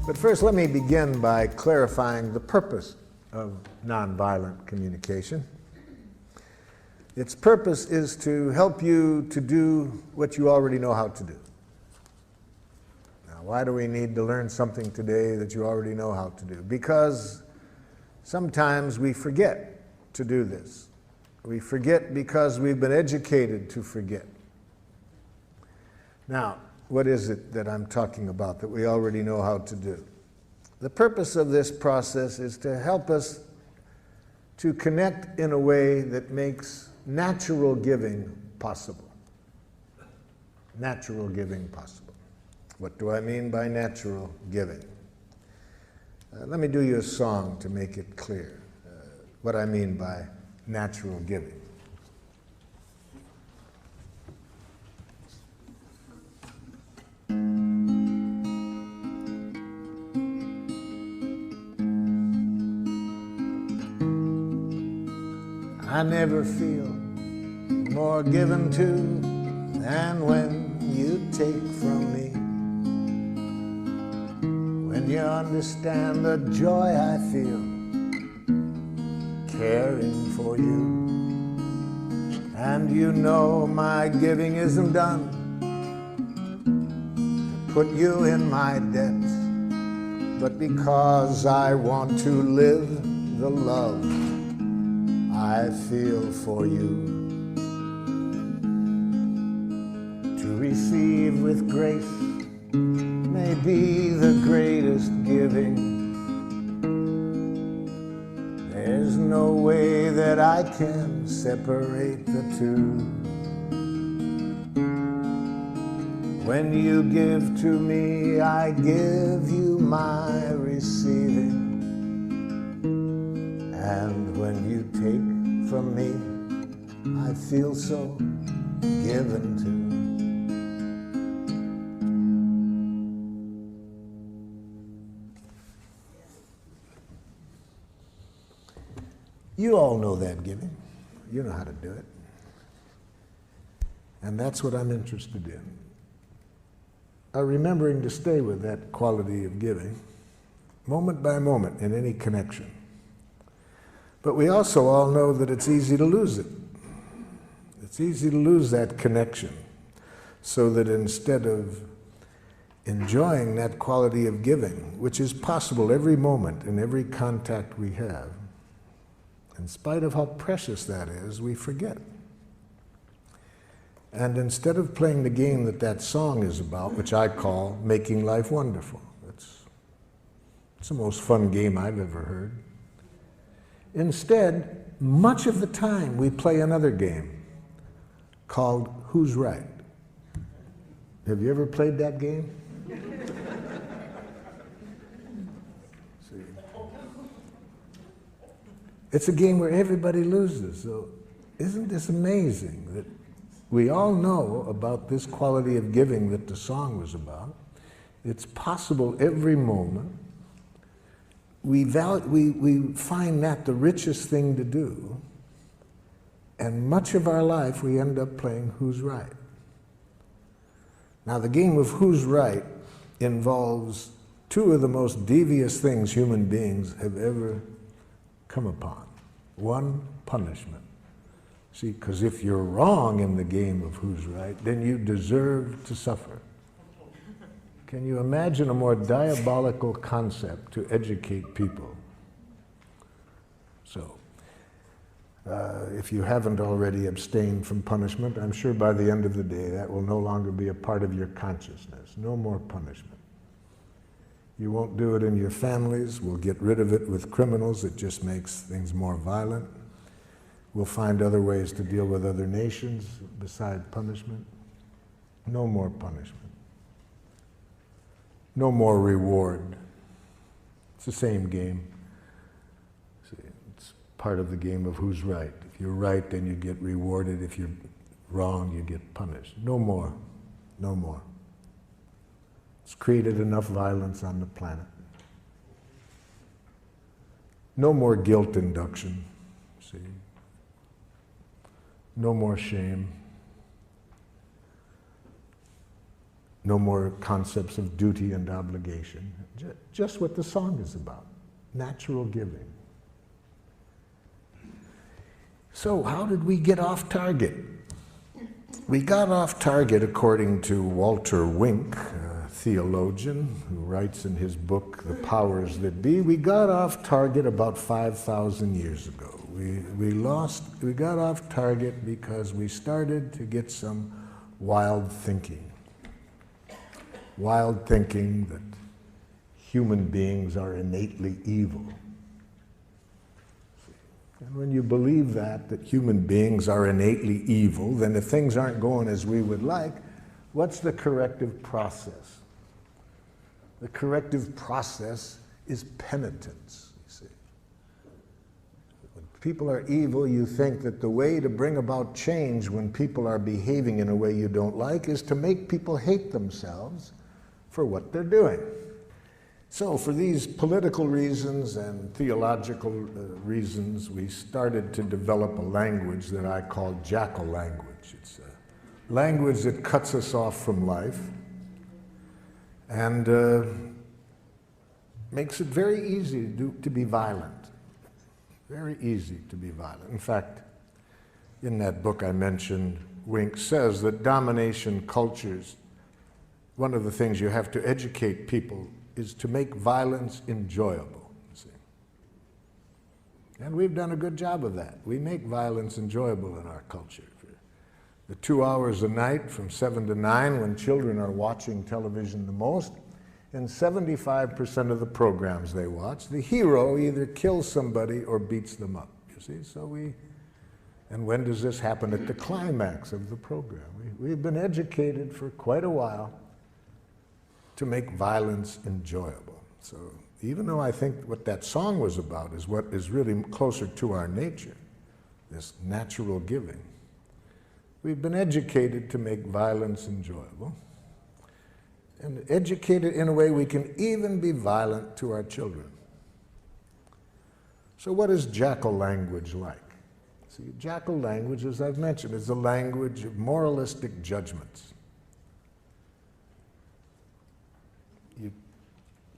But first, let me begin by clarifying the purpose of nonviolent communication. Its purpose is to help you to do what you already know how to do. Now, why do we need to learn something today that you already know how to do? Because sometimes we forget to do this. We forget because we've been educated to forget. Now, what is it that I'm talking about that we already know how to do? The purpose of this process is to help us to connect in a way that makes natural giving possible. Natural giving possible. What do I mean by natural giving? Let me do you a song to make it clear what I mean by natural giving. I never feel more given to than when you take from me. When you understand the joy I feel caring for you, and you know my giving isn't done to put you in my debt, but because I want to live the love I feel for you. To receive with grace may be the greatest giving. There's no way that I can separate the two. When you give to me, I give you my receiving. And when you take from me, I feel so given to. You all know that giving. You know how to do it. And that's what I'm interested in. Remembering to stay with that quality of giving, moment by moment in any connection. But we also all know that it's easy to lose it. It's easy to lose that connection, so that instead of enjoying that quality of giving, which is possible every moment in every contact we have, in spite of how precious that is, we forget. And instead of playing the game that that song is about, which I call Making Life Wonderful, it's the most fun game I've ever heard. Instead, much of the time we play another game called Who's Right? Have you ever played that game? See. It's a game where everybody loses. So isn't this amazing that we all know about this quality of giving that the song was about? It's possible every moment. We find that the richest thing to do, and much of our life we end up playing Who's Right. Now, the game of Who's Right involves two of the most devious things human beings have ever come upon. One, punishment. See, because if you're wrong in the game of Who's Right, then you deserve to suffer. Can you imagine a more diabolical concept to educate people? So, if you haven't already abstained from punishment, I'm sure by the end of the day that will no longer be a part of your consciousness. No more punishment. You won't do it in your families. We'll get rid of it with criminals. It just makes things more violent. We'll find other ways to deal with other nations besides punishment. No more punishment. No more reward. It's the same game. See, it's part of the game of Who's Right. If you're right, then you get rewarded. If you're wrong, you get punished. No more. No more. It's created enough violence on the planet. No more guilt induction. See? No more shame. No more concepts of duty and obligation. Just what the song is about, natural giving. So how did we get off target? We got off target, according to Walter Wink, a theologian who writes in his book, The Powers That Be. We got off target about 5,000 years ago. We got off target because we started to get some wild thinking. Wild thinking that human beings are innately evil. And when you believe that human beings are innately evil, then if things aren't going as we would like, what's the corrective process? The corrective process is penitence, you see. When people are evil, you think that the way to bring about change when people are behaving in a way you don't like is to make people hate themselves for what they're doing. So for these political reasons and theological reasons, we started to develop a language that I call jackal language. It's a language that cuts us off from life and makes it very easy to be violent. Very easy to be violent. In fact, in that book I mentioned, Wink says that domination cultures, one of the things you have to educate people is to make violence enjoyable, you see. And we've done a good job of that. We make violence enjoyable in our culture. The 2 hours a night from 7 to 9 when children are watching television the most, in 75% of the programs they watch, the hero either kills somebody or beats them up, you see. And when does this happen? At the climax of the program. We've been educated for quite a while to make violence enjoyable. So even though I think what that song was about is what is really closer to our nature, this natural giving, we've been educated to make violence enjoyable, and educated in a way we can even be violent to our children. So what is jackal language like? See, jackal language, as I've mentioned, is a language of moralistic judgments. You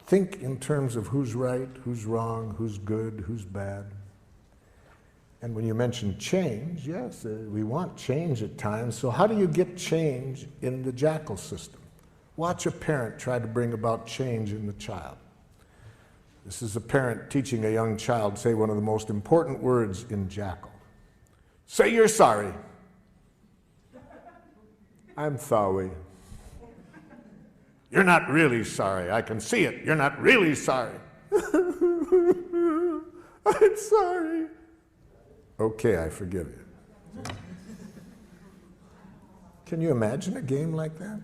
think in terms of who's right, who's wrong, who's good, who's bad. And when you mention change, yes, we want change at times. So how do you get change in the jackal system? Watch a parent try to bring about change in the child. This is a parent teaching a young child say one of the most important words in jackal. Say you're sorry. I'm sorry. You're not really sorry. I can see it. You're not really sorry. I'm sorry. Okay, I forgive you. Can you imagine a game like that?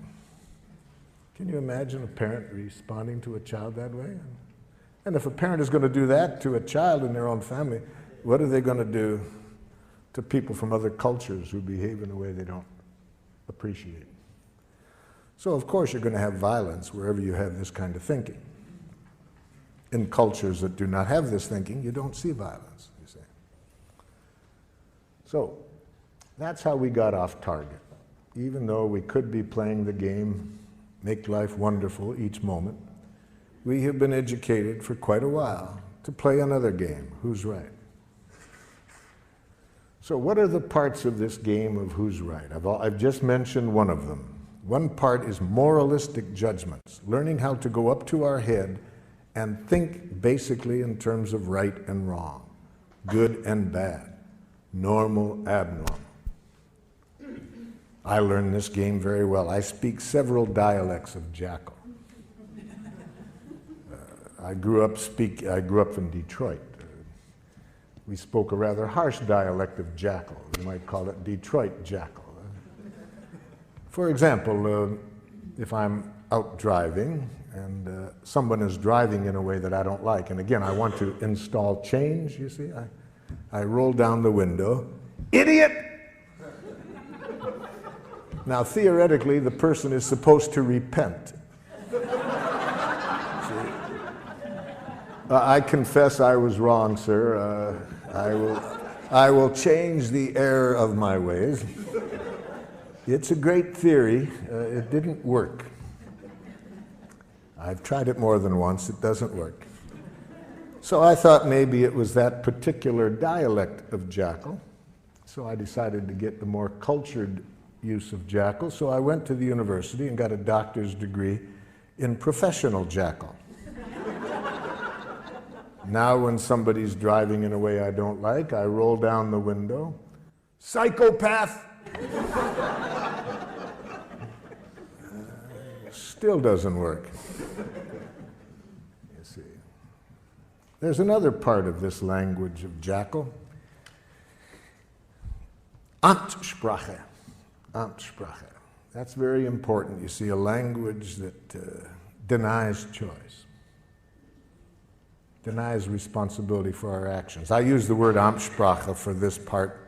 Can you imagine a parent responding to a child that way? And if a parent is going to do that to a child in their own family, what are they going to do to people from other cultures who behave in a way they don't appreciate? So of course you're going to have violence wherever you have this kind of thinking. In cultures that do not have this thinking, you don't see violence, you see. So that's how we got off target. Even though we could be playing the game, make life wonderful each moment, we have been educated for quite a while to play another game, who's right. So what are the parts of this game of who's right? I've just mentioned one of them. One part is moralistic judgments, learning how to go up to our head and think basically in terms of right and wrong, good and bad, normal, abnormal. I learned this game very well. I speak several dialects of jackal. I grew up in Detroit. We spoke a rather harsh dialect of jackal. You might call it Detroit jackal. For example, if I'm out driving and someone is driving in a way that I don't like, and again, I want to install change, you see, I roll down the window, idiot! Now, theoretically, the person is supposed to repent. I confess I was wrong, sir. I will change the error of my ways. It's a great theory. It didn't work. I've tried it more than once, it doesn't work. So I thought maybe it was that particular dialect of jackal. So I decided to get the more cultured use of jackal. So I went to the university and got a doctor's degree in professional jackal. Now when somebody's driving in a way I don't like, I roll down the window. Psychopath! Still doesn't work. You see. There's another part of this language of jackal. Amtssprache. Amtssprache. That's very important. You see, a language that denies choice, denies responsibility for our actions. I use the word Amtssprache for this part,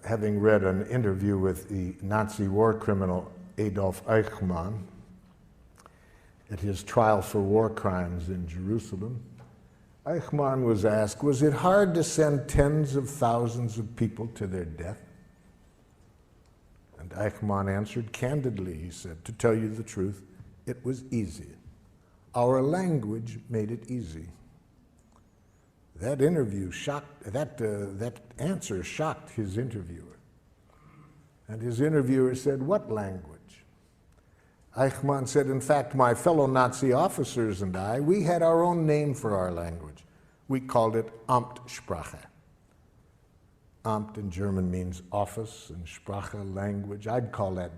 having read an interview with the Nazi war criminal Adolf Eichmann at his trial for war crimes in Jerusalem. Eichmann was asked, was it hard to send tens of thousands of people to their death? And Eichmann answered candidly, he said, to tell you the truth, it was easy. Our language made it easy. That interview shocked, that answer shocked his interviewer. And his interviewer said, what language? Eichmann said, in fact, my fellow Nazi officers and I, we had our own name for our language. We called it Amtssprache. Amt in German means office, and Sprache, language. I'd call that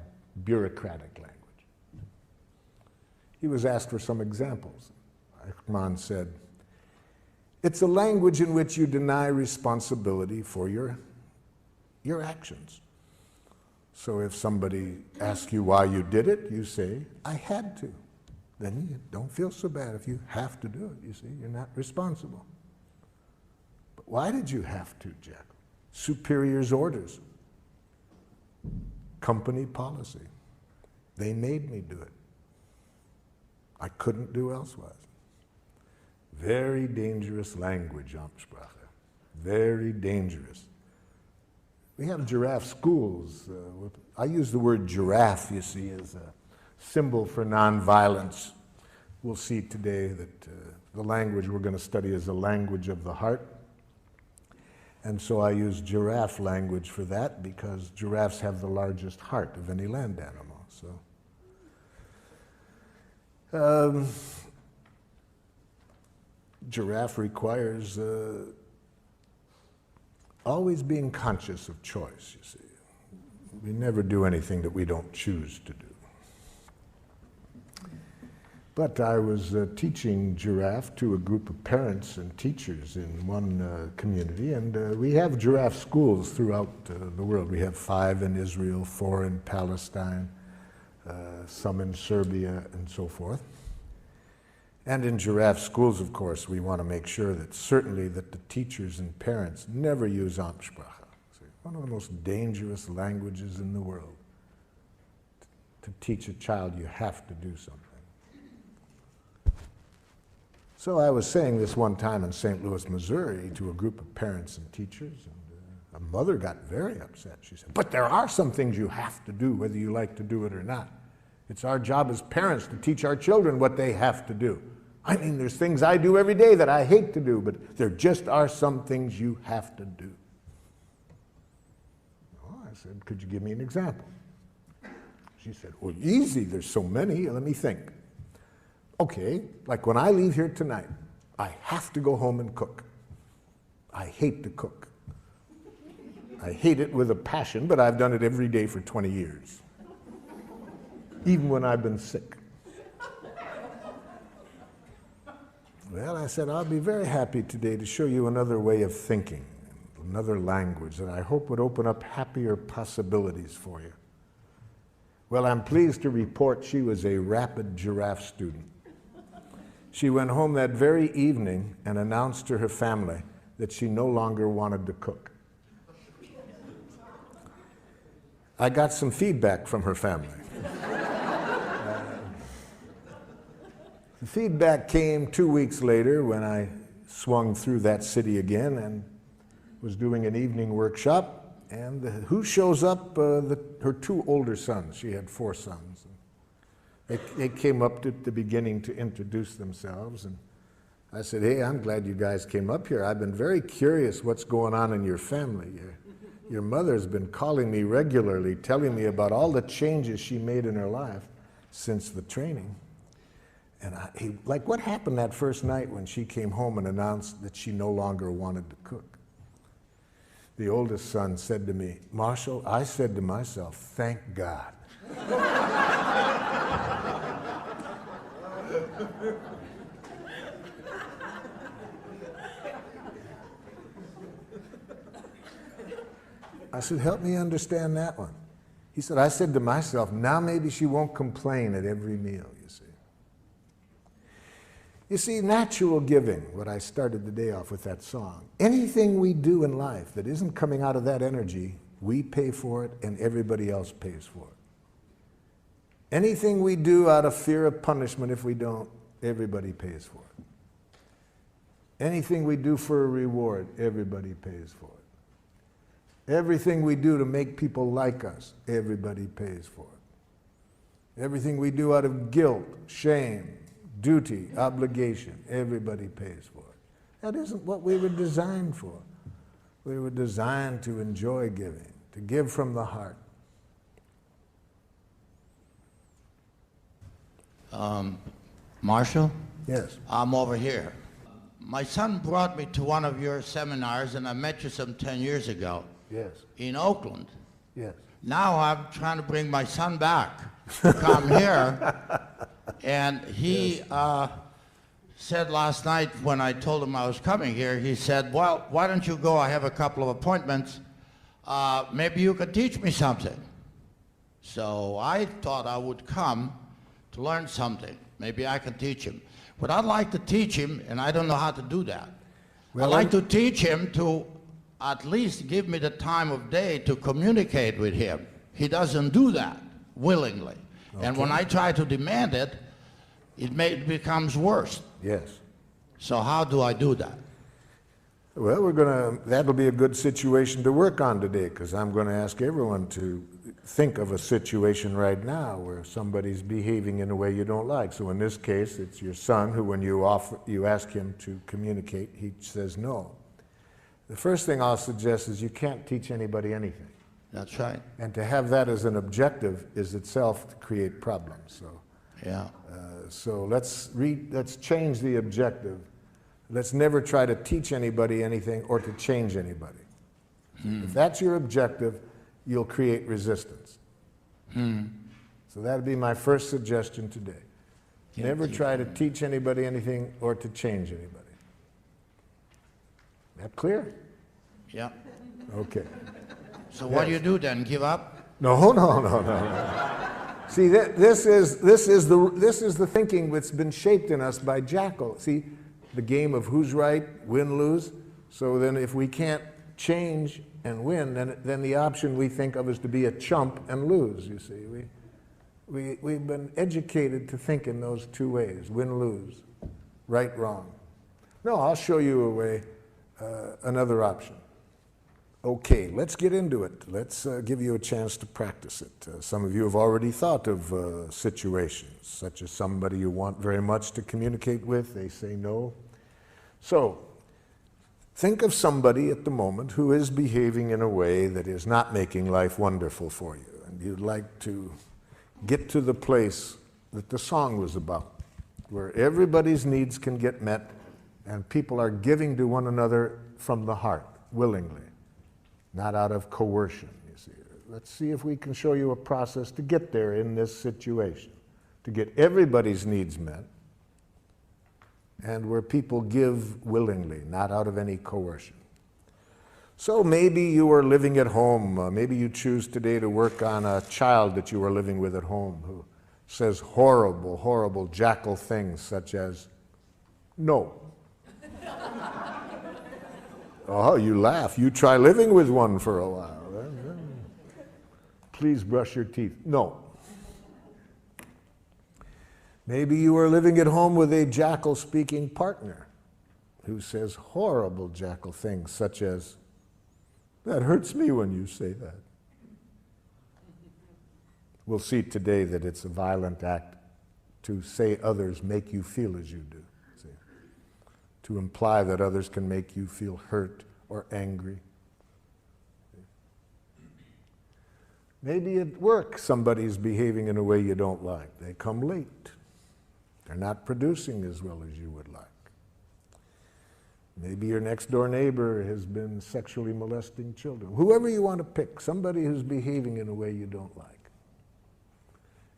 bureaucratic language. He was asked for some examples. Eichmann said, it's a language in which you deny responsibility for your actions. So if somebody asks you why you did it, you say, I had to. Then you don't feel so bad if you have to do it, you see, you're not responsible. But why did you have to, Jack? Superiors' orders, company policy. They made me do it. I couldn't do elsewise. Very dangerous language, Amtssprache. Very dangerous. We have giraffe schools. I use the word giraffe, you see, as a symbol for nonviolence. We'll see today that the language we're going to study is a language of the heart. And so I use giraffe language for that because giraffes have the largest heart of any land animal. So, giraffe requires always being conscious of choice, you see. We never do anything that we don't choose to do. But I was teaching giraffe to a group of parents and teachers in one community, and we have giraffe schools throughout the world. We have 5 in Israel, 4 in Palestine, some in Serbia, and so forth. And in giraffe schools, of course, we want to make sure that certainly that the teachers and parents never use Amtssprache. One of the most dangerous languages in the world. To teach a child, you have to do something. So I was saying this one time in St. Louis, Missouri, to a group of parents and teachers, and a mother got very upset. She said, but there are some things you have to do, whether you like to do it or not. It's our job as parents to teach our children what they have to do. I mean, there's things I do every day that I hate to do, but there just are some things you have to do. Well, I said, could you give me an example? She said, well, easy, there's so many, let me think. Okay, like when I leave here tonight, I have to go home and cook. I hate to cook. I hate it with a passion, but I've done it every day for 20 years. Even when I've been sick. Well, I said, I'll be very happy today to show you another way of thinking, another language that I hope would open up happier possibilities for you. Well, I'm pleased to report she was a rapid giraffe student. She went home that very evening and announced to her family that she no longer wanted to cook. I got some feedback from her family. The feedback came 2 weeks later when I swung through that city again and was doing an evening workshop. And who shows up? Her 2 older sons. She had 4 sons. They came up at the beginning to introduce themselves, and I said, hey, I'm glad you guys came up here. I've been very curious what's going on in your family. Your mother's been calling me regularly, telling me about all the changes she made in her life since the training. And like, what happened that first night when she came home and announced that she no longer wanted to cook? The oldest son said to me, Marshall, I said to myself, thank God. I said, help me understand that one. He said, I said to myself, now maybe she won't complain at every meal, you see. You see, natural giving, what I started the day off with that song, anything we do in life that isn't coming out of that energy, we pay for it and everybody else pays for it. Anything we do out of fear of punishment, if we don't, everybody pays for it. Anything we do for a reward, everybody pays for it. Everything we do to make people like us, everybody pays for it. Everything we do out of guilt, shame, duty, obligation, everybody pays for it. That isn't what we were designed for. We were designed to enjoy giving, to give from the heart. Marshall? Yes. I'm over here. My son brought me to one of your seminars, and I met you some 10 years ago. Yes. In Oakland. Yes. Now I'm trying to bring my son back to come here. And he said last night when I told him I was coming here, he said, well, why don't you go? I have a couple of appointments. Maybe you could teach me something. So I thought I would come to learn something. Maybe I can teach him. But I'd like to teach him, and I don't know how to do that. Well, I'd like to teach him to at least give me the time of day to communicate with him. He doesn't do that willingly. Okay. And when I try to demand it, it becomes worse. Yes. So how do I do that? Well, that'll be a good situation to work on today, because I'm going to ask everyone to think of a situation right now where somebody's behaving in a way you don't like. So in this case, it's your son who, when you ask him to communicate, he says no. The first thing I'll suggest is you can't teach anybody anything. That's right. And to have that as an objective is itself to create problems. So, yeah. So let's change the objective. Let's never try to teach anybody anything or to change anybody. If that's your objective, you'll create resistance. So that'd be my first suggestion today. Never try to teach anybody anything or to change anybody. That clear? Yeah. Okay. So what do you do then? Give up? No. See, this is the thinking that's been shaped in us by Jackal. See, the game of who's right, win, lose. So then if we can't change and win, then the option we think of is to be a chump and lose, you see. We've been educated to think in those two ways, win, lose, right, wrong. No, I'll show you a way, another option. Okay, let's get into it. Let's give you a chance to practice it. Some of you have already thought of situations, such as somebody you want very much to communicate with, they say no. So, think of somebody at the moment who is behaving in a way that is not making life wonderful for you, and you'd like to get to the place that the song was about, where everybody's needs can get met and people are giving to one another from the heart, willingly, not out of coercion, you see. Let's see if we can show you a process to get there in this situation, to get everybody's needs met, and where people give willingly, not out of any coercion. So maybe you are living at home. Maybe you choose today to work on a child that you are living with at home who says horrible, horrible jackal things such as, no. Oh, you laugh. You try living with one for a while. Please brush your teeth. No. Maybe you are living at home with a jackal-speaking partner who says horrible jackal things such as, that hurts me when you say that. We'll see today that it's a violent act to say others make you feel as you do. See? To imply that others can make you feel hurt or angry. Maybe at work somebody's behaving in a way you don't like. They come late. They're not producing as well as you would like. Maybe your next door neighbor has been sexually molesting children. Whoever you want to pick, somebody who's behaving in a way you don't like.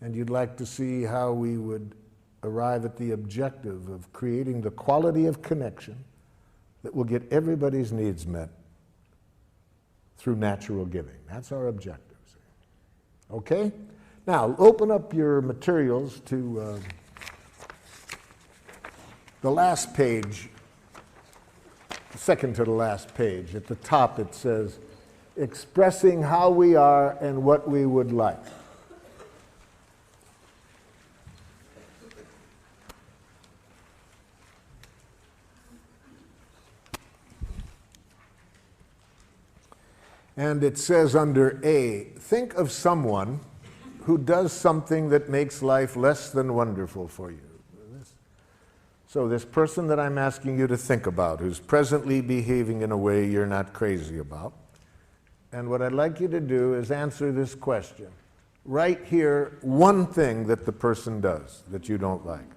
And you'd like to see how we would arrive at the objective of creating the quality of connection that will get everybody's needs met through natural giving. That's our objective. Okay? Now, open up your materials to the last page, second to the last page. At the top it says, expressing how we are and what we would like. And it says under A, think of someone who does something that makes life less than wonderful for you. So this person that I'm asking you to think about, who's presently behaving in a way you're not crazy about, and what I'd like you to do is answer this question. Write here one thing that the person does that you don't like.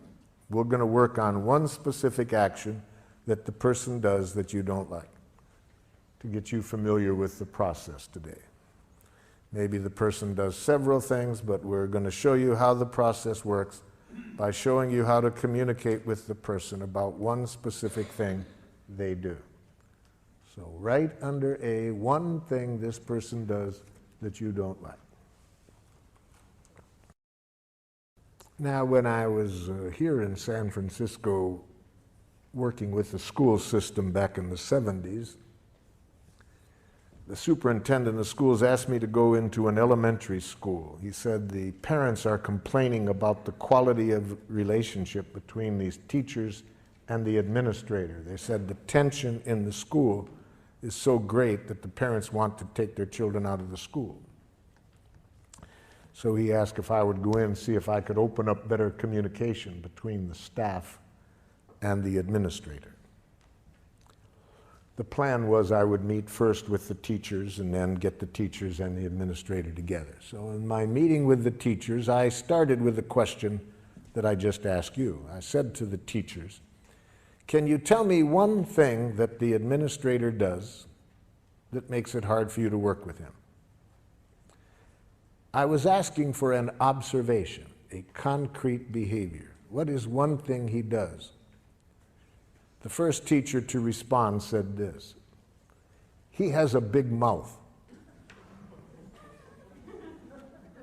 We're going to work on one specific action that the person does that you don't like, to get you familiar with the process today. Maybe the person does several things, but we're going to show you how the process works by showing you how to communicate with the person about one specific thing they do. So write under A, one thing this person does that you don't like. Now, when I was here in San Francisco working with the school system back in the 70s, the superintendent of schools asked me to go into an elementary school. He said the parents are complaining about the quality of relationship between these teachers and the administrator. They said the tension in the school is so great that the parents want to take their children out of the school. So he asked if I would go in and see if I could open up better communication between the staff and the administrator. The plan was I would meet first with the teachers and then get the teachers and the administrator together. So in my meeting with the teachers, I started with the question that I just asked you. I said to the teachers, can you tell me one thing that the administrator does that makes it hard for you to work with him? I was asking for an observation, a concrete behavior. What is one thing he does? The first teacher to respond said this: he has a big mouth.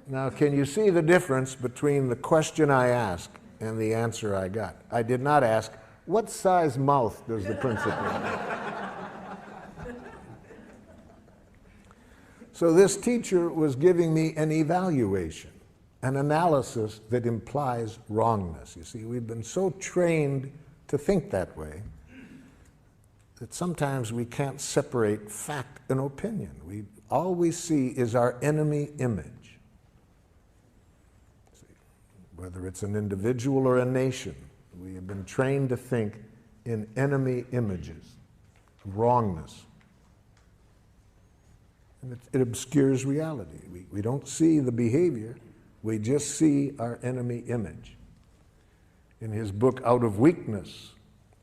Now, can you see the difference between the question I asked and the answer I got? I did not ask, what size mouth does the principal have? So this teacher was giving me an evaluation, an analysis that implies wrongness. You see, we've been so trained to think that way that sometimes we can't separate fact and opinion. All we see is our enemy image. See, whether it's an individual or a nation, we have been trained to think in enemy images, wrongness. And it obscures reality. We don't see the behavior, we just see our enemy image. In his book, Out of Weakness,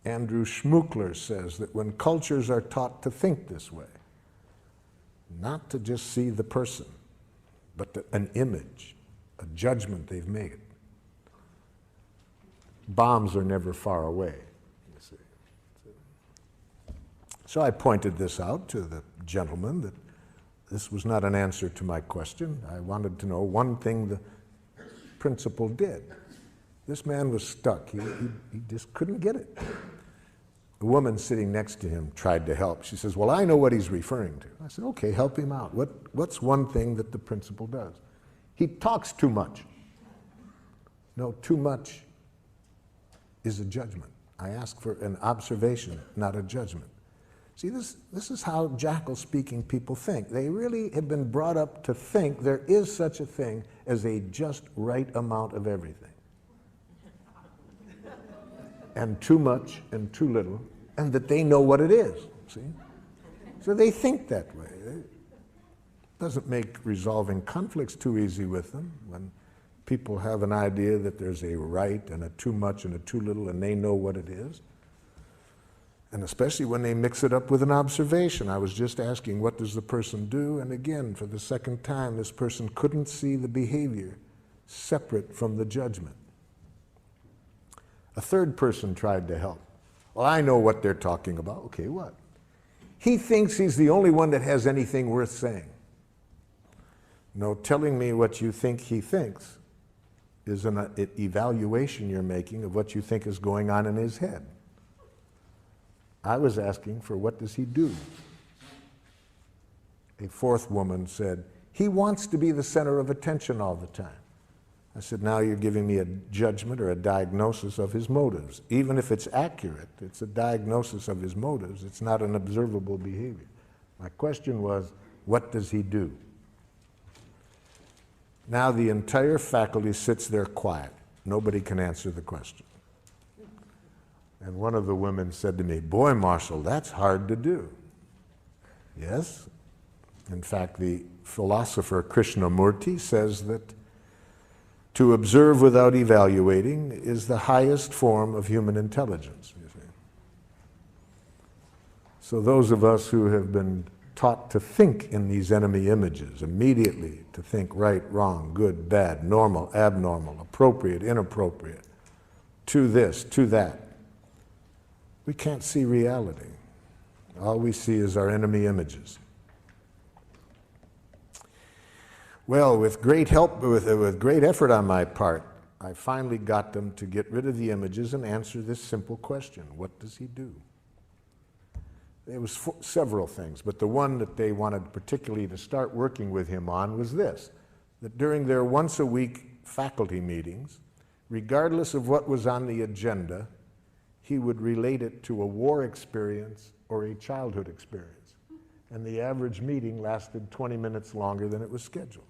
Andrew Schmookler says that when cultures are taught to think this way, not to just see the person, but an image, a judgment they've made, bombs are never far away, you see. So I pointed this out to the gentleman, that this was not an answer to my question. I wanted to know one thing the principal did. This man was stuck. He just couldn't get it. The woman sitting next to him tried to help. She says, well, I know what he's referring to. I said, okay, help him out. What's one thing that the principal does? He talks too much. No, too much is a judgment. I ask for an observation, not a judgment. See, this is how jackal-speaking people think. They really have been brought up to think there is such a thing as a just right amount of everything. and too much and too little, and that they know what it is, see? So they think that way. It doesn't make resolving conflicts too easy with them when people have an idea that there's a right and a too much and a too little, and they know what it is. And especially when they mix it up with an observation. I was just asking, what does the person do? And again, for the second time, this person couldn't see the behavior separate from the judgment. A third person tried to help. Well, I know what they're talking about. Okay, what? He thinks he's the only one that has anything worth saying. No, telling me what you think he thinks is an evaluation you're making of what you think is going on in his head. I was asking for what does he do? A fourth woman said, he wants to be the center of attention all the time. I said, now you're giving me a judgment or a diagnosis of his motives. Even if it's accurate, it's a diagnosis of his motives. It's not an observable behavior. My question was, what does he do? Now the entire faculty sits there quiet. Nobody can answer the question. And one of the women said to me, boy, Marshall, that's hard to do. Yes. In fact, the philosopher Krishnamurti says that to observe without evaluating is the highest form of human intelligence, you see. So those of us who have been taught to think in these enemy images, immediately to think right, wrong, good, bad, normal, abnormal, appropriate, inappropriate, to this, to that, we can't see reality. All we see is our enemy images. Well, with great help, with great effort on my part, I finally got them to get rid of the images and answer this simple question: what does he do? There was several things, but the one that they wanted particularly to start working with him on was this: that during their once-a-week faculty meetings, regardless of what was on the agenda, he would relate it to a war experience or a childhood experience. And the average meeting lasted 20 minutes longer than it was scheduled.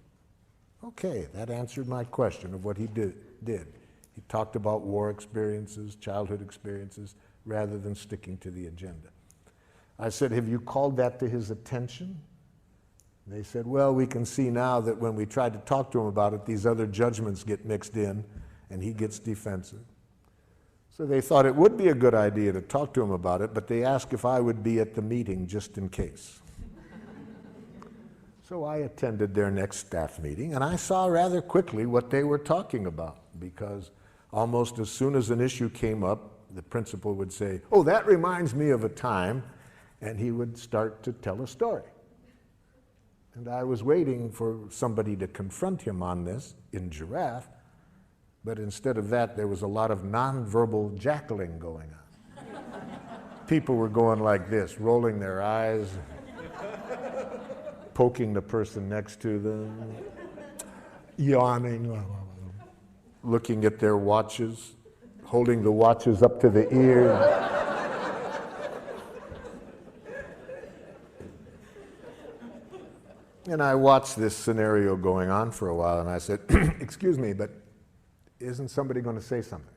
Okay, that answered my question of what he did. He talked about war experiences, childhood experiences, rather than sticking to the agenda. I said, have you called that to his attention? They said, well, we can see now that when we tried to talk to him about it, these other judgments get mixed in, and he gets defensive. So they thought it would be a good idea to talk to him about it, but they asked if I would be at the meeting just in case. So I attended their next staff meeting, and I saw rather quickly what they were talking about, because almost as soon as an issue came up, the principal would say, oh, that reminds me of a time, and he would start to tell a story. And I was waiting for somebody to confront him on this in Giraffe, but instead of that, there was a lot of nonverbal jackling going on. People were going like this, rolling their eyes, poking the person next to them, yawning, looking at their watches, holding the watches up to the ears. And I watched this scenario going on for a while, and I said, excuse me, but isn't somebody going to say something?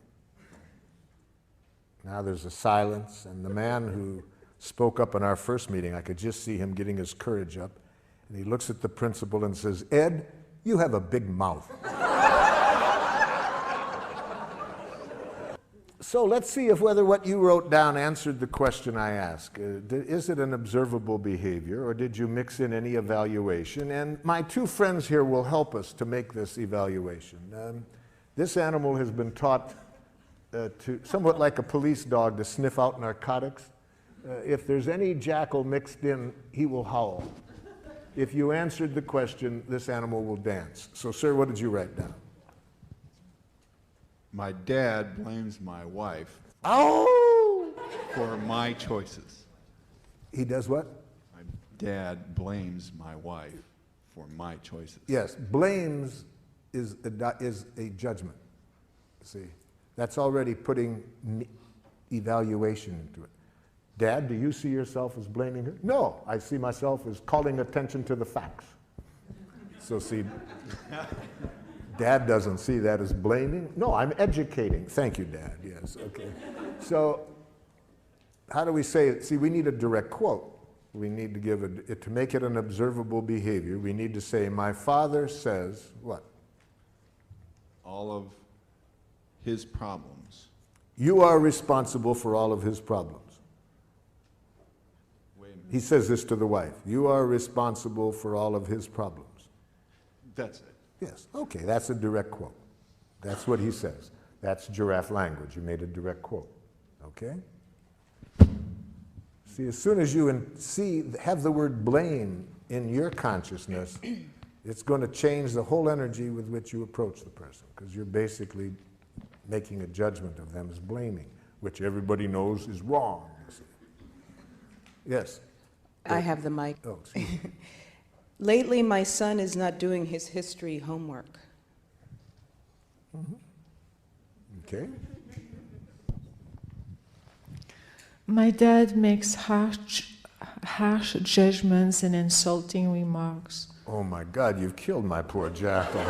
Now there's a silence, and the man who spoke up in our first meeting, I could just see him getting his courage up, and he looks at the principal and says, Ed, you have a big mouth. So let's see if whether what you wrote down answered the question I asked. Is it an observable behavior, or did you mix in any evaluation? And my two friends here will help us to make this evaluation. This animal has been taught to, somewhat like a police dog, to sniff out narcotics. If there's any jackal mixed in, he will howl. If you answered the question, this animal will dance. So, sir, what did you write down? My dad blames my wife for my choices. He does what? My dad blames my wife for my choices. Yes, blames is a judgment. See, that's already putting evaluation into it. Dad, do you see yourself as blaming her? No, I see myself as calling attention to the facts. So see, Dad doesn't see that as blaming. No, I'm educating. Thank you, Dad. Yes, okay. So, how do we say it? See, we need a direct quote. We need to give it, to make it an observable behavior, we need to say, my father says, what? All of his problems. You are responsible for all of his problems. Wait a minute. He says this to the wife. You are responsible for all of his problems. That's it. Yes, okay, that's a direct quote. That's what he says. That's giraffe language. You made a direct quote, okay? See, as soon as you have the word blame in your consciousness, it's going to change the whole energy with which you approach the person, because you're basically making a judgment of them as blaming, which everybody knows is wrong. You see. Yes? I have the mic. Oh, excuse me. Lately, my son is not doing his history homework. Okay. My dad makes harsh judgments and insulting remarks. Oh my God, you've killed my poor jackal.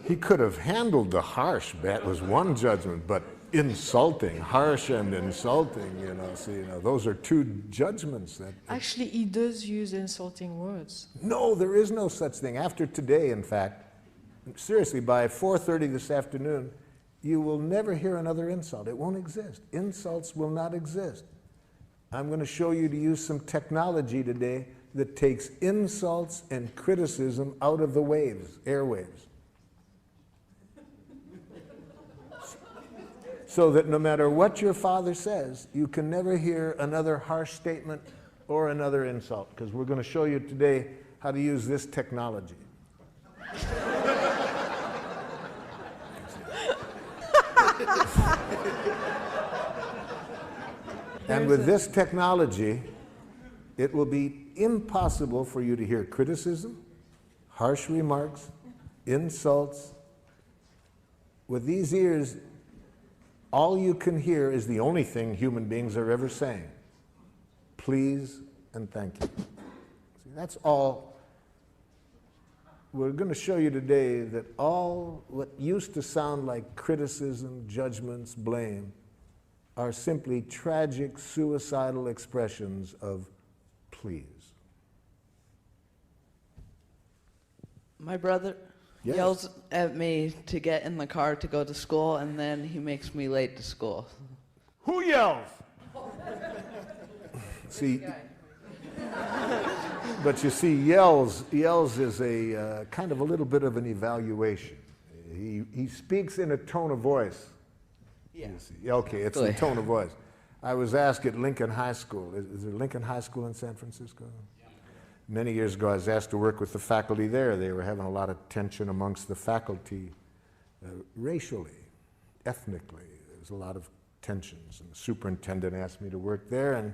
He could have handled the harsh, that was one judgment, but insulting, harsh and insulting, see, those are two judgments that... Actually, he does use insulting words. No, there is no such thing. After today, in fact, seriously, by 4:30 this afternoon, you will never hear another insult. It won't exist. Insults will not exist. I'm going to show you to use some technology today that takes insults and criticism out of the waves, airwaves. So that no matter what your father says, you can never hear another harsh statement or another insult, because we're going to show you today how to use this technology. And with this technology, it will be impossible for you to hear criticism, harsh remarks, insults. With these ears, all you can hear is the only thing human beings are ever saying. Please and thank you. See, that's all. We're going to show you today that all what used to sound like criticism, judgments, blame, are simply tragic, suicidal expressions of please. My brother Yes. yells at me to get in the car to go to school, and then he makes me late to school. Who yells? See, but you see, yells is a kind of a little bit of an evaluation. He speaks in a tone of voice. Yeah. You see. Okay, it's a tone of voice. I was asked at Lincoln High School. Is there Lincoln High School in San Francisco? Many years ago, I was asked to work with the faculty there. They were having a lot of tension amongst the faculty, racially, ethnically. There was a lot of tensions. And the superintendent asked me to work there, and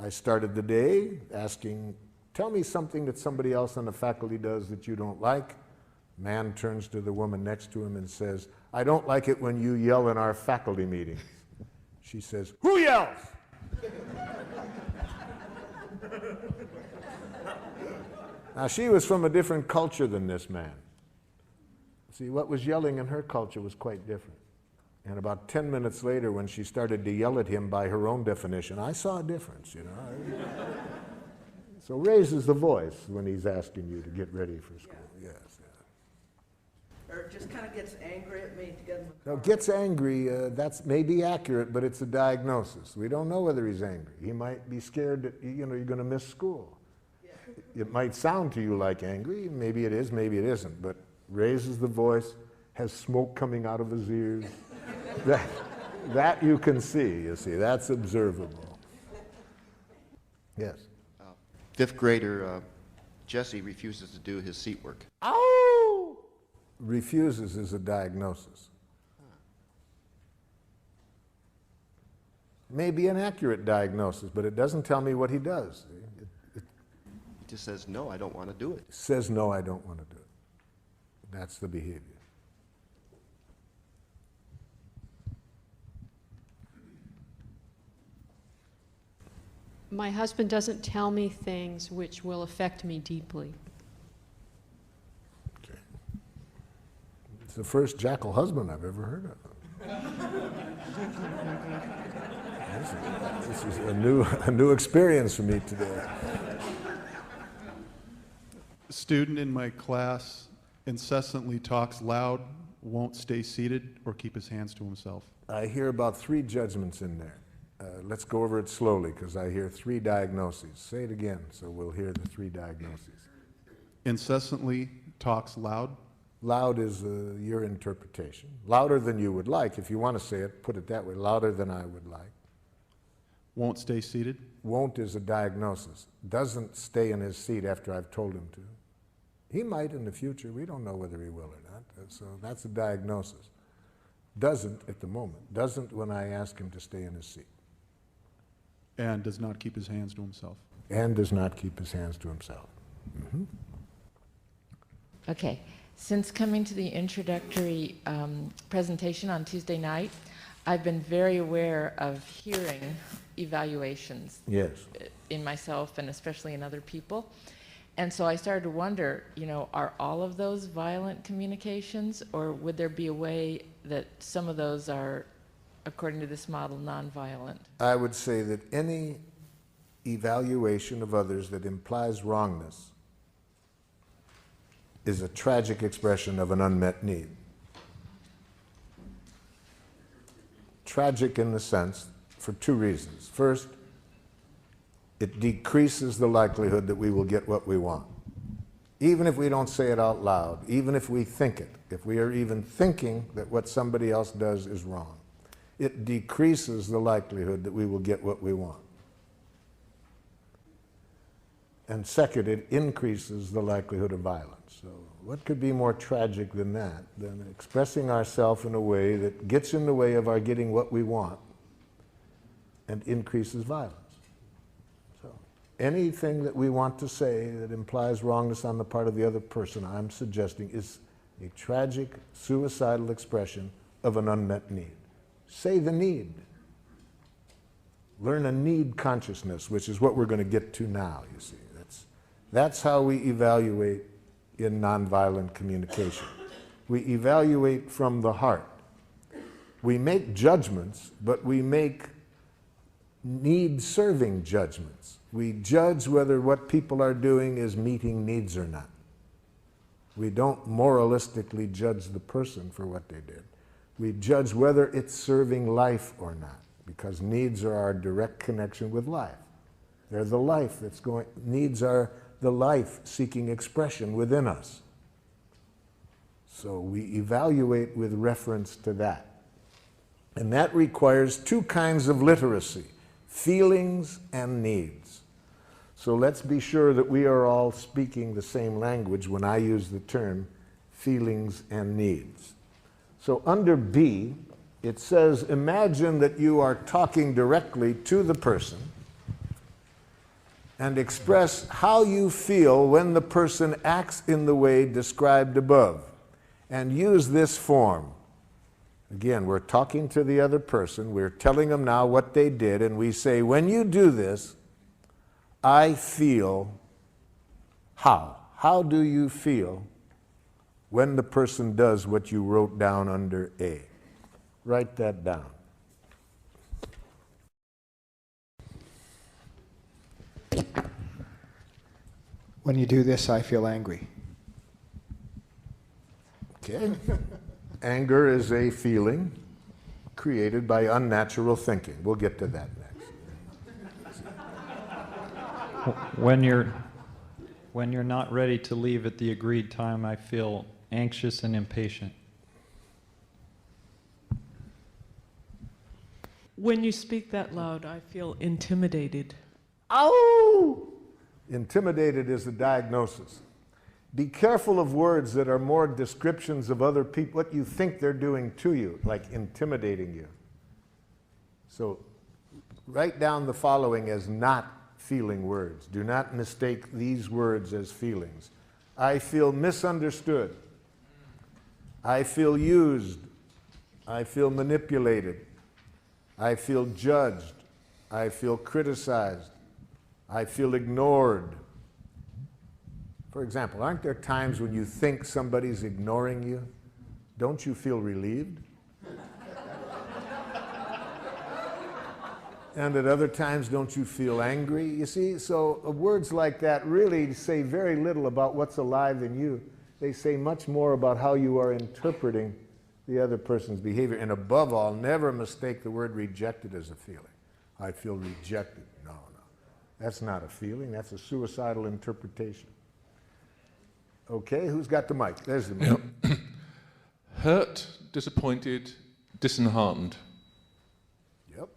I started the day asking, tell me something that somebody else on the faculty does that you don't like. Man turns to the woman next to him and says, I don't like it when you yell in our faculty meetings. She says, who yells? Now, she was from a different culture than this man. See, what was yelling in her culture was quite different. And about 10 minutes later, when she started to yell at him by her own definition, I saw a difference, So raises the voice when he's asking you to get ready for school. Yes. Or just kind of gets angry at me to get in the car. Now, gets angry, that's maybe accurate, but it's a diagnosis. We don't know whether he's angry. He might be scared that, you're going to miss school. It might sound to you like angry. Maybe it is, maybe it isn't. But raises the voice, has smoke coming out of his ears. That you can see, you see. That's observable. Yes? Fifth grader Jesse refuses to do his seat work. Ow! Refuses is a diagnosis. Maybe an accurate diagnosis, but it doesn't tell me what he does. He just says, no, I don't want to do it. Says, no, I don't want to do it. That's the behavior. My husband doesn't tell me things which will affect me deeply. Okay. It's the first jackal husband I've ever heard of. This is a new experience for me today. A student in my class incessantly talks loud, won't stay seated, or keep his hands to himself. I hear about 3 judgments in there. Let's go over it slowly because I hear 3 diagnoses. Say it again so we'll hear the 3 diagnoses. Incessantly talks loud. Loud is your interpretation. Louder than you would like. If you want to say it, put it that way. Louder than I would like. Won't stay seated. Won't is a diagnosis. Doesn't stay in his seat after I've told him to. He might in the future. We don't know whether he will or not. So that's a diagnosis. Doesn't at the moment. Doesn't when I ask him to stay in his seat. And does not keep his hands to himself. And does not keep his hands to himself. Mm-hmm. Okay. Since coming to the introductory presentation on Tuesday night, I've been very aware of hearing evaluations. Yes. In myself and especially in other people. And so I started to wonder, are all of those violent communications, or would there be a way that some of those are, according to this model, nonviolent? I would say that any evaluation of others that implies wrongness is a tragic expression of an unmet need. Tragic in the sense, for 2 reasons. First, it decreases the likelihood that we will get what we want. Even if we don't say it out loud, even if we think it, if we are even thinking that what somebody else does is wrong, it decreases the likelihood that we will get what we want. And second, it increases the likelihood of violence. So what could be more tragic than that, than expressing ourselves in a way that gets in the way of our getting what we want and increases violence? So anything that we want to say that implies wrongness on the part of the other person, I'm suggesting, is a tragic, suicidal expression of an unmet need. Say the need. Learn a need consciousness, which is what we're going to get to now, you see. That's how we evaluate in nonviolent communication. We evaluate from the heart. We make judgments, but we make need-serving judgments. We judge whether what people are doing is meeting needs or not. We don't moralistically judge the person for what they did. We judge whether it's serving life or not, because needs are our direct connection with life. They're the life that's going, needs are the life seeking expression within us. So we evaluate with reference to that. And that requires 2 kinds of literacy, feelings and needs. So let's be sure that we are all speaking the same language when I use the term feelings and needs. So under B, it says, imagine that you are talking directly to the person and express how you feel when the person acts in the way described above. And use this form. Again, we're talking to the other person, we're telling them now what they did, and we say, when you do this, I feel how? How do you feel when the person does what you wrote down under A? Write that down. When you do this, I feel angry. Okay. Anger is a feeling created by unnatural thinking. We'll get to that next. When you're not ready to leave at the agreed time, I feel anxious and impatient. When you speak that loud, I feel intimidated. Ow! Intimidated is a diagnosis. Be careful of words that are more descriptions of other people, what you think they're doing to you, like intimidating you. So write down the following as not feeling words. Do not mistake these words as feelings. I feel misunderstood. I feel used. I feel manipulated. I feel judged. I feel criticized. I feel ignored. For example, aren't there times when you think somebody's ignoring you? Don't you feel relieved? And at other times, don't you feel angry? You see, so words like that really say very little about what's alive in you. They say much more about how you are interpreting the other person's behavior. And above all, never mistake the word rejected as a feeling. I feel rejected. No, no. That's not a feeling. That's a suicidal interpretation. Okay, who's got the mic? There's the mic. Yep. Hurt, disappointed, disheartened. Yep.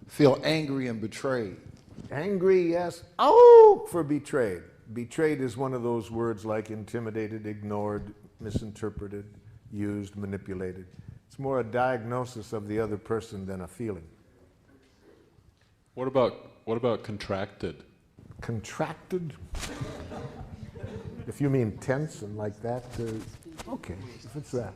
Feel angry and betrayed. Angry, yes. Oh, for betrayed. Betrayed is one of those words like intimidated, ignored, misinterpreted, used, manipulated. It's more a diagnosis of the other person than a feeling. What about contracted? Contracted? If you mean tense and like that, okay, if it's that.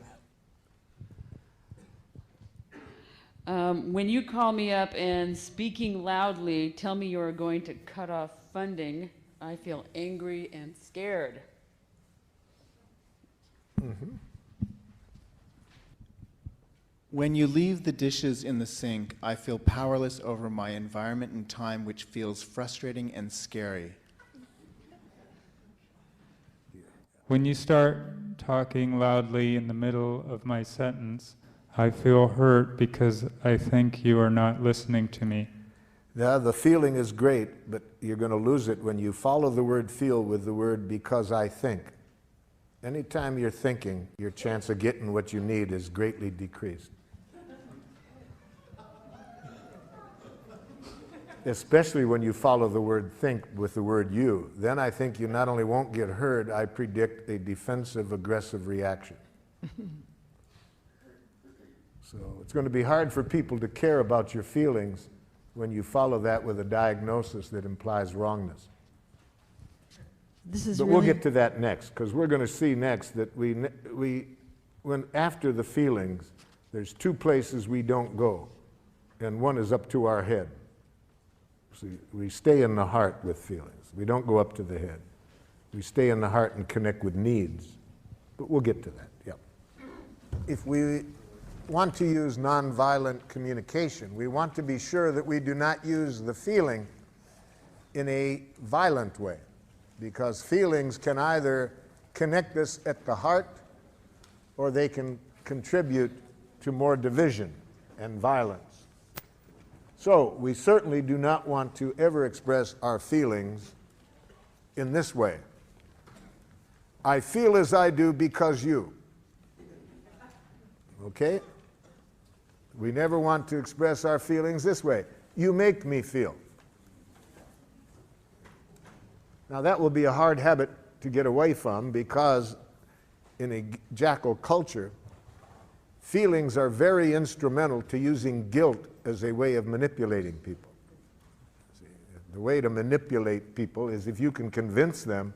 When you call me up and speaking loudly tell me you're going to cut off funding, I feel angry and scared. Mm-hmm. When you leave the dishes in the sink, I feel powerless over my environment and time, which feels frustrating and scary. When you start talking loudly in the middle of my sentence, I feel hurt because I think you are not listening to me. Yeah, the feeling is great, but you're going to lose it when you follow the word feel with the word because I think. Anytime you're thinking, your chance of getting what you need is greatly decreased. Especially when you follow the word think with the word you. Then I think you not only won't get heard, I predict a defensive, aggressive reaction. So it's going to be hard for people to care about your feelings when you follow that with a diagnosis that implies wrongness. But we'll get to that next, because we're going to see next that when after the feelings, there's two places we don't go, and one is up to our head. See, we stay in the heart with feelings. We don't go up to the head. We stay in the heart and connect with needs. But we'll get to that, yep. If we want to use nonviolent communication, we want to be sure that we do not use the feeling in a violent way, because feelings can either connect us at the heart or they can contribute to more division and violence. So we certainly do not want to ever express our feelings in this way. I feel as I do because you. Okay? We never want to express our feelings this way. You make me feel. Now that will be a hard habit to get away from, because in a jackal culture, feelings are very instrumental to using guilt as a way of manipulating people. See, the way to manipulate people is if you can convince them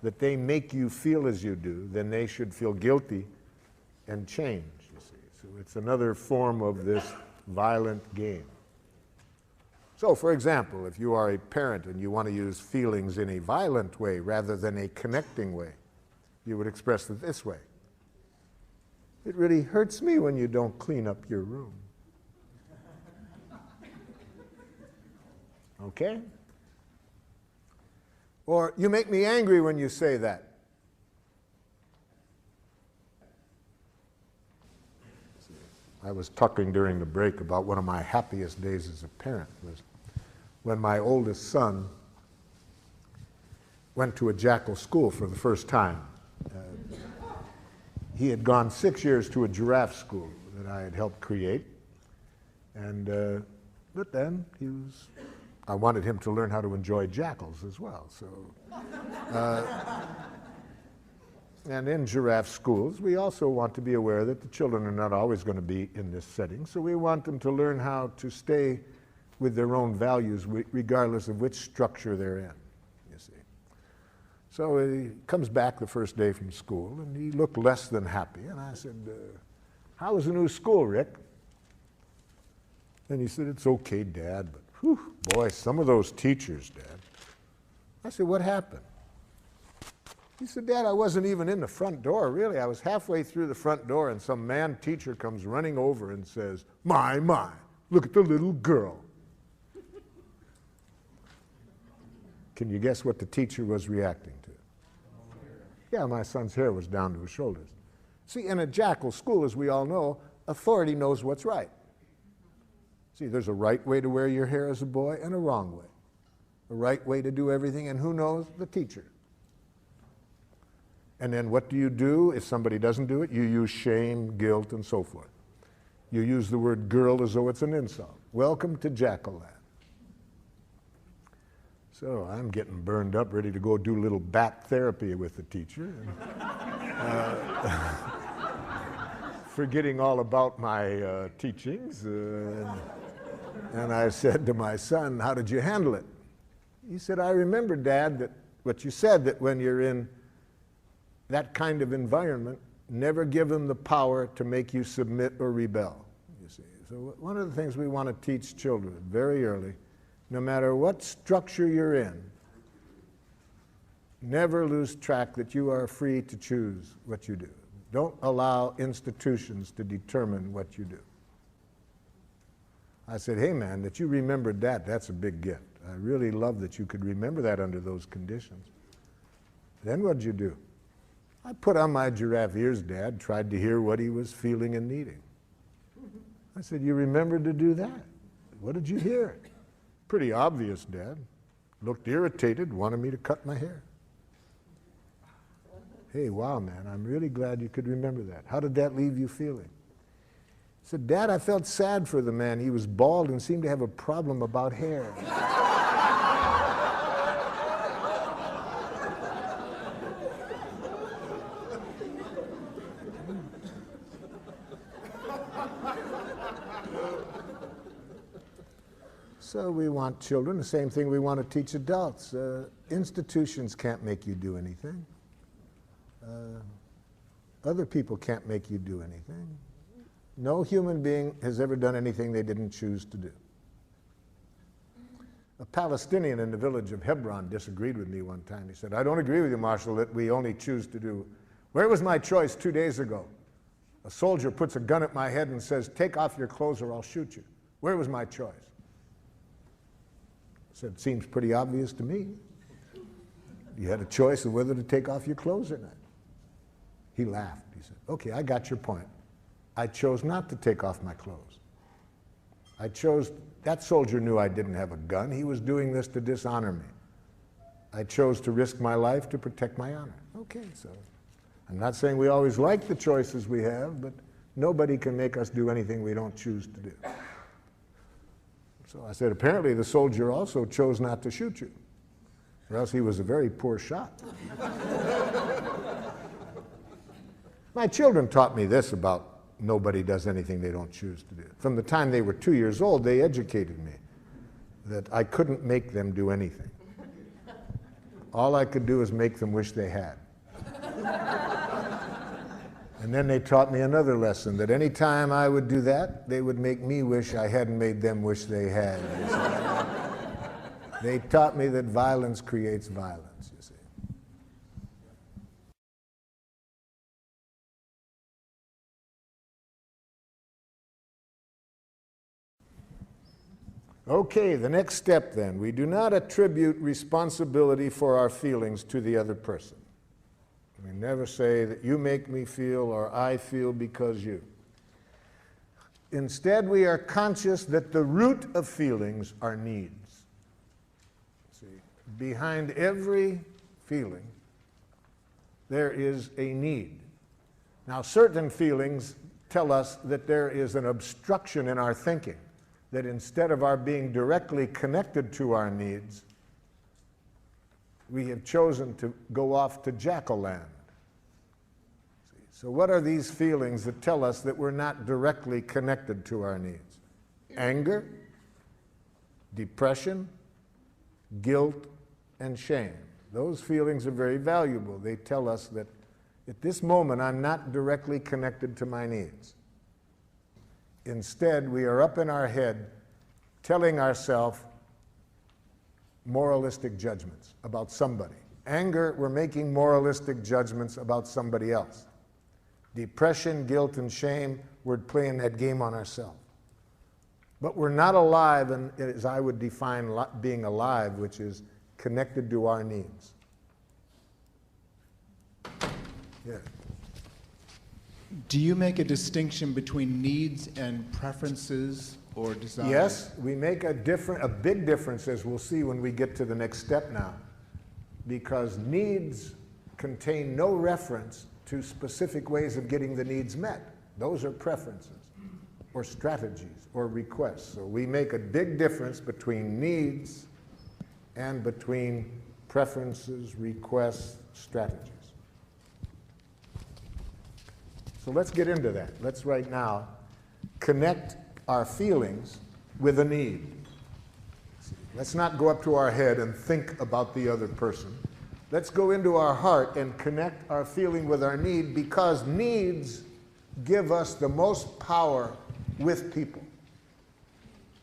that they make you feel as you do, then they should feel guilty and change, you see. So it's another form of this violent game. So, for example, if you are a parent and you want to use feelings in a violent way rather than a connecting way, you would express it this way. It really hurts me when you don't clean up your room. Okay? Or, you make me angry when you say that. I was talking during the break about one of my happiest days as a parent was when my oldest son went to a jackal school for the first time. He had gone 6 years to a giraffe school that I had helped create, and but then I wanted him to learn how to enjoy jackals as well. So, and in giraffe schools, we also want to be aware that the children are not always going to be in this setting, so we want them to learn how to stay with their own values regardless of which structure they're in, you see. So he comes back the first day from school, and he looked less than happy, and I said, How was the new school, Rick? And he said, it's okay, Dad, but whew, boy, some of those teachers, Dad. I said, what happened? He said, Dad, I wasn't even in the front door, really. I was halfway through the front door, and some man teacher comes running over and says, my, look at the little girl. Can you guess what the teacher was reacting to? Yeah, my son's hair was down to his shoulders. See, in a jackal school, as we all know, authority knows what's right. See, there's a right way to wear your hair as a boy and a wrong way. A right way to do everything, and who knows? The teacher. And then what do you do if somebody doesn't do it? You use shame, guilt, and so forth. You use the word girl as though it's an insult. Welcome to Jackal Land. So I'm getting burned up, ready to go do a little bat therapy with the teacher. Forgetting all about my teachings. And I said to my son, how did you handle it? He said, I remember, Dad, that what you said, that when you're in that kind of environment, never give them the power to make you submit or rebel, you see. So one of the things we want to teach children very early, no matter what structure you're in, never lose track that you are free to choose what you do. Don't allow institutions to determine what you do. I said, hey man, that you remembered that, that's a big gift. I really love that you could remember that under those conditions. Then what'd you do? I put on my giraffe ears, Dad, tried to hear what he was feeling and needing. I said, you remembered to do that? What did you hear? Pretty obvious, Dad. Looked irritated, wanted me to cut my hair. Hey, wow, man, I'm really glad you could remember that. How did that leave you feeling? I said, Dad, I felt sad for the man. He was bald and seemed to have a problem about hair. So we want children, the same thing we want to teach adults. Institutions can't make you do anything. Other people can't make you do anything. No human being has ever done anything they didn't choose to do. A Palestinian in the village of Hebron disagreed with me one time. He said, I don't agree with you, Marshall, that we only choose to do. Where was my choice 2 days ago? A soldier puts a gun at my head and says, take off your clothes or I'll shoot you. Where was my choice? I said, seems pretty obvious to me. You had a choice of whether to take off your clothes or not. He laughed. He said, okay, I got your point. I chose not to take off my clothes. I chose, that soldier knew I didn't have a gun. He was doing this to dishonor me. I chose to risk my life to protect my honor. Okay, so I'm not saying we always like the choices we have, but nobody can make us do anything we don't choose to do. So I said, apparently the soldier also chose not to shoot you, or else he was a very poor shot. My children taught me this about nobody does anything they don't choose to do. From the time they were 2 years old, they educated me that I couldn't make them do anything. All I could do is make them wish they had. And then they taught me another lesson, that any time I would do that, they would make me wish I hadn't made them wish they had. They taught me that violence creates violence, you see. Okay, the next step then. We do not attribute responsibility for our feelings to the other person. We never say that you make me feel or I feel because you. Instead, we are conscious that the root of feelings are needs. See, behind every feeling, there is a need. Now, certain feelings tell us that there is an obstruction in our thinking, that instead of our being directly connected to our needs, we have chosen to go off to jackal land. So what are these feelings that tell us that we're not directly connected to our needs? Anger, depression, guilt, and shame. Those feelings are very valuable. They tell us that at this moment I'm not directly connected to my needs. Instead, we are up in our head telling ourselves moralistic judgments about somebody. Anger, we're making moralistic judgments about somebody else. Depression, guilt, and shame, we're playing that game on ourselves. But we're not alive, and as I would define being alive, which is connected to our needs. Yeah. Do you make a distinction between needs and preferences or desires? Yes, we make a big difference, as we'll see when we get to the next step now, because needs contain no reference to specific ways of getting the needs met. Those are preferences or strategies or requests. So we make a big difference between needs and between preferences, requests, strategies. So let's get into that. Let's right now connect our feelings with a need. Let's not go up to our head and think about the other person. Let's go into our heart and connect our feeling with our need, because needs give us the most power with people.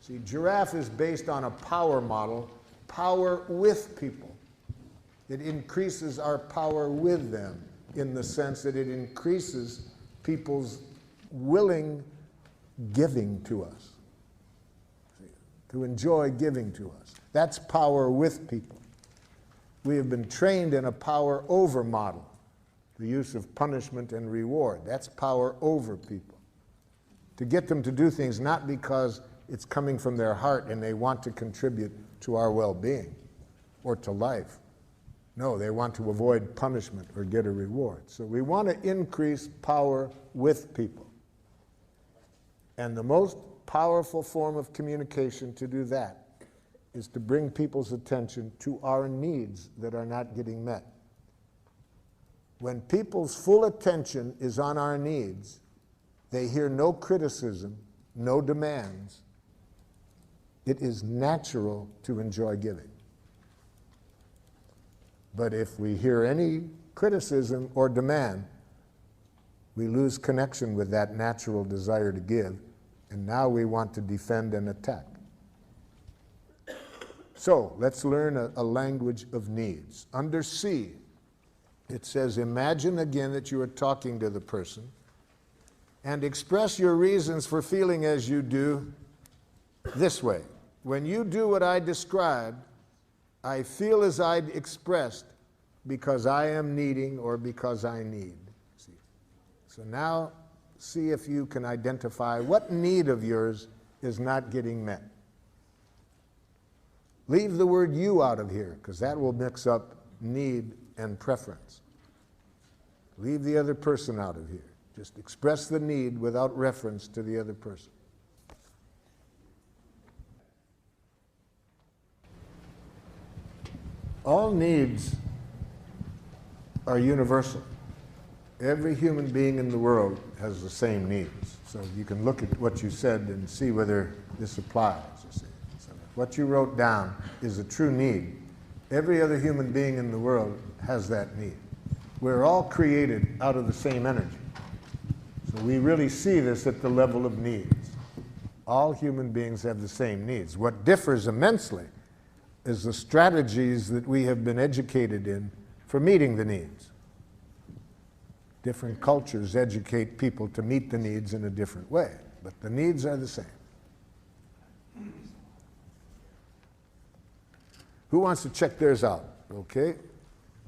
See, giraffe is based on a power model, power with people. It increases our power with them in the sense that it increases people's willing giving to us, to enjoy giving to us. That's power with people. We have been trained in a power over model, the use of punishment and reward. That's power over people. To get them to do things not because it's coming from their heart and they want to contribute to our well-being or to life. No, they want to avoid punishment or get a reward. So we want to increase power with people. And the most powerful form of communication to do that is to bring people's attention to our needs that are not getting met. When people's full attention is on our needs, they hear no criticism, no demands. It is natural to enjoy giving. But if we hear any criticism or demand, we lose connection with that natural desire to give, and now we want to defend and attack. So let's learn a language of needs. Under C, it says, imagine again that you are talking to the person and express your reasons for feeling as you do this way. When you do what I described, I feel as I expressed because I am needing or because I need. See? So now see if you can identify what need of yours is not getting met. Leave the word you out of here, because that will mix up need and preference. Leave the other person out of here. Just express the need without reference to the other person. All needs are universal. Every human being in the world has the same needs. So you can look at what you said and see whether this applies. You see. So what you wrote down is a true need. Every other human being in the world has that need. We're all created out of the same energy. So we really see this at the level of needs. All human beings have the same needs. What differs immensely is the strategies that we have been educated in for meeting the needs. Different cultures educate people to meet the needs in a different way, but the needs are the same. Who wants to check theirs out? Okay.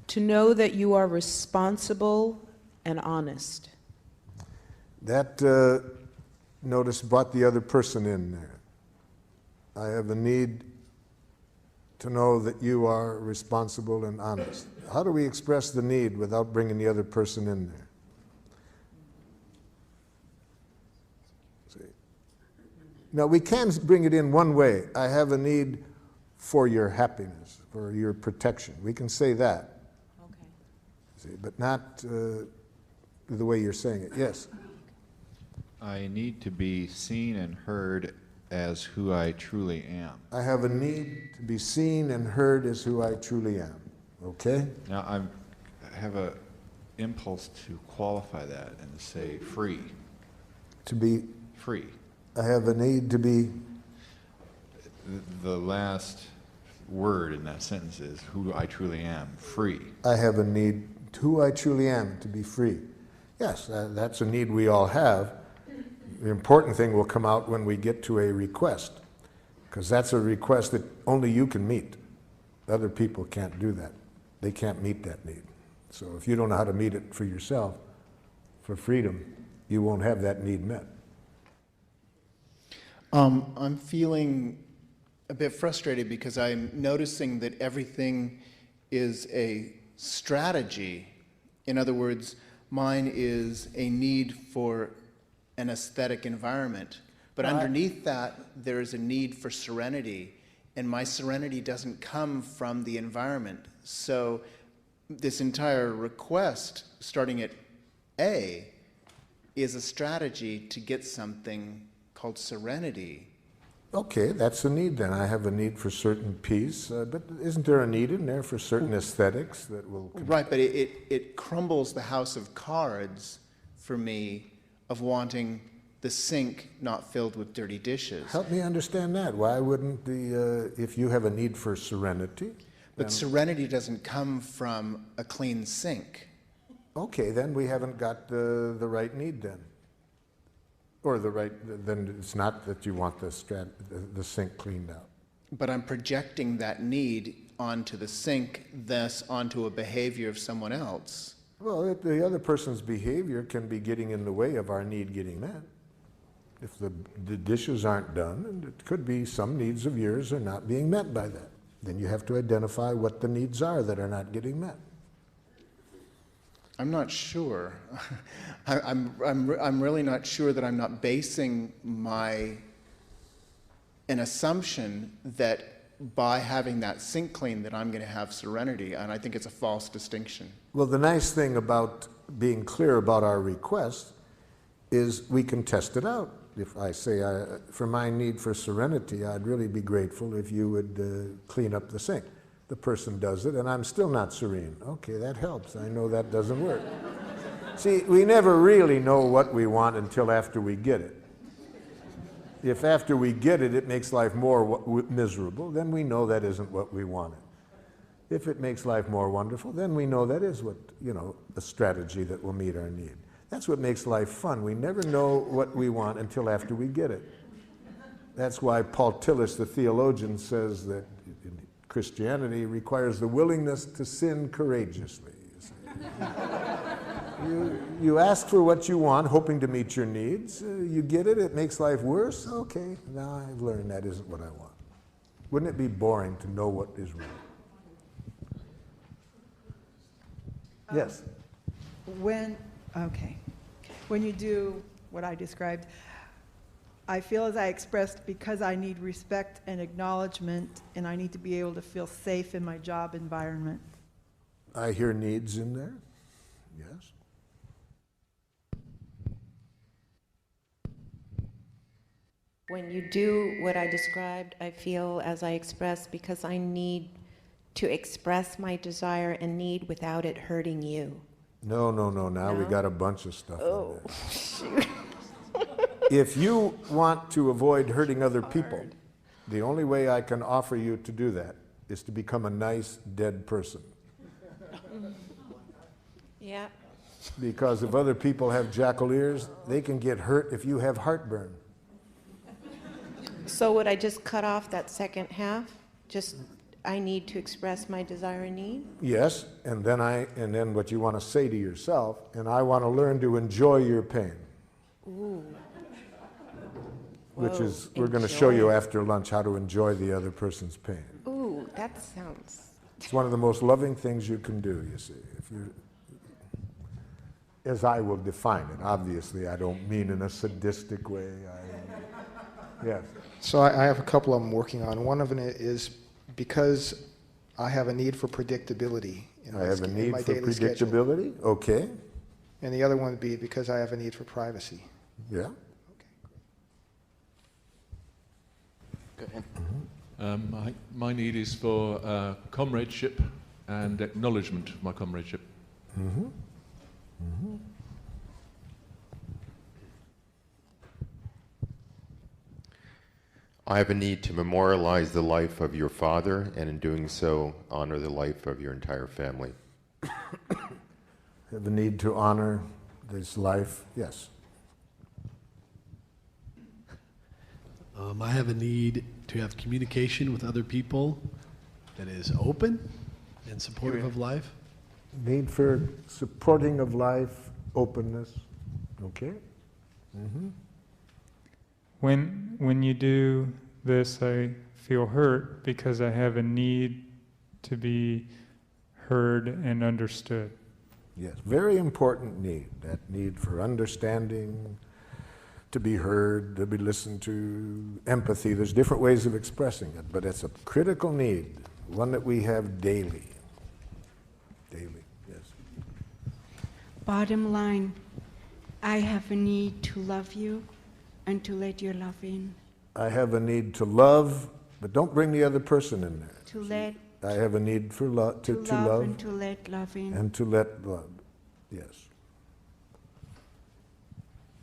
To know that you are responsible and honest. That, notice, brought the other person in there. I have a need to know that you are responsible and honest. How do we express the need without bringing the other person in there? See. Now, we can bring it in one way. I have a need for your happiness, for your protection. We can say that. Okay. See, but not the way you're saying it. Yes? I need to be seen and heard as who I truly am. I have a need to be seen and heard as who I truly am. Okay? Now I have a impulse to qualify that and to say free. To be free. I have a need to be... The last word in that sentence is who I truly am, free. I have a need, who I truly am, to be free. Yes, that's a need we all have. The important thing will come out when we get to a request, because that's a request that only you can meet. Other people can't do that. They can't meet that need. So if you don't know how to meet it for yourself, for freedom, you won't have that need met. I'm feeling a bit frustrated because I'm noticing that everything is a strategy. In other words, mine is a need for an aesthetic environment. But underneath that, there is a need for serenity. And my serenity doesn't come from the environment. So this entire request, starting at A, is a strategy to get something called serenity. Okay, that's a need then. I have a need for certain peace, but isn't there a need in there for certain aesthetics that will... Right, but it crumbles the house of cards for me of wanting the sink not filled with dirty dishes. Help me understand that. Why wouldn't if you have a need for serenity... But serenity doesn't come from a clean sink. Okay, then we haven't got the right need then. Or then it's not that you want the sink cleaned out. But I'm projecting that need onto the sink, thus onto a behavior of someone else. Well, the other person's behavior can be getting in the way of our need getting met. If the dishes aren't done, and it could be some needs of yours are not being met by that. Then you have to identify what the needs are that are not getting met. I'm not sure. I'm really not sure that I'm not basing an assumption that by having that sink clean that I'm going to have serenity, and I think it's a false distinction. Well, the nice thing about being clear about our request is we can test it out. If I say, for my need for serenity, I'd really be grateful if you would clean up the sink. The person does it, and I'm still not serene. Okay, that helps. I know that doesn't work. See, we never really know what we want until after we get it. If after we get it, it makes life more miserable, then we know that isn't what we wanted. If it makes life more wonderful, then we know that is what, a strategy that will meet our need. That's what makes life fun. We never know what we want until after we get it. That's why Paul Tillich, the theologian, says that Christianity requires the willingness to sin courageously. You ask for what you want, hoping to meet your needs. You get it, it makes life worse. Okay, now I've learned that isn't what I want. Wouldn't it be boring to know what is wrong? Yes? When you do what I described, I feel as I expressed, because I need respect and acknowledgement, and I need to be able to feel safe in my job environment. I hear needs in there, yes. When you do what I described, I feel as I expressed, because I need to express my desire and need without it hurting you. No. Now we got a bunch of stuff in there. Shoot. If you want to avoid hurting other people, the only way I can offer you to do that is to become a nice, dead person. Yeah. Because if other people have jackal ears, they can get hurt if you have heartburn. So would I just cut off that second half? Just, I need to express my desire and need? Yes, and then what you want to say to yourself, and I want to learn to enjoy your pain. Ooh. Which is, we're going to show you after lunch how to enjoy the other person's pain. Ooh, that sounds... It's one of the most loving things you can do, you see. If you, as I will define it, obviously I don't mean in a sadistic way. Yes. So I have a couple I'm working on. One of them is because I have a need for predictability. I have a need for predictability, okay. And the other one would be because I have a need for privacy. Yeah. Go ahead. My need is for comradeship and acknowledgement of my comradeship. Mm-hmm. Mm-hmm. I have a need to memorialize the life of your father, and in doing so, honor the life of your entire family. Have a need to honor this life, yes. I have a need to have communication with other people that is open and supportive of life. Need for supporting of life, openness, okay? Mm-hmm. When you do this, I feel hurt because I have a need to be heard and understood. Yes, very important need, that need for understanding, to be heard, to be listened to, empathy. There's different ways of expressing it, but it's a critical need, one that we have daily. Daily, yes. Bottom line, I have a need to love you and to let your love in. I have a need to love, but don't bring the other person in there. To let I have a need for to love and to let love in. And to let love, yes.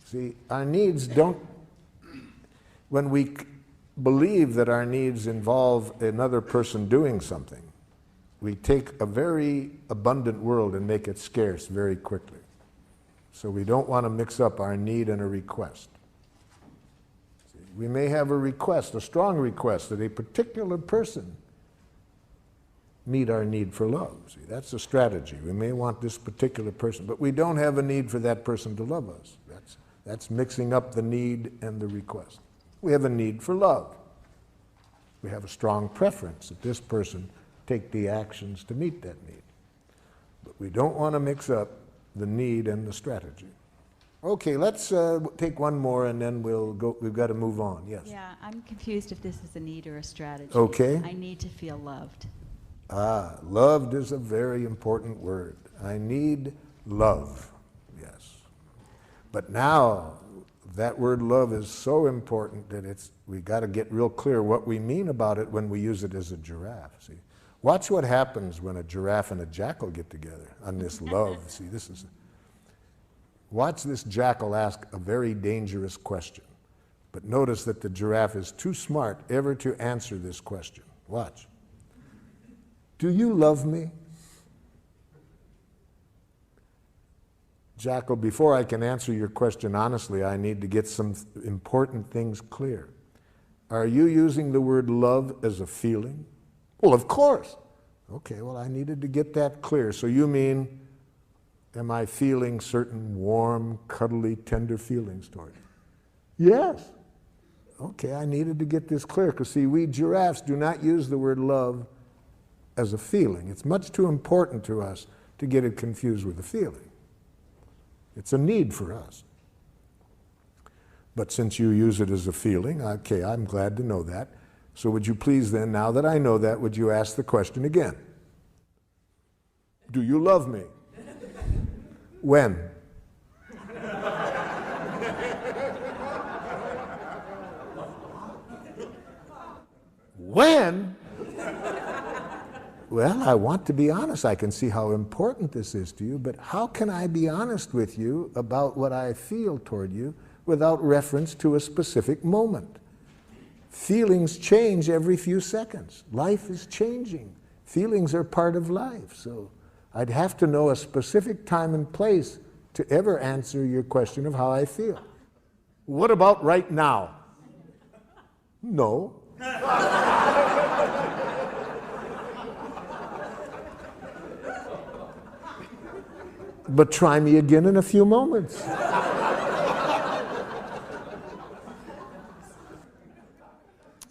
See, our needs don't, when we believe that our needs involve another person doing something, we take a very abundant world and make it scarce very quickly. So we don't want to mix up our need and a request. See, we may have a request, a strong request, that a particular person meet our need for love. See, that's a strategy. We may want this particular person, but we don't have a need for that person to love us. That's mixing up the need and the request. We have a need for love. We have a strong preference that this person take the actions to meet that need. But we don't want to mix up the need and the strategy. Okay, let's take one more and then we'll go. We've got to move on. Yes. Yeah, I'm confused if this is a need or a strategy. Okay. I need to feel loved. Ah, loved is a very important word. I need love, yes. But now, that word love is so important that we got to get real clear what we mean about it when we use it as a giraffe, see. Watch what happens when a giraffe and a jackal get together on this love. See, watch this jackal ask a very dangerous question. But notice that the giraffe is too smart ever to answer this question. Watch. Do you love me? Jackal, before I can answer your question honestly, I need to get some important things clear. Are you using the word love as a feeling? Well, of course. Okay, well, I needed to get that clear. So you mean, am I feeling certain warm, cuddly, tender feelings toward you? Yes. Okay, I needed to get this clear, because see, we giraffes do not use the word love as a feeling. It's much too important to us to get it confused with a feeling. It's a need for us. But since you use it as a feeling, okay, I'm glad to know that. So would you please then, now that I know that, would you ask the question again? Do you love me? When? When? Well, I want to be honest. I can see how important this is to you, but how can I be honest with you about what I feel toward you without reference to a specific moment? Feelings change every few seconds. Life is changing. Feelings are part of life. So I'd have to know a specific time and place to ever answer your question of how I feel. What about right now? No. But try me again in a few moments.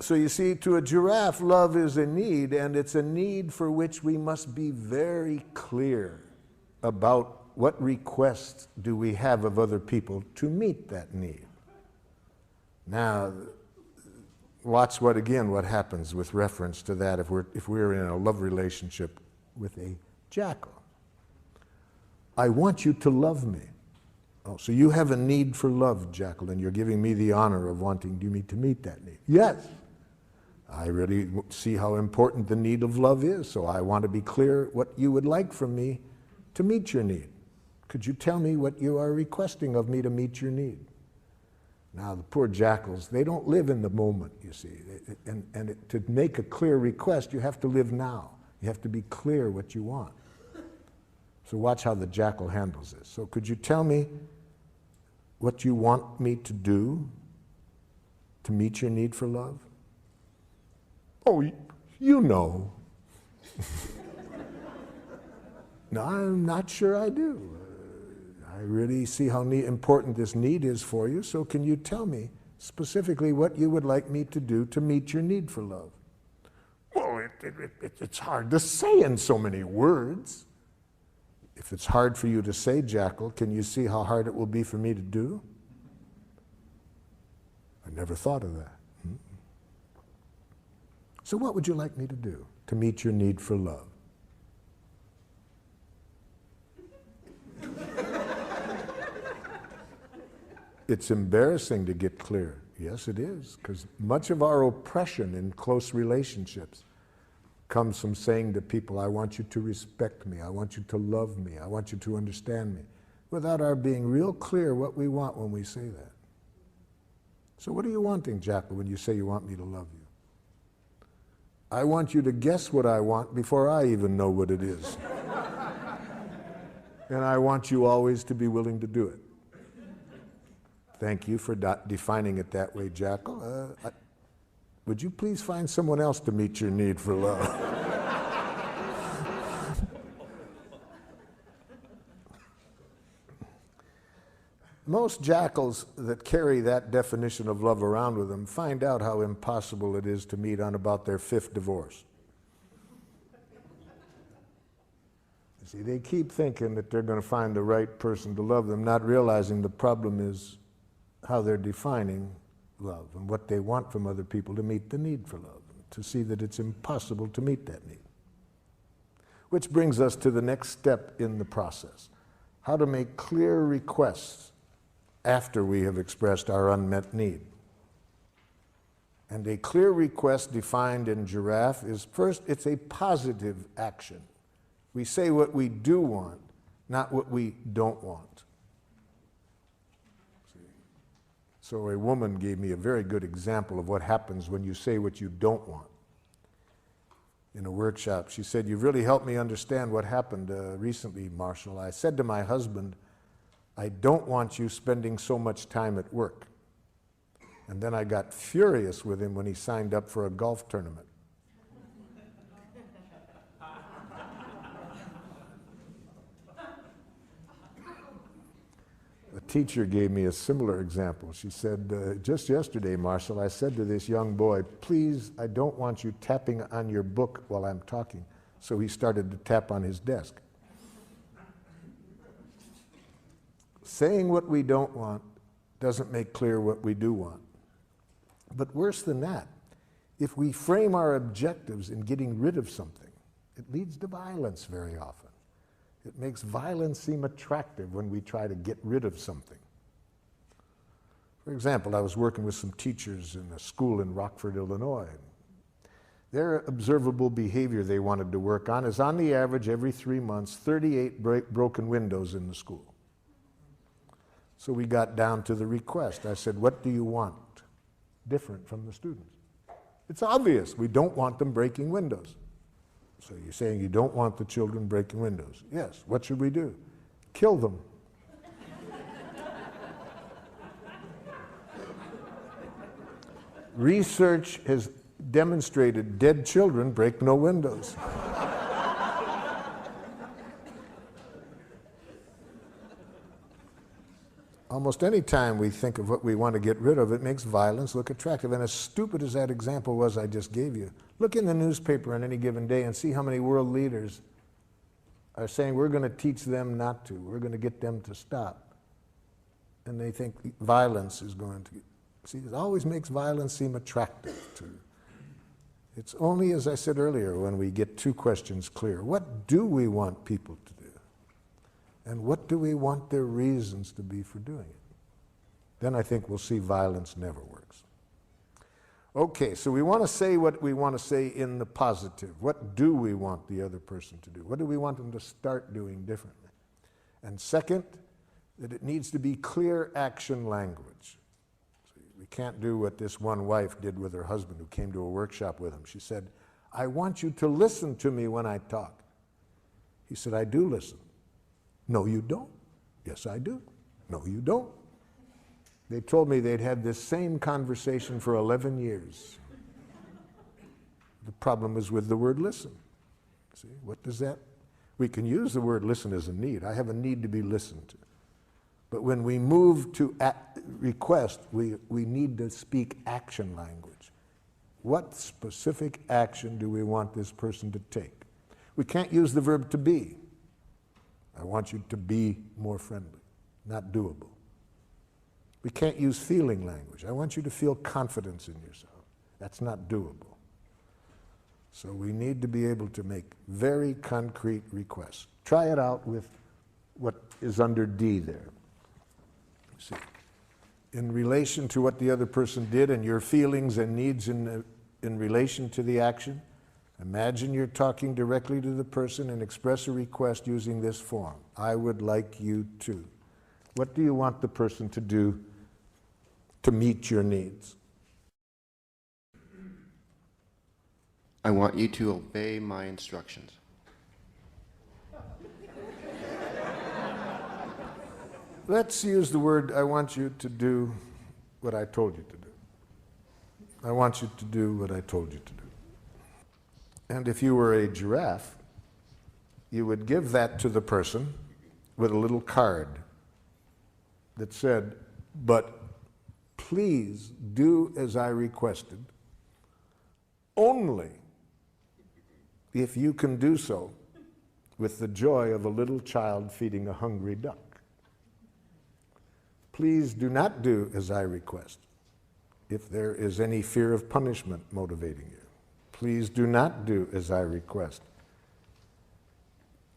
So you see, to a giraffe, love is a need, and it's a need for which we must be very clear about what requests do we have of other people to meet that need. Now, watch what happens with reference to that if we're in a love relationship with a jackal. I want you to love me. Oh, so you have a need for love, jackal, and you're giving me the honor of wanting me to meet that need. Yes. I really see how important the need of love is, so I want to be clear what you would like from me to meet your need. Could you tell me what you are requesting of me to meet your need? Now, the poor jackals, they don't live in the moment, you see. To make a clear request, you have to live now. You have to be clear what you want. So watch how the jackal handles this. So could you tell me what you want me to do to meet your need for love? Oh, you know. No, I'm not sure I do. I really see how important this need is for you, so can you tell me specifically what you would like me to do to meet your need for love? Well, it's hard to say in so many words. If it's hard for you to say, Jackal, can you see how hard it will be for me to do? I never thought of that. So what would you like me to do to meet your need for love? It's embarrassing to get clear. Yes, it is, because much of our oppression in close relationships comes from saying to people, I want you to respect me, I want you to love me, I want you to understand me, without our being real clear what we want when we say that. So what are you wanting, Jackal, when you say you want me to love you? I want you to guess what I want before I even know what it is. And I want you always to be willing to do it. Thank you for defining it that way, Jackal. Would you please find someone else to meet your need for love? Most jackals that carry that definition of love around with them find out how impossible it is to meet on about their 5th divorce. You see, they keep thinking that they're going to find the right person to love them, not realizing the problem is how they're defining love and what they want from other people to meet the need for love, to see that it's impossible to meet that need. Which brings us to the next step in the process, how to make clear requests after we have expressed our unmet need. And a clear request defined in Giraffe is, first, it's a positive action. We say what we do want, not what we don't want. So a woman gave me a very good example of what happens when you say what you don't want. In a workshop, she said, "You've really helped me understand what happened recently, Marshall. I said to my husband, I don't want you spending so much time at work. And then I got furious with him when he signed up for a golf tournament." A teacher gave me a similar example. She said, just yesterday, Marshall, I said to this young boy, please, I don't want you tapping on your book while I'm talking. So he started to tap on his desk. Saying what we don't want doesn't make clear what we do want. But worse than that, if we frame our objectives in getting rid of something, it leads to violence very often. It makes violence seem attractive when we try to get rid of something. For example, I was working with some teachers in a school in Rockford, Illinois. Their observable behavior they wanted to work on is, on the average, every 3 months, 38 broken windows in the school. So we got down to the request. I said, what do you want different from the students? It's obvious. We don't want them breaking windows. So you're saying you don't want the children breaking windows? Yes. What should we do? Kill them. Research has demonstrated dead children break no windows. Almost any time we think of what we want to get rid of, it makes violence look attractive. And as stupid as that example was I just gave you, look in the newspaper on any given day and see how many world leaders are saying we're going to teach them not to, we're going to get them to stop. And they think violence is going to, see, it always makes violence seem attractive to. It's only, as I said earlier, when we get 2 questions clear. What do we want people to do? And what do we want their reasons to be for doing it? Then I think we'll see violence never works. Okay, so we want to say what we want to say in the positive. What do we want the other person to do? What do we want them to start doing differently? And second, that it needs to be clear action language. can't do what this one wife did with her husband who came to a workshop with him. She said, I want you to listen to me when I talk. He said, I do listen. No, you don't. Yes, I do. No, you don't. They told me they'd had this same conversation for 11 years. The problem is with the word listen. See, what does that? We can use the word listen as a need. I have a need to be listened to. But when we move to request, we need to speak action language. What specific action do we want this person to take? We can't use the verb to be. I want you to be more friendly. Not doable. We can't use feeling language. I want you to feel confidence in yourself. That's not doable. So we need to be able to make very concrete requests. Try it out with what is under D there. See, in relation to what the other person did and your feelings and needs in relation to the action, imagine you're talking directly to the person and express a request using this form. I would like you to. What do you want the person to do to meet your needs? I want you to obey my instructions. Let's use the word, I want you to do what I told you to do. I want you to do what I told you to do. And if you were a giraffe, you would give that to the person with a little card that said, but please do as I requested, only if you can do so with the joy of a little child feeding a hungry duck. Please do not do as I request if there is any fear of punishment motivating you. Please do not do as I request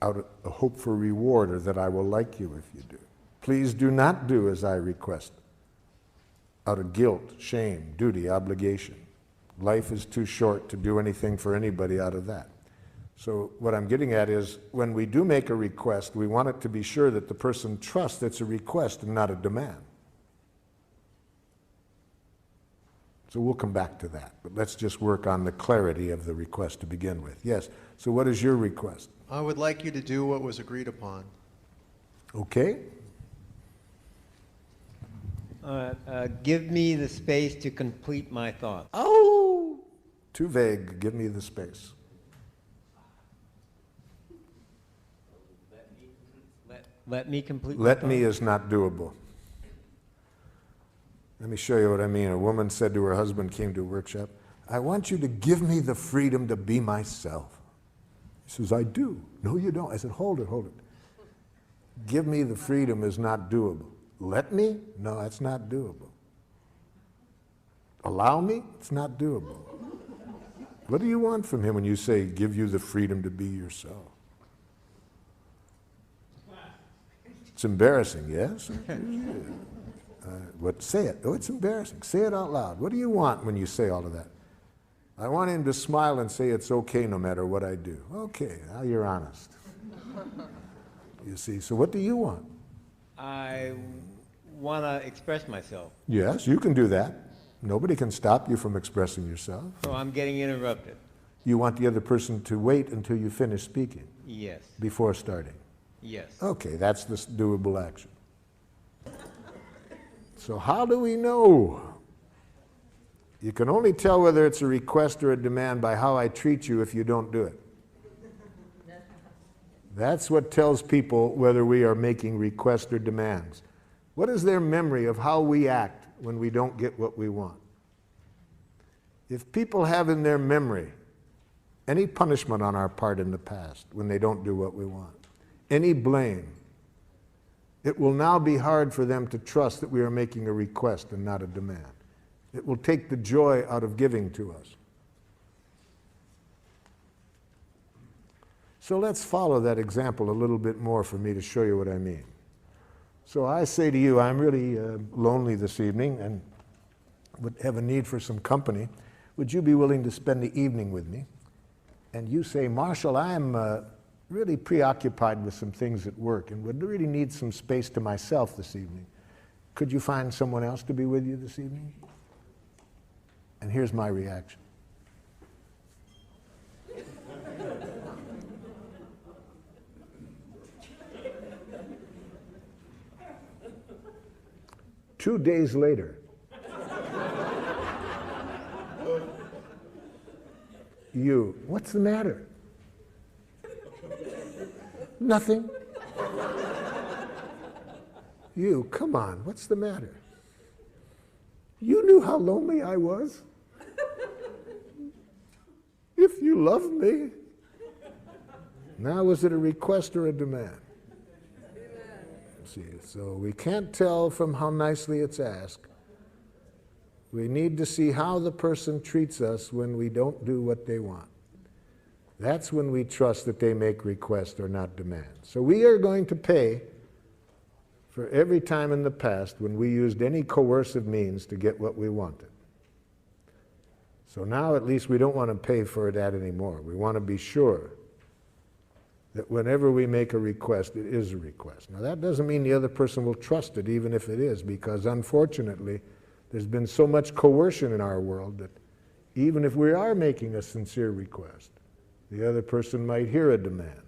out of a hope for reward or that I will like you if you do. Please do not do as I request out of guilt, shame, duty, obligation. Life is too short to do anything for anybody out of that. So what I'm getting at is when we do make a request, we want it to be sure that the person trusts it's a request and not a demand. So we'll come back to that, but let's just work on the clarity of the request to begin with. Yes, so what is your request? I would like you to do what was agreed upon. Okay. Give me the space to complete my thoughts. Oh! Too vague. Give me the space. Let me complete my Let thoughts. me is not doable. Let me show you what I mean. A woman said to her husband, came to a workshop, I want you to give me the freedom to be myself. He says, I do. No, you don't. I said, hold it, hold it. Give me the freedom is not doable. Let me? No, that's not doable. Allow me? It's not doable. What do you want from him when you say, give you the freedom to be yourself? It's embarrassing, yes? What? Say it. Oh, it's embarrassing. Say it out loud. What do you want when you say all of that? I want him to smile and say it's okay no matter what I do. Okay, now you're honest. You see, so what do you want? I want to express myself. Yes, you can do that. Nobody can stop you from expressing yourself. So I'm getting interrupted. You want the other person to wait until you finish speaking? Yes. Before starting? Yes. Okay, that's the doable action. So how do we know? You can only tell whether it's a request or a demand by how I treat you if you don't do it. That's what tells people whether we are making requests or demands. What is their memory of how we act when we don't get what we want? If people have in their memory any punishment on our part in the past when they don't do what we want, any blame, it will now be hard for them to trust that we are making a request and not a demand. It will take the joy out of giving to us. So let's follow that example a little bit more for me to show you what I mean. So I say to you, I'm really lonely this evening and would have a need for some company. Would you be willing to spend the evening with me? And you say, Marshall, I'm really preoccupied with some things at work and would really need some space to myself this evening. Could you find someone else to be with you this evening? And here's my reaction. Two days later, what's the matter? Nothing. Come on, what's the matter? You knew how lonely I was. If you loved me. Now, was it a request or a demand? See, so we can't tell from how nicely it's asked. We need to see how the person treats us when we don't do what they want. That's when we trust that they make requests or not demands. So we are going to pay for every time in the past when we used any coercive means to get what we wanted. So now at least we don't want to pay for that anymore. We want to be sure that whenever we make a request, it is a request. Now that doesn't mean the other person will trust it, even if it is, because unfortunately, there's been so much coercion in our world that even if we are making a sincere request, the other person might hear a demand.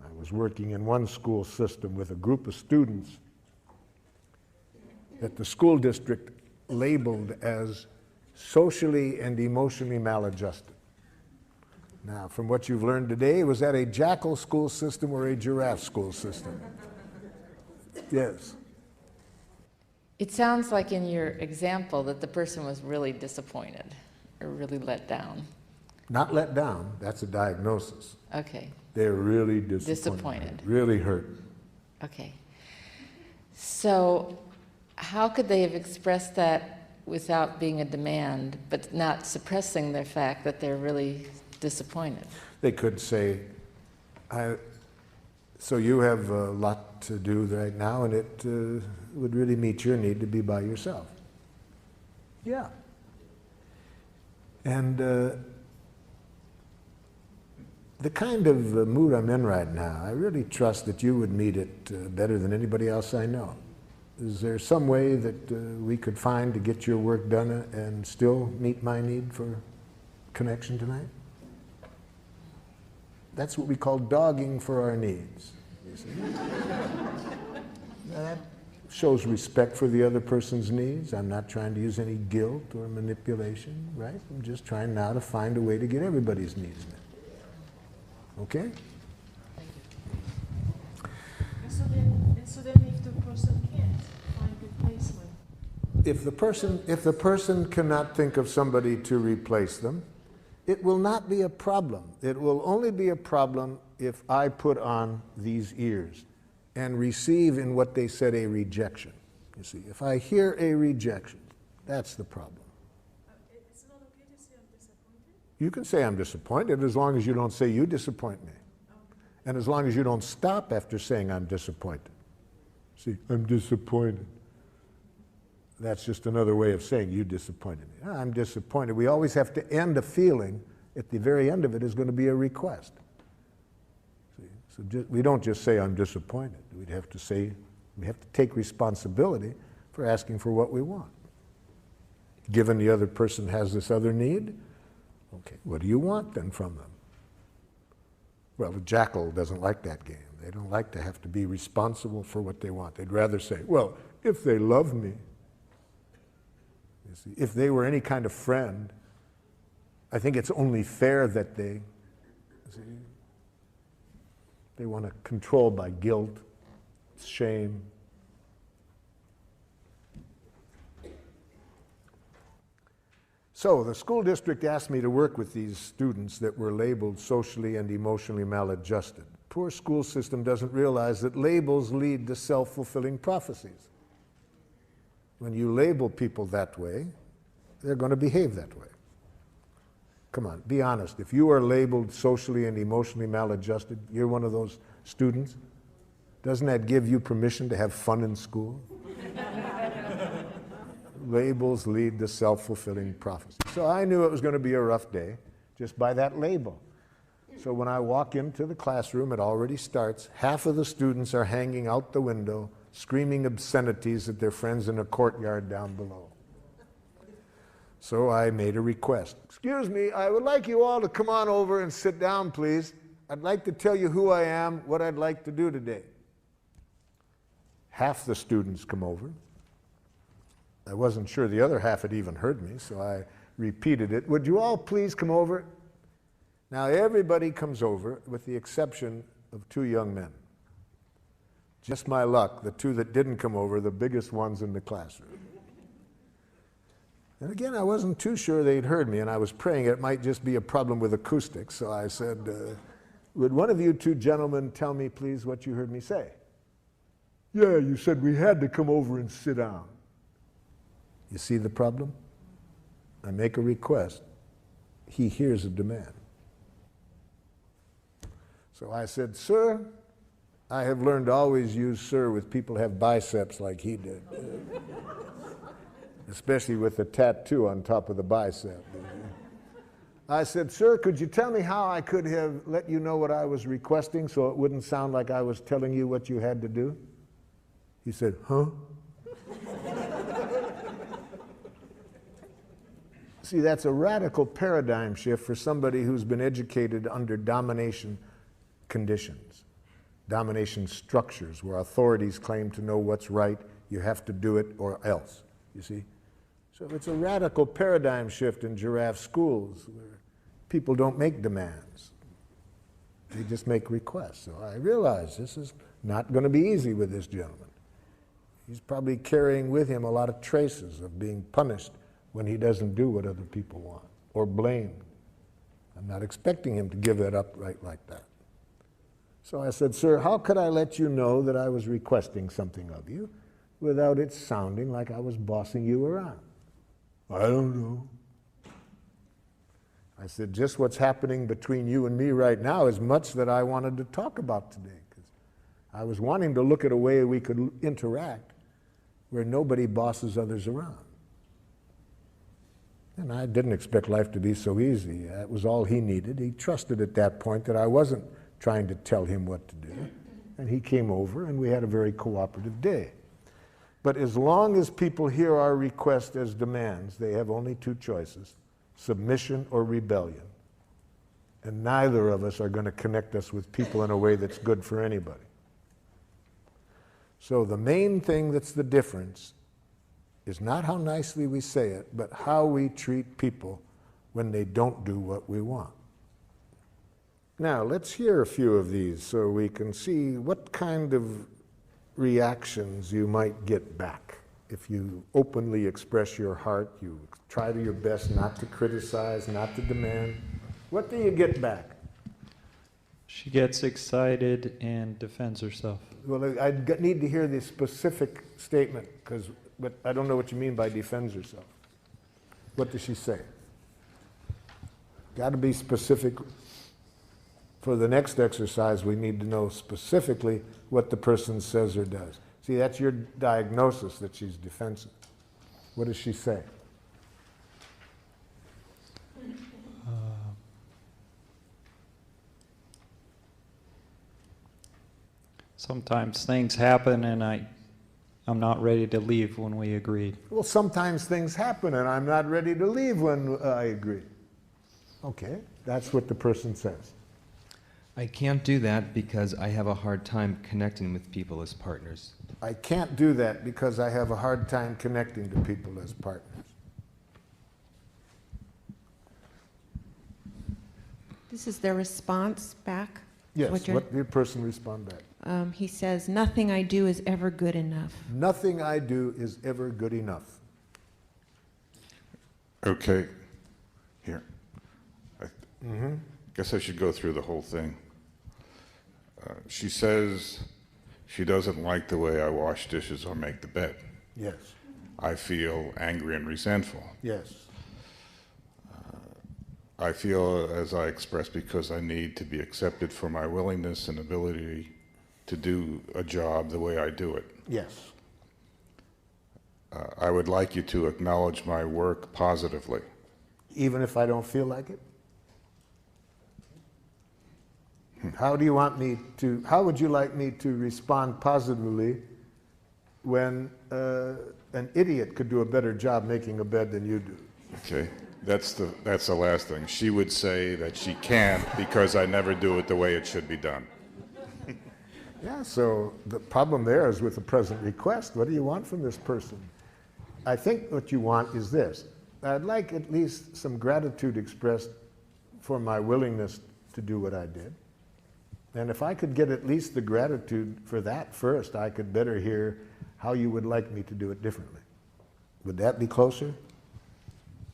I was working in one school system with a group of students that the school district labeled as socially and emotionally maladjusted. Now, from what you've learned today, was that a jackal school system or a giraffe school system? Yes. It sounds like in your example that the person was really disappointed or really let down. Not let down, that's a diagnosis. Okay. They're really disappointed. Disappointed. Really hurt. Okay. So how could they have expressed that without being a demand, but not suppressing the fact that they're really disappointed? They could say, so you have a lot to do right now, and it would really meet your need to be by yourself. Yeah. And the kind of mood I'm in right now, I really trust that you would meet it better than anybody else I know. Is there some way that we could find to get your work done and still meet my need for connection tonight? That's what we call dogging for our needs. You see? Now that shows respect for the other person's needs. I'm not trying to use any guilt or manipulation, right? I'm just trying now to find a way to get everybody's needs met. Okay? And so then if the person can't find replacement? If the person cannot think of somebody to replace them, it will not be a problem. It will only be a problem if I put on these ears and receive in what they said a rejection. You see, if I hear a rejection, that's the problem. It's not okay to say I'm disappointed? You can say I'm disappointed as long as you don't say you disappoint me. And as long as you don't stop after saying I'm disappointed. See, I'm disappointed. That's just another way of saying you disappointed me. I'm disappointed. We always have to end a feeling. At the very end of it is going to be a request. See? So we don't just say I'm disappointed. We'd have to say, we have to take responsibility for asking for what we want. Given the other person has this other need, okay, what do you want then from them? Well, the jackal doesn't like that game. They don't like to have to be responsible for what they want. They'd rather say, well, if they love me, you see, if they were any kind of friend, I think it's only fair that they want to control by guilt, shame. So the school district asked me to work with these students that were labeled socially and emotionally maladjusted. Poor school system doesn't realize that labels lead to self-fulfilling prophecies. When you label people that way, they're going to behave that way. Come on, be honest. If you are labeled socially and emotionally maladjusted, you're one of those students, doesn't that give you permission to have fun in school? Labels lead to self-fulfilling prophecy. So I knew it was going to be a rough day just by that label. So when I walk into the classroom, it already starts. Half of the students are hanging out the window, screaming obscenities at their friends in a courtyard down below. So I made a request. Excuse me, I would like you all to come on over and sit down, please. I'd like to tell you who I am, what I'd like to do today. Half the students come over. I wasn't sure the other half had even heard me, so I repeated it. Would you all please come over? Now everybody comes over with the exception of 2 young men. Just my luck, the 2 that didn't come over, the biggest ones in the classroom. And again, I wasn't too sure they'd heard me, and I was praying it might just be a problem with acoustics, so I said, would one of you 2 gentlemen tell me, please, what you heard me say? Yeah, you said we had to come over and sit down. You see the problem? I make a request. He hears a demand. So I said, sir, I have learned to always use sir with people who have biceps like he did. Especially with the tattoo on top of the bicep. I said, sir, could you tell me how I could have let you know what I was requesting so it wouldn't sound like I was telling you what you had to do? He said, huh? See, that's a radical paradigm shift for somebody who's been educated under domination conditions, domination structures where authorities claim to know what's right, you have to do it or else, you see? So it's a radical paradigm shift in giraffe schools where people don't make demands. They just make requests. So I realize this is not going to be easy with this gentleman. He's probably carrying with him a lot of traces of being punished when he doesn't do what other people want, or blamed. I'm not expecting him to give that up right like that. So I said, sir, how could I let you know that I was requesting something of you without it sounding like I was bossing you around? I don't know. I said, just what's happening between you and me right now is much that I wanted to talk about today, because I was wanting to look at a way we could interact where nobody bosses others around. And I didn't expect life to be so easy. That was all he needed. He trusted at that point that I wasn't trying to tell him what to do. And he came over and we had a very cooperative day. But as long as people hear our request as demands, they have only 2 choices, submission or rebellion. And neither of us are going to connect us with people in a way that's good for anybody. So the main thing that's the difference is not how nicely we say it, but how we treat people when they don't do what we want. Now, let's hear a few of these so we can see what kind of reactions you might get back. If you openly express your heart, you try your best not to criticize, not to demand, what do you get back? She gets excited and defends herself. Well, I need to hear the specific statement, but I don't know what you mean by defends herself. What does she say? Got to be specific. For the next exercise, we need to know specifically what the person says or does. See, that's your diagnosis that she's defensive. What does she say? Sometimes things happen and I'm not ready to leave when we agreed. Well, sometimes things happen and I'm not ready to leave when I agree. Okay, that's what the person says. I can't do that because I have a hard time connecting with people as partners. I can't do that because I have a hard time connecting to people as partners. This is their response back? Yes, what did the person respond back? He says, nothing I do is ever good enough. Nothing I do is ever good enough. Okay, here. Guess I should go through the whole thing. She says she doesn't like the way I wash dishes or make the bed. Yes. I feel angry and resentful. Yes. I feel as I expressed because I need to be accepted for my willingness and ability to do a job the way I do it. Yes. I would like you to acknowledge my work positively. Even if I don't feel like it? How do you want me to, how would you like me to respond positively when an idiot could do a better job making a bed than you do? Okay, that's the last thing. She would say that she can't because I never do it the way it should be done. Yeah, so the problem there is with the present request. What do you want from this person? I think what you want is this. I'd like at least some gratitude expressed for my willingness to do what I did. And if I could get at least the gratitude for that first, I could better hear how you would like me to do it differently. Would that be closer?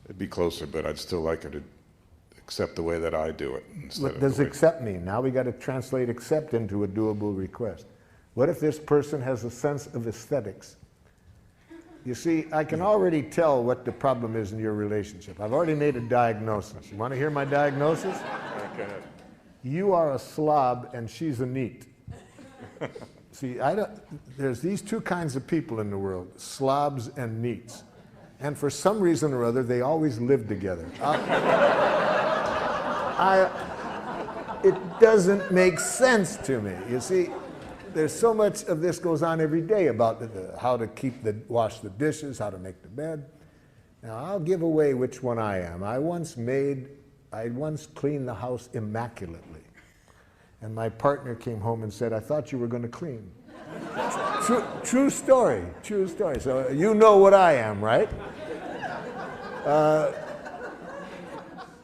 It'd be closer, but I'd still like her to accept the way that I do it. What does accept mean? Now we got to translate accept into a doable request. What if this person has a sense of aesthetics? You see, I can already tell what the problem is in your relationship. I've already made a diagnosis. You want to hear my diagnosis? Okay. You are a slob and she's a neat. See, there's these two kinds of people in the world, slobs and neats. And for some reason or other, they always live together. It doesn't make sense to me. You see, there's so much of this goes on every day about how to wash the dishes, how to make the bed. Now, I'll give away which one I am. I once cleaned the house immaculately. And my partner came home and said, I thought you were going to clean. True story, true story. So you know what I am, right?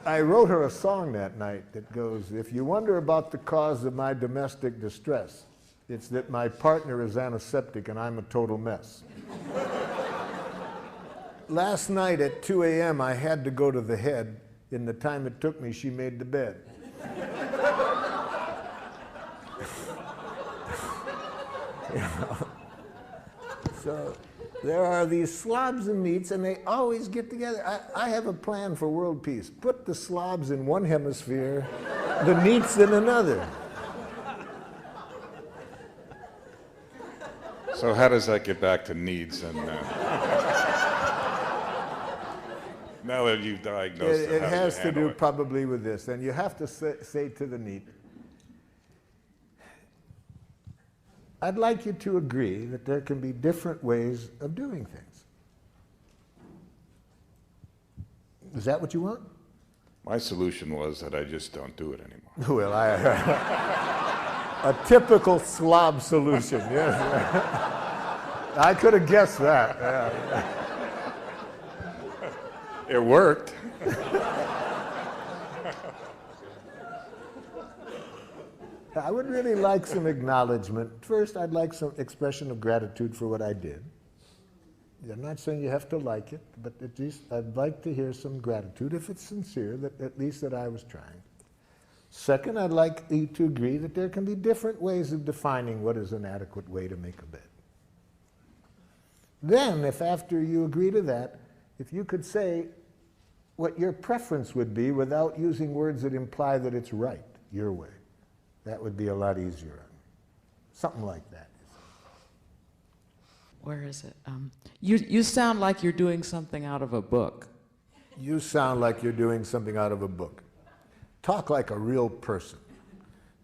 I wrote her a song that night that goes, if you wonder about the cause of my domestic distress, it's that my partner is antiseptic and I'm a total mess. Last night at 2 a.m. I had to go to the head. In the time it took me, she made the bed. You know? So there are these slobs and neats, and they always get together. I have a plan for world peace. Put the slobs in one hemisphere, the neats in another. So how does that get back to needs? And now that you've diagnosed it, It how do you has to handle do it? probably with this. And you have to say to the neat, I'd like you to agree that there can be different ways of doing things. Is that what you want? My solution was that I just don't do it anymore. Well, a typical slob solution, yes. I could have guessed that. Yeah. It worked. I would really like some acknowledgement. First, I'd like some expression of gratitude for what I did. I'm not saying you have to like it, but at least I'd like to hear some gratitude, if it's sincere, that at least that I was trying. Second, I'd like you to agree that there can be different ways of defining what is an adequate way to make a bed. Then, if after you agree to that, if you could say what your preference would be without using words that imply that it's right, your way. That would be a lot easier. Something like that. Where is it? You sound like you're doing something out of a book. You sound like you're doing something out of a book. Talk like a real person.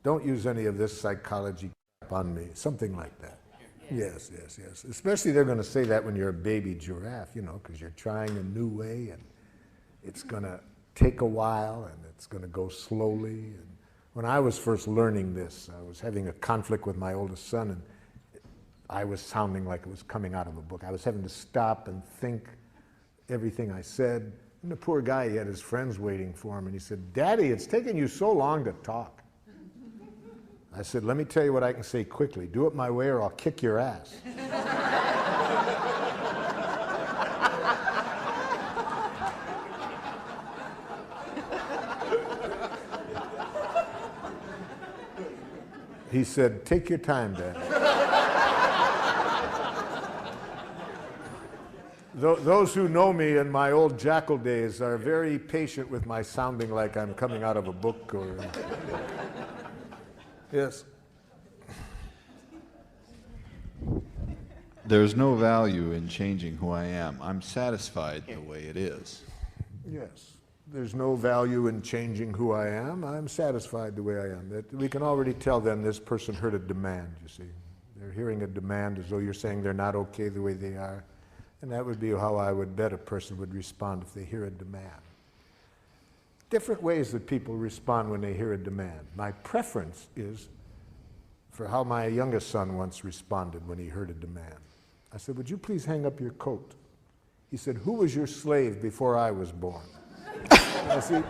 Don't use any of this psychology crap on me. Something like that. Yes, yes, yes. Especially they're going to say that when you're a baby giraffe, you know, because you're trying a new way and it's going to take a while and it's going to go slowly. And when I was first learning this, I was having a conflict with my oldest son, and I was sounding like it was coming out of a book. I was having to stop and think everything I said. And the poor guy, he had his friends waiting for him, and he said, Daddy, it's taking you so long to talk. I said, let me tell you what I can say quickly. Do it my way or I'll kick your ass. He said, take your time, Dad. Those who know me in my old jackal days are very patient with my sounding like I'm coming out of a book or... Yes. There's no value in changing who I am. I'm satisfied the way it is. Yes. There's no value in changing who I am. I'm satisfied the way I am. That we can already tell then this person heard a demand, you see. They're hearing a demand as though you're saying they're not okay the way they are. And that would be how I would bet a person would respond if they hear a demand. Different ways that people respond when they hear a demand. My preference is for how my youngest son once responded when he heard a demand. I said, would you please hang up your coat? He said, who was your slave before I was born? I see.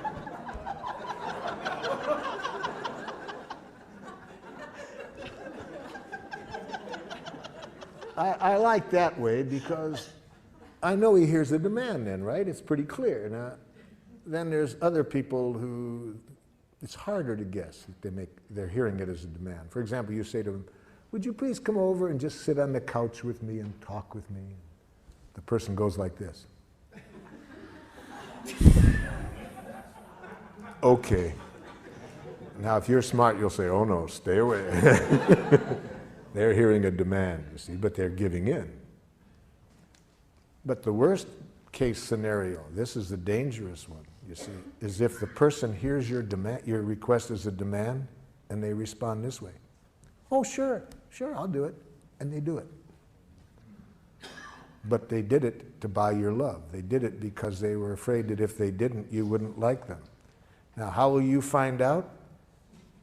I like that way because I know he hears a demand then, right? It's pretty clear. Now, then there's other people who it's harder to guess if they're hearing it as a demand. For example, you say to them, would you please come over and just sit on the couch with me and talk with me? The person goes like this. Okay. Now, if you're smart, you'll say, oh no, stay away. They're hearing a demand, you see, but they're giving in. But the worst case scenario, this is the dangerous one, you see, is if the person hears your demand, your request as a demand, and they respond this way. Oh, sure, I'll do it. And they do it. But they did it to buy your love. They did it because they were afraid that if they didn't, you wouldn't like them. Now, how will you find out?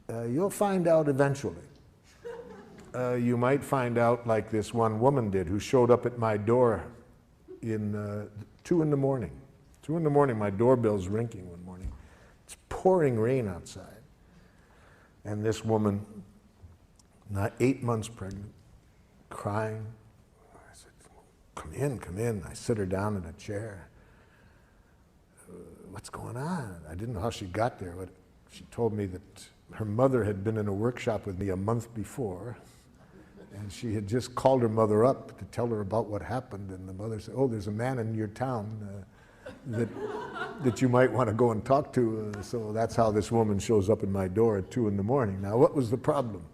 You'll find out eventually. You might find out like this one woman did who showed up at my door in 2 in the morning. 2 in the morning, my doorbell's ringing one morning. It's pouring rain outside. And this woman, not 8 months pregnant, crying. I said, come in. I sit her down in a chair. What's going on? I didn't know how she got there, but she told me that her mother had been in a workshop with me a month before, and she had just called her mother up to tell her about what happened, and the mother said, oh, there's a man in your town that you might want to go and talk to. So that's how this woman shows up in my door at 2 in the morning. Now, what was the problem?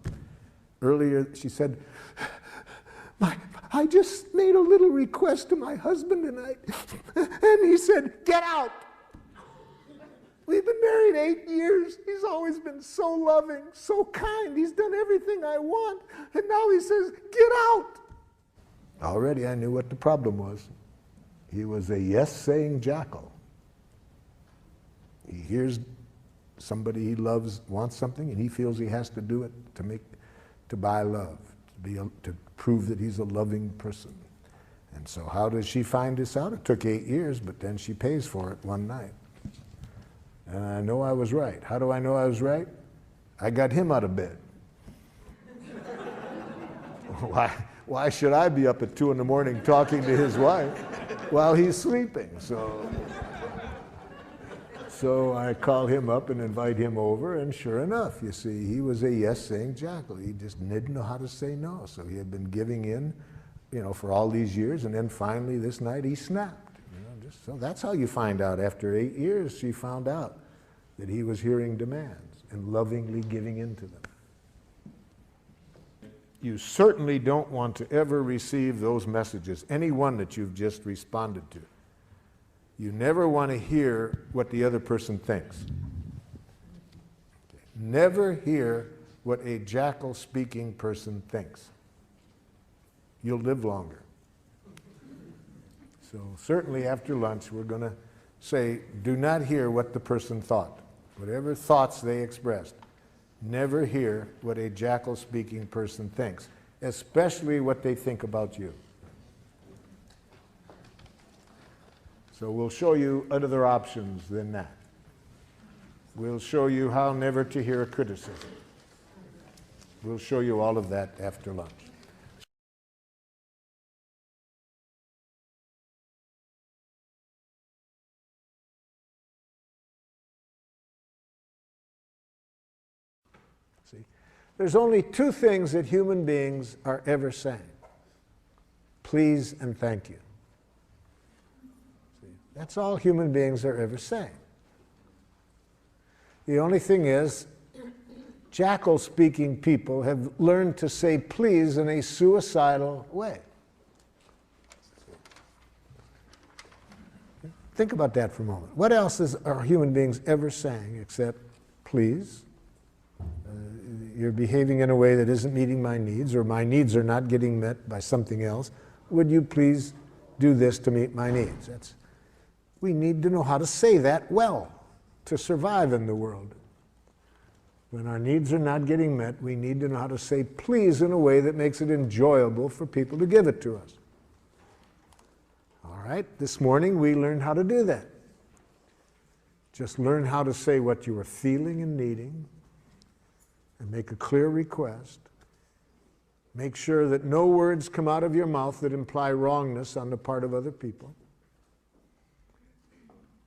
Earlier, she said, I just made a little request to my husband, and he said, get out. We've been married 8 years. He's always been so loving, so kind. He's done everything I want. And now he says, get out. Already I knew what the problem was. He was a yes-saying jackal. He hears somebody he loves wants something, and he feels he has to do it to buy love, to prove that he's a loving person. And so how does she find this out? It took 8 years, but then she pays for it one night. And I know I was right. How do I know I was right? I got him out of bed. Why should I be up at 2 in the morning talking to his wife while he's sleeping? So I call him up and invite him over, and sure enough, you see, he was a yes-saying jackal. He just didn't know how to say no. So he had been giving in, for all these years, and then finally this night he snapped. So that's how you find out. After 8 years, she found out that he was hearing demands and lovingly giving in to them. You certainly don't want to ever receive those messages, any one that you've just responded to. You never want to hear what the other person thinks. Never hear what a jackal-speaking person thinks. You'll live longer. So certainly after lunch, we're going to say, do not hear what the person thought. Whatever thoughts they expressed, never hear what a jackal-speaking person thinks, especially what they think about you. So we'll show you other options than that. We'll show you how never to hear a criticism. We'll show you all of that after lunch. See, there's only 2 things that human beings are ever saying. Please and thank you. See, that's all human beings are ever saying. The only thing is, jackal-speaking people have learned to say please in a suicidal way. Think about that for a moment. What else are human beings ever saying except please? You're behaving in a way that isn't meeting my needs, or my needs are not getting met by something else. Would you please do this to meet my needs. We need to know how to say that well to survive in the world. When our needs are not getting met, we need to know how to say please in a way that makes it enjoyable for people to give it to us. All right, this morning we learned how to do that. Just learn how to say what you are feeling and needing, and make a clear request. Make sure that no words come out of your mouth that imply wrongness on the part of other people.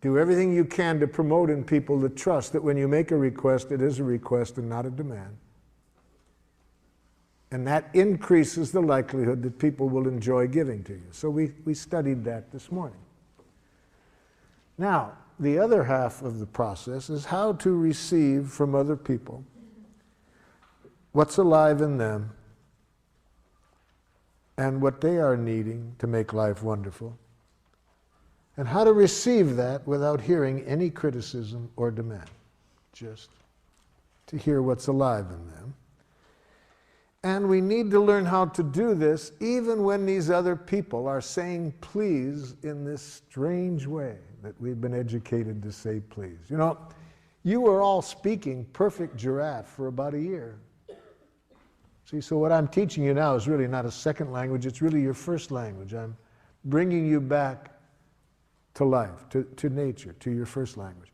Do everything you can to promote in people the trust that when you make a request, it is a request and not a demand. And that increases the likelihood that people will enjoy giving to you. So we studied that this morning. Now, the other half of the process is how to receive from other people what's alive in them and what they are needing to make life wonderful, and how to receive that without hearing any criticism or demand, just to hear what's alive in them. And we need to learn how to do this even when these other people are saying please in this strange way that we've been educated to say please. You know, you were all speaking perfect giraffe for about a year. See, so what I'm teaching you now is really not a second language, it's really your first language. I'm bringing you back to life, to nature, to your first language.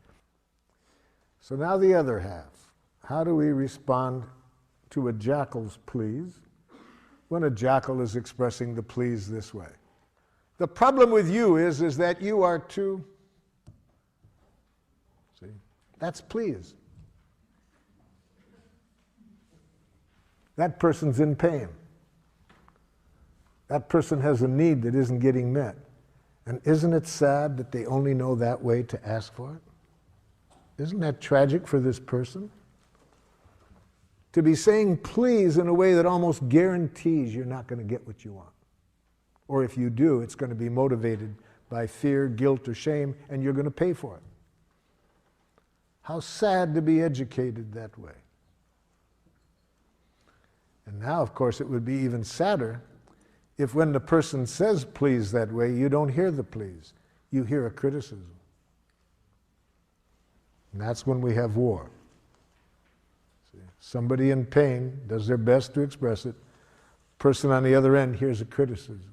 So now the other half. How do we respond to a jackal's please when a jackal is expressing the please this way? The problem with you is that you are too, see, that's please. That person's in pain. That person has a need that isn't getting met. And isn't it sad that they only know that way to ask for it? Isn't that tragic for this person? To be saying please in a way that almost guarantees you're not going to get what you want. Or if you do, it's going to be motivated by fear, guilt, or shame, and you're going to pay for it. How sad to be educated that way. And now, of course, it would be even sadder if when the person says please that way, you don't hear the please. You hear a criticism. And that's when we have war. See, somebody in pain does their best to express it. Person on the other end hears a criticism.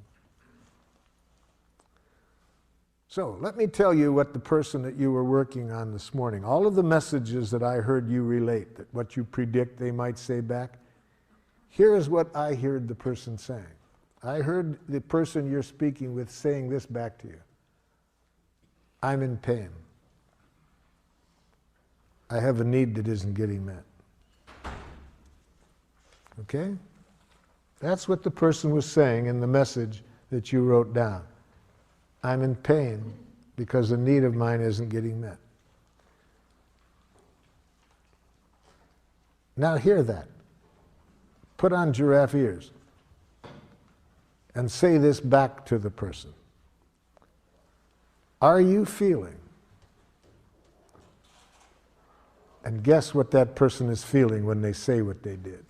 So let me tell you what the person that you were working on this morning, all of the messages that I heard you relate, that what you predict they might say back, here is what I heard the person saying. I heard the person you're speaking with saying this back to you. I'm in pain. I have a need that isn't getting met. Okay? That's what the person was saying in the message that you wrote down. I'm in pain because a need of mine isn't getting met. Now hear that. Put on giraffe ears and say this back to the person. Are you feeling? And guess what that person is feeling when they say what they did.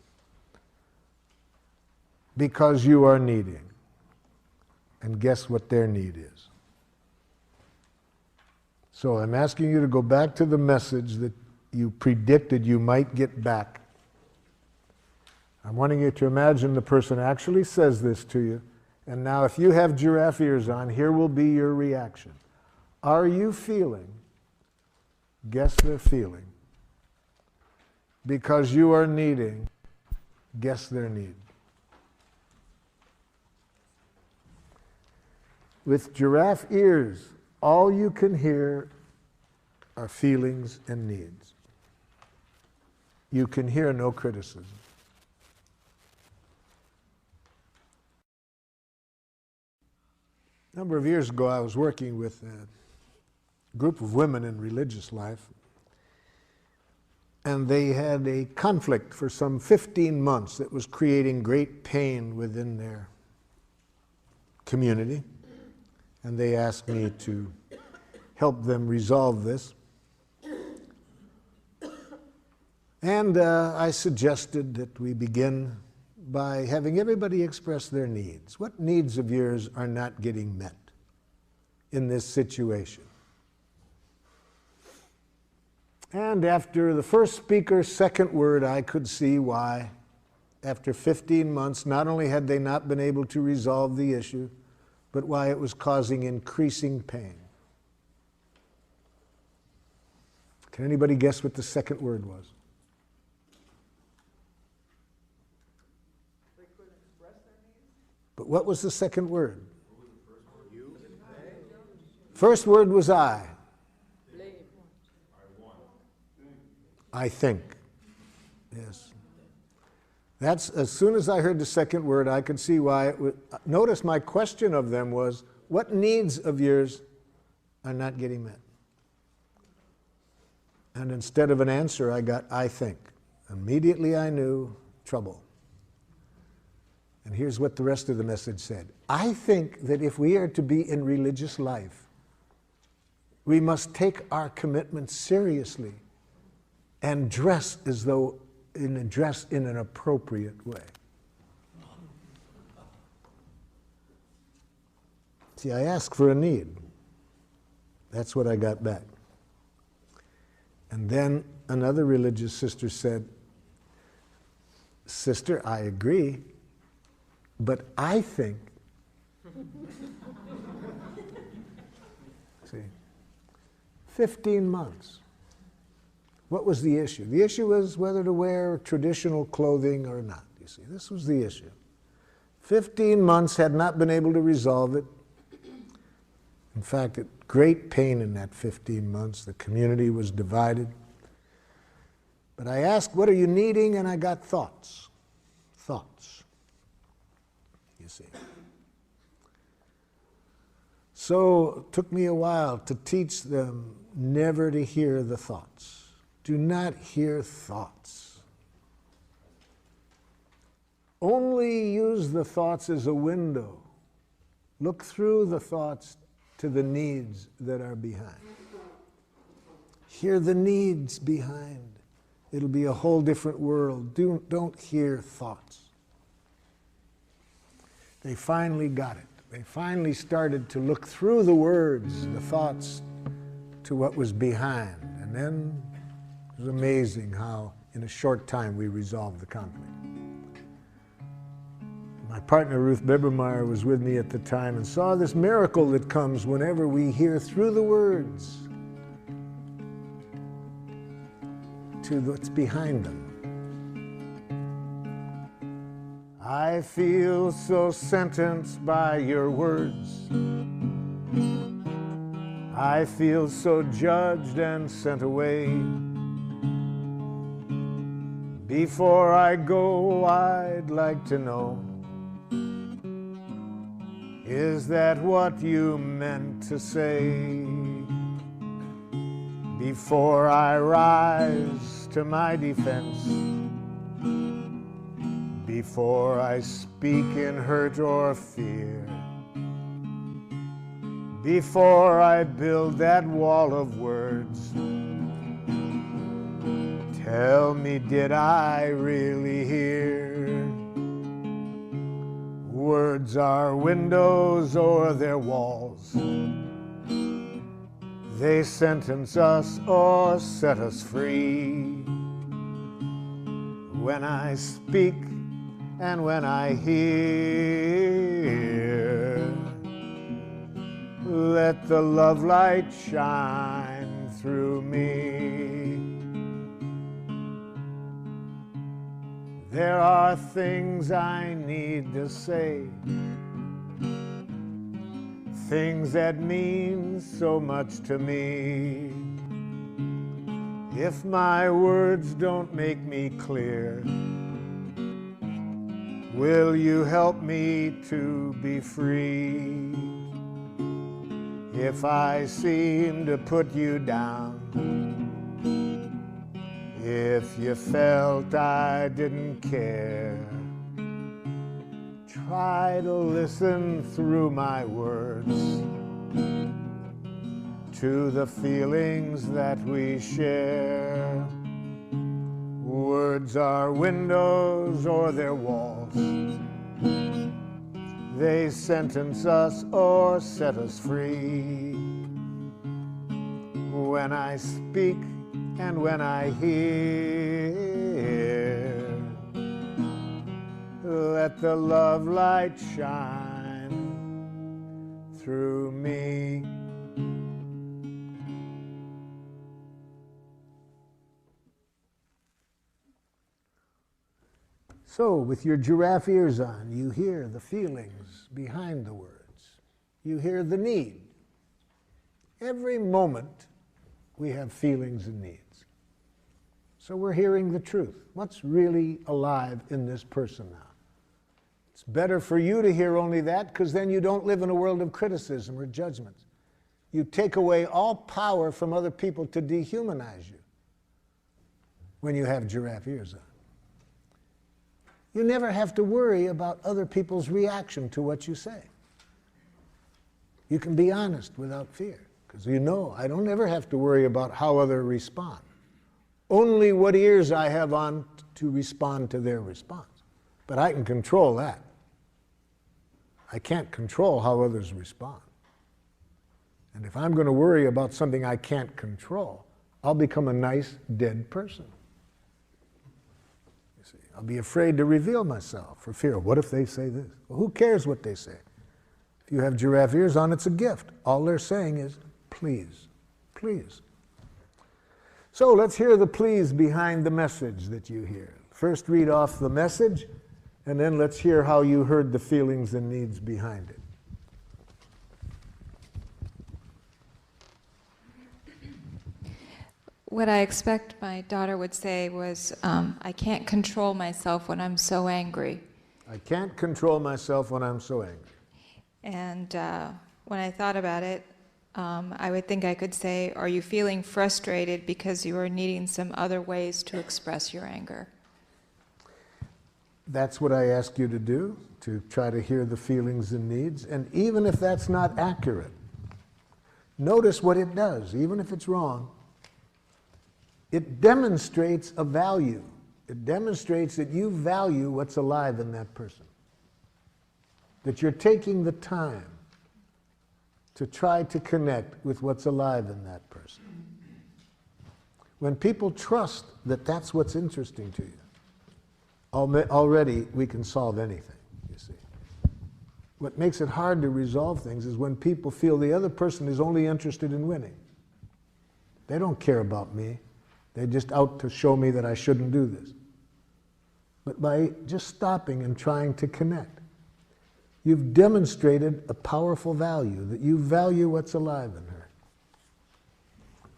Because you are needing. And guess what their need is. So I'm asking you to go back to the message that you predicted you might get back. I'm wanting you to imagine the person actually says this to you. And now if you have giraffe ears on, here will be your reaction. Are you feeling? Guess they're feeling. Because you are needing, guess their need. With giraffe ears, all you can hear are feelings and needs. You can hear no criticism. A number of years ago, I was working with a group of women in religious life, and they had a conflict for some 15 months that was creating great pain within their community, and they asked me to help them resolve this. And I suggested that we begin by having everybody express their needs. What needs of yours are not getting met? in this situation. And after the first speaker's second word, I could see why, after 15 months, not only had they not been able to resolve the issue, but why it was causing increasing pain. Can anybody guess what the second word was? But what was the second word? First word was I. I think. Yes. That's, as soon as I heard the second word, I could see why it would. Notice my question of them was, what needs of yours are not getting met? And instead of an answer, I got, I think. Immediately I knew trouble. And here's what the rest of the message said. I think that if we are to be in religious life, we must take our commitment seriously and dress as though dress in an appropriate way. See, I asked for a need. That's what I got back. And then another religious sister said, "Sister, I agree, but I think." See, 15 months. What was the issue? The issue was whether to wear traditional clothing or not, you see. This was the issue. 15 months had not been able to resolve it. In fact, great pain in that 15 months. The community was divided. But I asked, what are you needing? And I got thoughts. Thoughts. You see. So it took me a while to teach them never to hear the thoughts. Do not hear thoughts. Only use the thoughts as a window. Look through the thoughts to the needs that are behind. Hear the needs behind. It'll be a whole different world. Don't hear thoughts. They finally got it. They finally started to look through the words, the thoughts, to what was behind. And then it was amazing how in a short time we resolved the conflict. My partner Ruth Bibermeyer was with me at the time and saw this miracle that comes whenever we hear through the words to what's behind them. I feel so sentenced by your words. I feel so judged and sent away. Before I go, I'd like to know, is that what you meant to say? Before I rise to my defense, before I speak in hurt or fear, before I build that wall of words, tell me, did I really hear? Words are windows or they're walls. They sentence us or set us free. When I speak and when I hear, let the love light shine through me. There are things I need to say, things that mean so much to me. If my words don't make me clear, will you help me to be free? If I seem to put you down, if you felt I didn't care, try to listen through my words to the feelings that we share. Words are windows or they're walls. They sentence us or set us free. When I speak and when I hear, let the love light shine through me. So, with your giraffe ears on, you hear the feelings behind the words. You hear the need. Every moment, we have feelings and needs. So we're hearing the truth. What's really alive in this person now? It's better for you to hear only that, because then you don't live in a world of criticism or judgments. You take away all power from other people to dehumanize you when you have giraffe ears on. You never have to worry about other people's reaction to what you say. You can be honest without fear, because you know I don't ever have to worry about how others respond. Only what ears I have on to respond to their response. But I can control that. I can't control how others respond. And if I'm going to worry about something I can't control, I'll become a nice, dead person. I'll be afraid to reveal myself for fear. What if they say this? Well, who cares what they say? If you have giraffe ears on, it's a gift. All they're saying is, please, please. So let's hear the please behind the message that you hear. First read off the message, and then let's hear how you heard the feelings and needs behind it. What I expect my daughter would say was, I can't control myself when I'm so angry. I can't control myself when I'm so angry. And when I thought about it, I would think I could say, are you feeling frustrated because you are needing some other ways to express your anger? That's what I ask you to do, to try to hear the feelings and needs. And even if that's not accurate, notice what it does, even if it's wrong. It demonstrates a value. It demonstrates that you value what's alive in that person. That you're taking the time to try to connect with what's alive in that person. When people trust that that's what's interesting to you, already we can solve anything, you see. What makes it hard to resolve things is when people feel the other person is only interested in winning. They don't care about me. They're just out to show me that I shouldn't do this. But by just stopping and trying to connect, you've demonstrated a powerful value, that you value what's alive in her.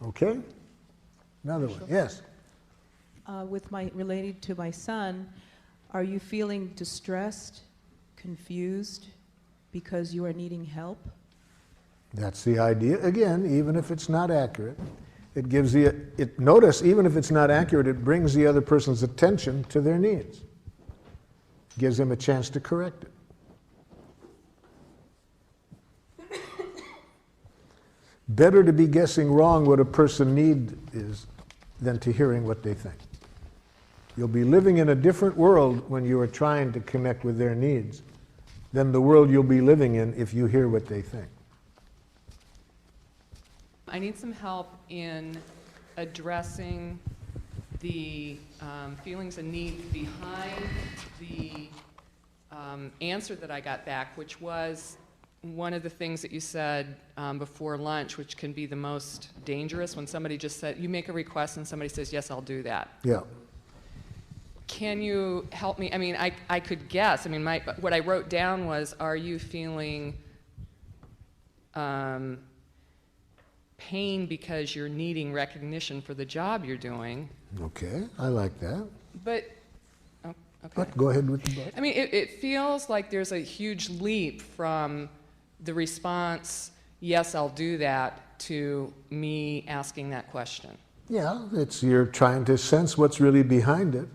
Okay? Another one. Yes? Related to my son, are you feeling distressed, confused, because you are needing help? That's the idea. Again, even if it's not accurate, it gives notice, even if it's not accurate, it brings the other person's attention to their needs. Gives them a chance to correct it. Better to be guessing wrong what a person needs is than to hearing what they think. You'll be living in a different world when you are trying to connect with their needs than the world you'll be living in if you hear what they think. I need some help in addressing the feelings and needs behind the answer that I got back, which was one of the things that you said before lunch, which can be the most dangerous, when somebody just said, you make a request and somebody says, yes, I'll do that. Yeah. Can you help me? I mean, I could guess. I mean, what I wrote down was, are you feeling pain because you're needing recognition for the job you're doing? Okay, I like that. But, okay. But go ahead with the but. I mean, it feels like there's a huge leap from the response, yes, I'll do that, to me asking that question. Yeah, you're trying to sense what's really behind it.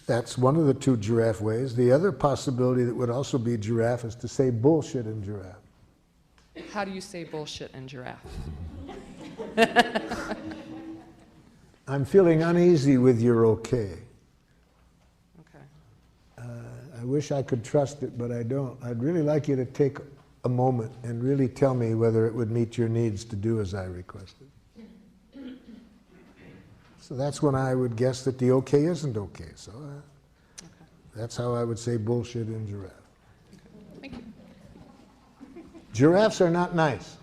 That's one of the two giraffe ways. The other possibility that would also be giraffe is to say bullshit in giraffe. How do you say bullshit in giraffe? I'm feeling uneasy with your okay. Okay. I wish I could trust it, but I don't. I'd really like you to take a moment and really tell me whether it would meet your needs to do as I requested. So that's when I would guess that the okay isn't okay. So that's how I would say bullshit in giraffe. Thank you. Giraffes are not nice.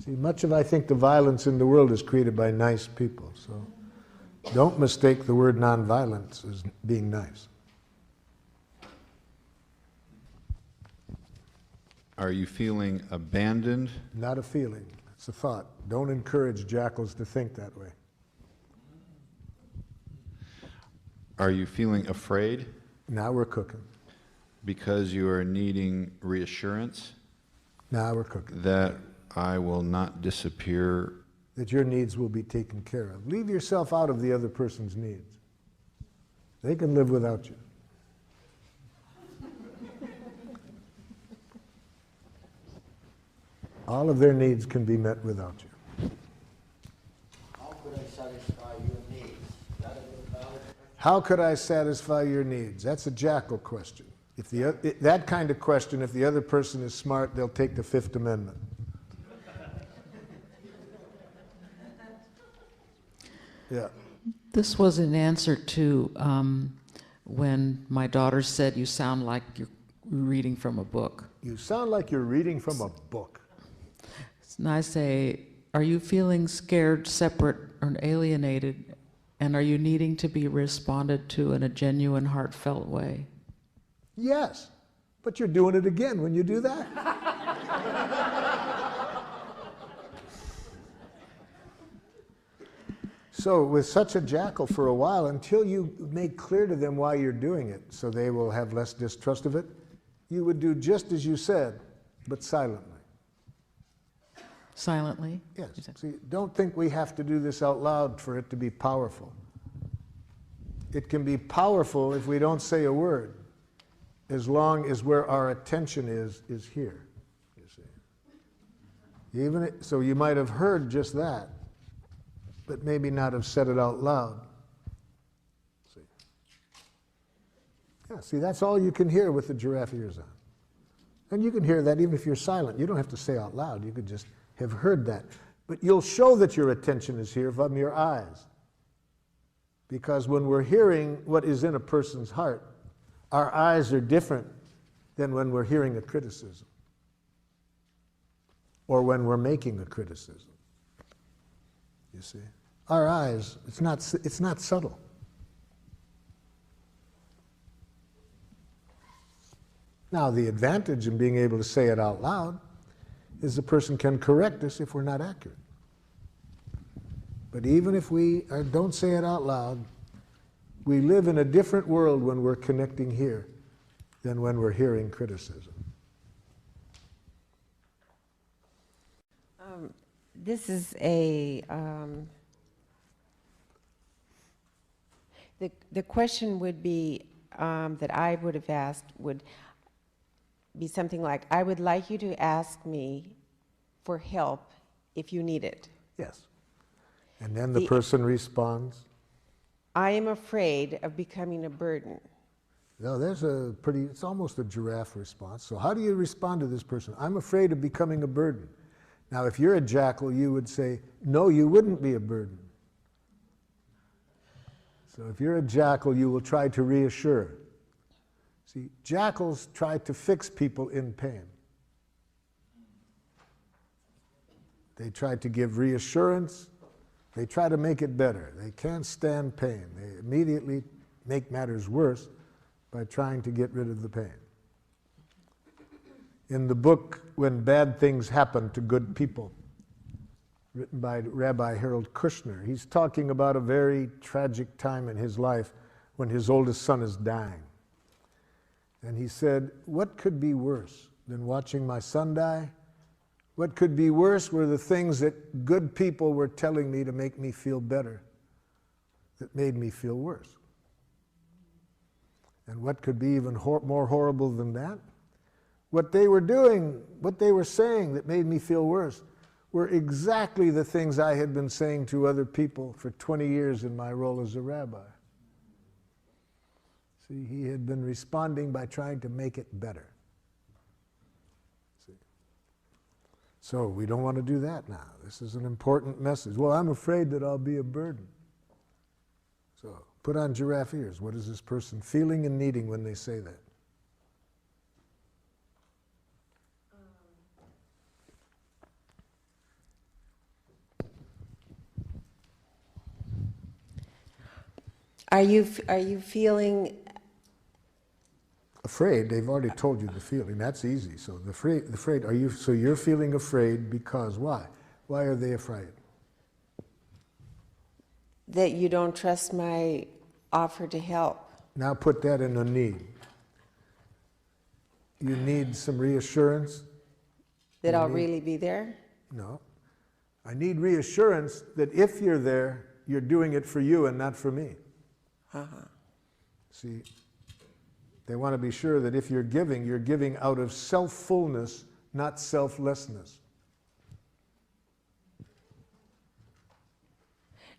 See, much of, I think, the violence in the world is created by nice people. So don't mistake the word nonviolence as being nice. Are you feeling abandoned? Not a feeling. It's a thought. Don't encourage jackals to think that way. Are you feeling afraid? Now we're cooking. Because you are needing reassurance? Now we're cooking. That I will not disappear. That your needs will be taken care of. Leave yourself out of the other person's needs. They can live without you. All of their needs can be met without you. How could I satisfy your needs? That is a valid question. How could I satisfy your needs? That's a jackal question. That kind of question, if the other person is smart, they'll take the Fifth Amendment. Yeah. This was an answer to when my daughter said, "You sound like you're reading from a book." You sound like you're reading from a book. And I say, are you feeling scared, separate, or alienated? And are you needing to be responded to in a genuine, heartfelt way? Yes, but you're doing it again when you do that. So with such a jackal for a while, until you make clear to them why you're doing it, so they will have less distrust of it, you would do just as you said, but silently. Silently? Yes. See, don't think we have to do this out loud for it to be powerful. It can be powerful if we don't say a word, as long as where our attention is here, you see. So you might have heard just that, but maybe not have said it out loud. See? Yeah, see, that's all you can hear with the giraffe ears on. And you can hear that even if you're silent. You don't have to say out loud. You could just have heard that. But you'll show that your attention is here from your eyes. Because when we're hearing what is in a person's heart, our eyes are different than when we're hearing a criticism or when we're making a criticism. You see? Our eyes, it's not subtle. Now, the advantage in being able to say it out loud is the person can correct us if we're not accurate. But even if we don't say it out loud, we live in a different world when we're connecting here than when we're hearing criticism. This is a, the question would be, that I would have asked would be something like, I would like you to ask me for help if you need it. Yes. And then the person responds, I am afraid of becoming a burden. No, there's it's almost a giraffe response. So how do you respond to this person? I'm afraid of becoming a burden. Now, if you're a jackal, you would say, no, you wouldn't be a burden. So if you're a jackal, you will try to reassure. See, jackals try to fix people in pain. They try to give reassurance. They try to make it better. They can't stand pain. They immediately make matters worse by trying to get rid of the pain. In the book, When Bad Things Happen to Good People, written by Rabbi Harold Kushner, he's talking about a very tragic time in his life when his oldest son is dying. And he said, what could be worse than watching my son die? What could be worse were the things that good people were telling me to make me feel better that made me feel worse. And what could be even more horrible than that? What they were doing, what they were saying that made me feel worse were exactly the things I had been saying to other people for 20 years in my role as a rabbi. See, he had been responding by trying to make it better. See? So we don't want to do that now. This is an important message. Well, I'm afraid that I'll be a burden. So put on giraffe ears. What is this person feeling and needing when they say that? Are you feeling afraid? They've already told you the feeling. That's easy. So the afraid. Are you? So you're feeling afraid because why? Why are they afraid? that you don't trust my offer to help? Now put that in a need. You need some reassurance. That I'll really be there? No. I need reassurance that if you're there, you're doing it for you and not for me. See, they want to be sure that if you're giving out of self-fullness, not selflessness.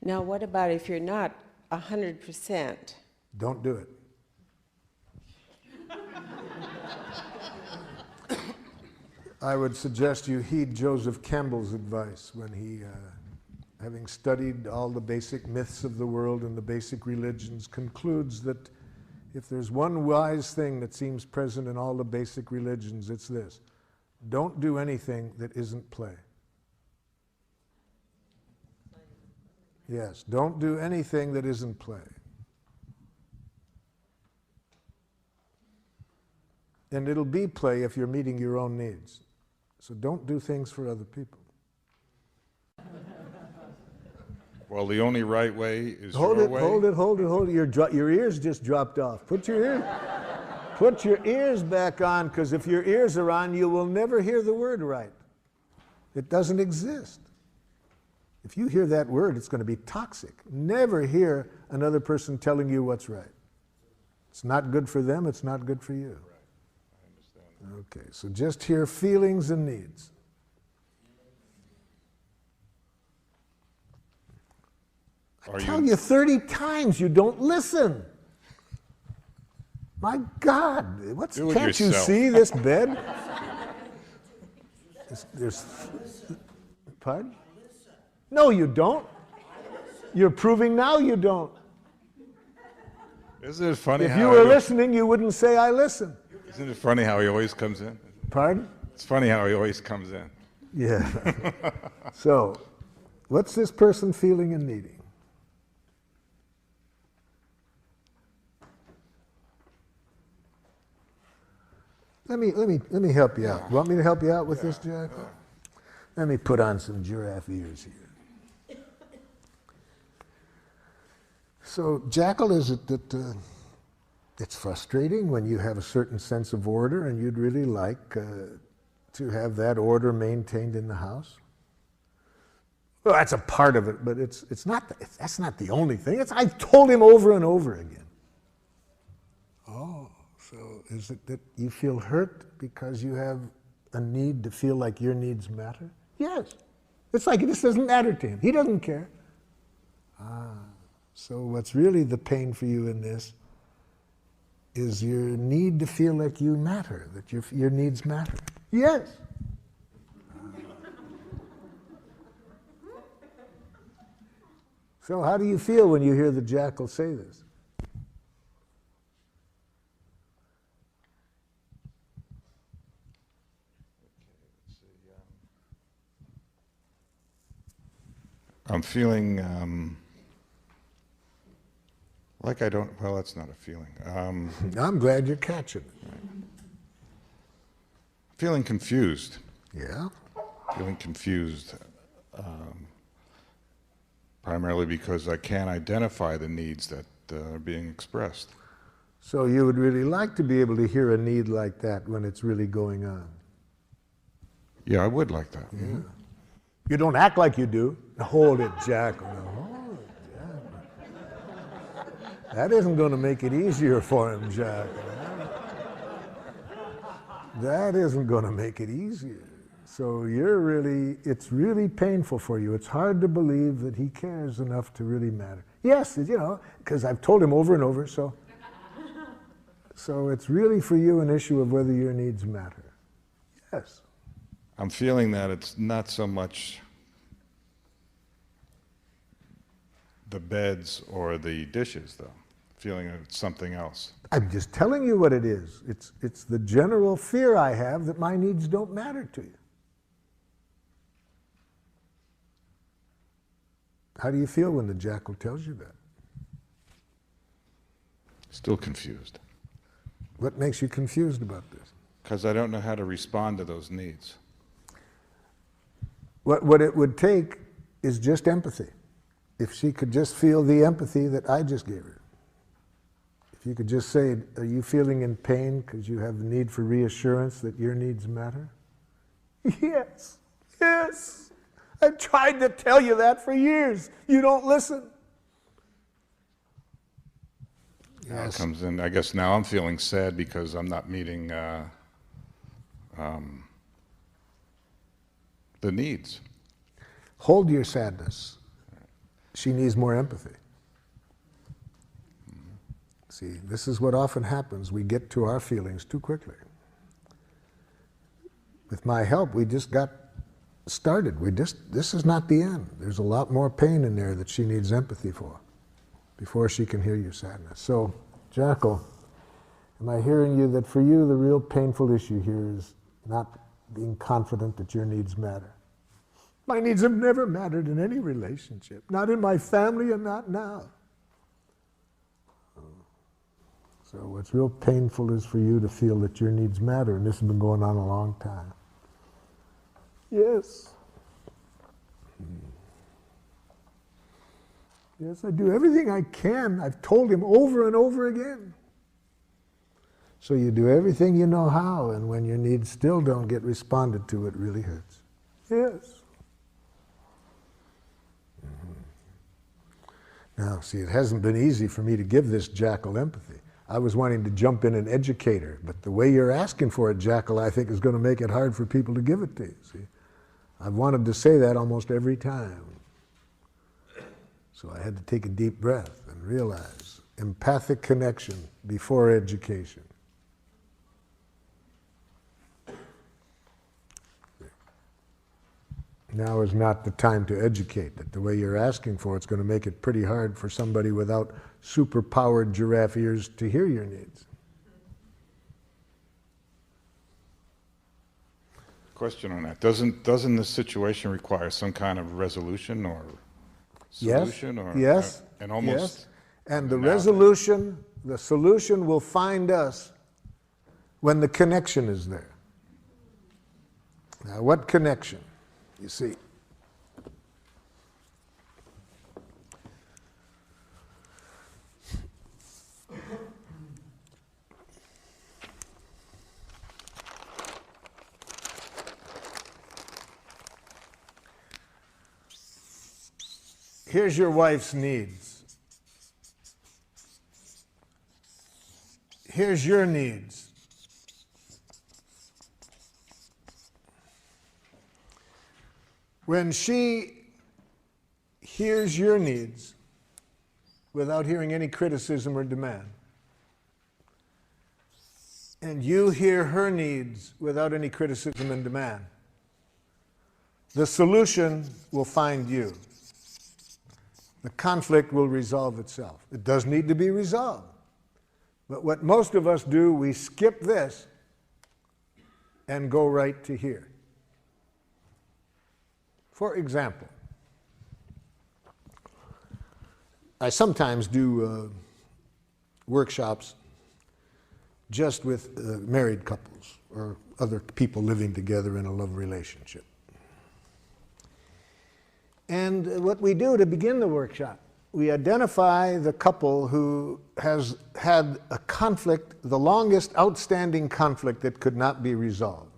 Now, what about if you're not 100%? Don't do it. I would suggest you heed Joseph Campbell's advice when he, having studied all the basic myths of the world and the basic religions, concludes that if there's one wise thing that seems present in all the basic religions, it's this: don't do anything that isn't play. Yes, don't do anything that isn't play. And it'll be play if you're meeting your own needs. So don't do things for other people. Well, the only right way is Hold your it, way. hold it, hold it, hold it. Your ears just dropped off. Put your ears back on, because if your ears are on, you will never hear the word right. It doesn't exist. If you hear that word, it's going to be toxic. Never hear another person telling you what's right. It's not good for them, it's not good for you. Okay, so just hear feelings and needs. I tell you 30 times you don't listen. My God, can't you see this bed? Pardon? No, you don't. You're proving now you don't. Isn't it funny if how you were listening, you wouldn't say, I listen. Isn't it funny how he always comes in? Pardon? It's funny how he always comes in. Yeah. So, what's this person feeling and needing? Let me help you out. Want me to help you out with this, Jack? Let me put on some giraffe ears here. So, Jackal, is it that it's frustrating when you have a certain sense of order and you'd really like to have that order maintained in the house? Well, that's a part of it, but that's not the only thing. I've told him over and over again. Oh, so is it that you feel hurt because you have a need to feel like your needs matter? Yes. It's like this doesn't matter to him. He doesn't care. So what's really the pain for you in this is your need to feel like you matter, that your needs matter. Yes. So how do you feel when you hear the jackal say this? I'm feeling like I don't, well, that's not a feeling. I'm glad you're catching it. Feeling confused. Yeah? Feeling confused, primarily because I can't identify the needs that are being expressed. So you would really like to be able to hear a need like that when it's really going on? Yeah, I would like that. Yeah. You don't act like you do. Hold it, Jack. Hold it, Jack. That isn't going to make it easier for him, Jack. That isn't going to make it easier. So it's really painful for you. It's hard to believe that he cares enough to really matter. Yes, because I've told him over and over, so So it's really for you an issue of whether your needs matter. Yes. I'm feeling that it's not so much the beds or the dishes, though. Feeling it's something else. I'm just telling you what it is. It's the general fear I have that my needs don't matter to you. How do you feel when the jackal tells you that? Still confused. What makes you confused about this? Because I don't know how to respond to those needs. What it would take is just empathy. If she could just feel the empathy that I just gave her. If you could just say, are you feeling in pain because you have the need for reassurance that your needs matter? Yes, yes. I've tried to tell you that for years. You don't listen. Now it comes in, I guess now I'm feeling sad because I'm not meeting the needs. Hold your sadness. She needs more empathy. See, this is what often happens. We get to our feelings too quickly. With my help, we just got started. This is not the end. There's a lot more pain in there that she needs empathy for before she can hear your sadness. So, Jackal, am I hearing you that for you the real painful issue here is not being confident that your needs matter? My needs have never mattered in any relationship, not in my family and not now. So what's real painful is for you to feel that your needs matter, and this has been going on a long time. Yes. Yes, I do everything I can. I've told him over and over again. So you do everything you know how, and when your needs still don't get responded to, it really hurts. Yes. Now, see, it hasn't been easy for me to give this jackal empathy. I was wanting to jump in and educate her, but the way you're asking for it, Jackal, I think is going to make it hard for people to give it to you, see? I've wanted to say that almost every time. So I had to take a deep breath and realize empathic connection before education. Now is not the time to educate. That the way you're asking for it's going to make it pretty hard for somebody without super-powered giraffe ears to hear your needs. Question on that. Doesn't this situation require some kind of resolution or solution? Yes, or yes, and almost yes. And the resolution, the solution will find us when the connection is there. Now, what connection? You see, here's your wife's needs. Here's your needs. When she hears your needs without hearing any criticism or demand, and you hear her needs without any criticism and demand, the solution will find you. The conflict will resolve itself. It does need to be resolved. But what most of us do, we skip this and go right to here. For example, I sometimes do workshops just with married couples or other people living together in a love relationship. And what we do to begin the workshop, we identify the couple who has had a conflict, the longest outstanding conflict that could not be resolved.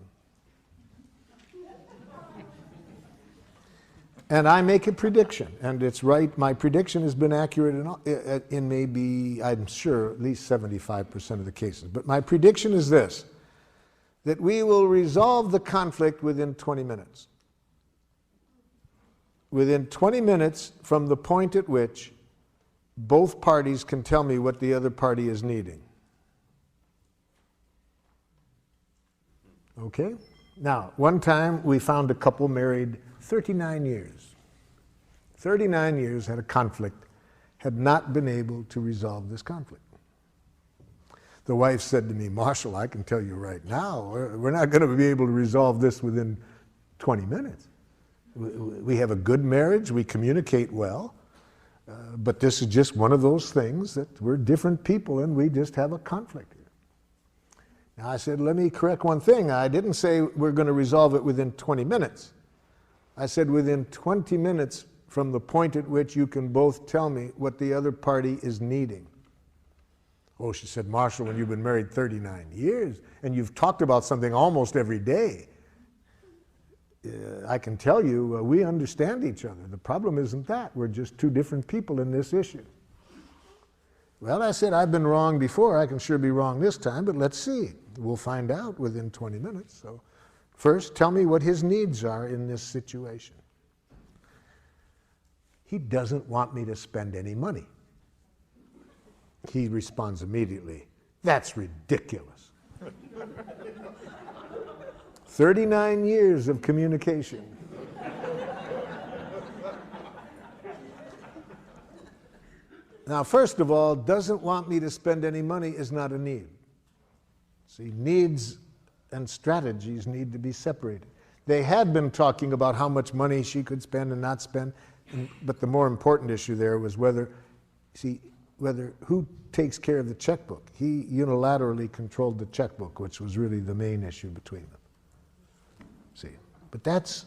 And I make a prediction, and it's right. My prediction has been accurate in maybe, I'm sure, at least 75% of the cases. But my prediction is this, that we will resolve the conflict within 20 minutes. Within 20 minutes from the point at which both parties can tell me what the other party is needing. Okay? Now, one time we found a couple married 39 years. 39 years had a conflict, had not been able to resolve this conflict. The wife said to me, Marshall, I can tell you right now, we're not going to be able to resolve this within 20 minutes. We have a good marriage, we communicate well, but this is just one of those things that we're different people and we just have a conflict here. Now I said, let me correct one thing. I didn't say we're going to resolve it within 20 minutes. I said within 20 minutes from the point at which you can both tell me what the other party is needing. Oh, she said, Marshall, when you've been married 39 years and you've talked about something almost every day, I can tell you we understand each other. The problem isn't that. We're just two different people in this issue. Well, I said, I've been wrong before. I can sure be wrong this time, but let's see. We'll find out within 20 minutes. So first, tell me what his needs are in this situation. He doesn't want me to spend any money. He responds immediately, that's ridiculous. 39 years of communication. Now, first of all, doesn't want me to spend any money is not a need. See, needs and strategies need to be separated. They had been talking about how much money she could spend and not spend, but the more important issue there was whether who takes care of the checkbook. He unilaterally controlled the checkbook, which was really the main issue between them. See, but that's,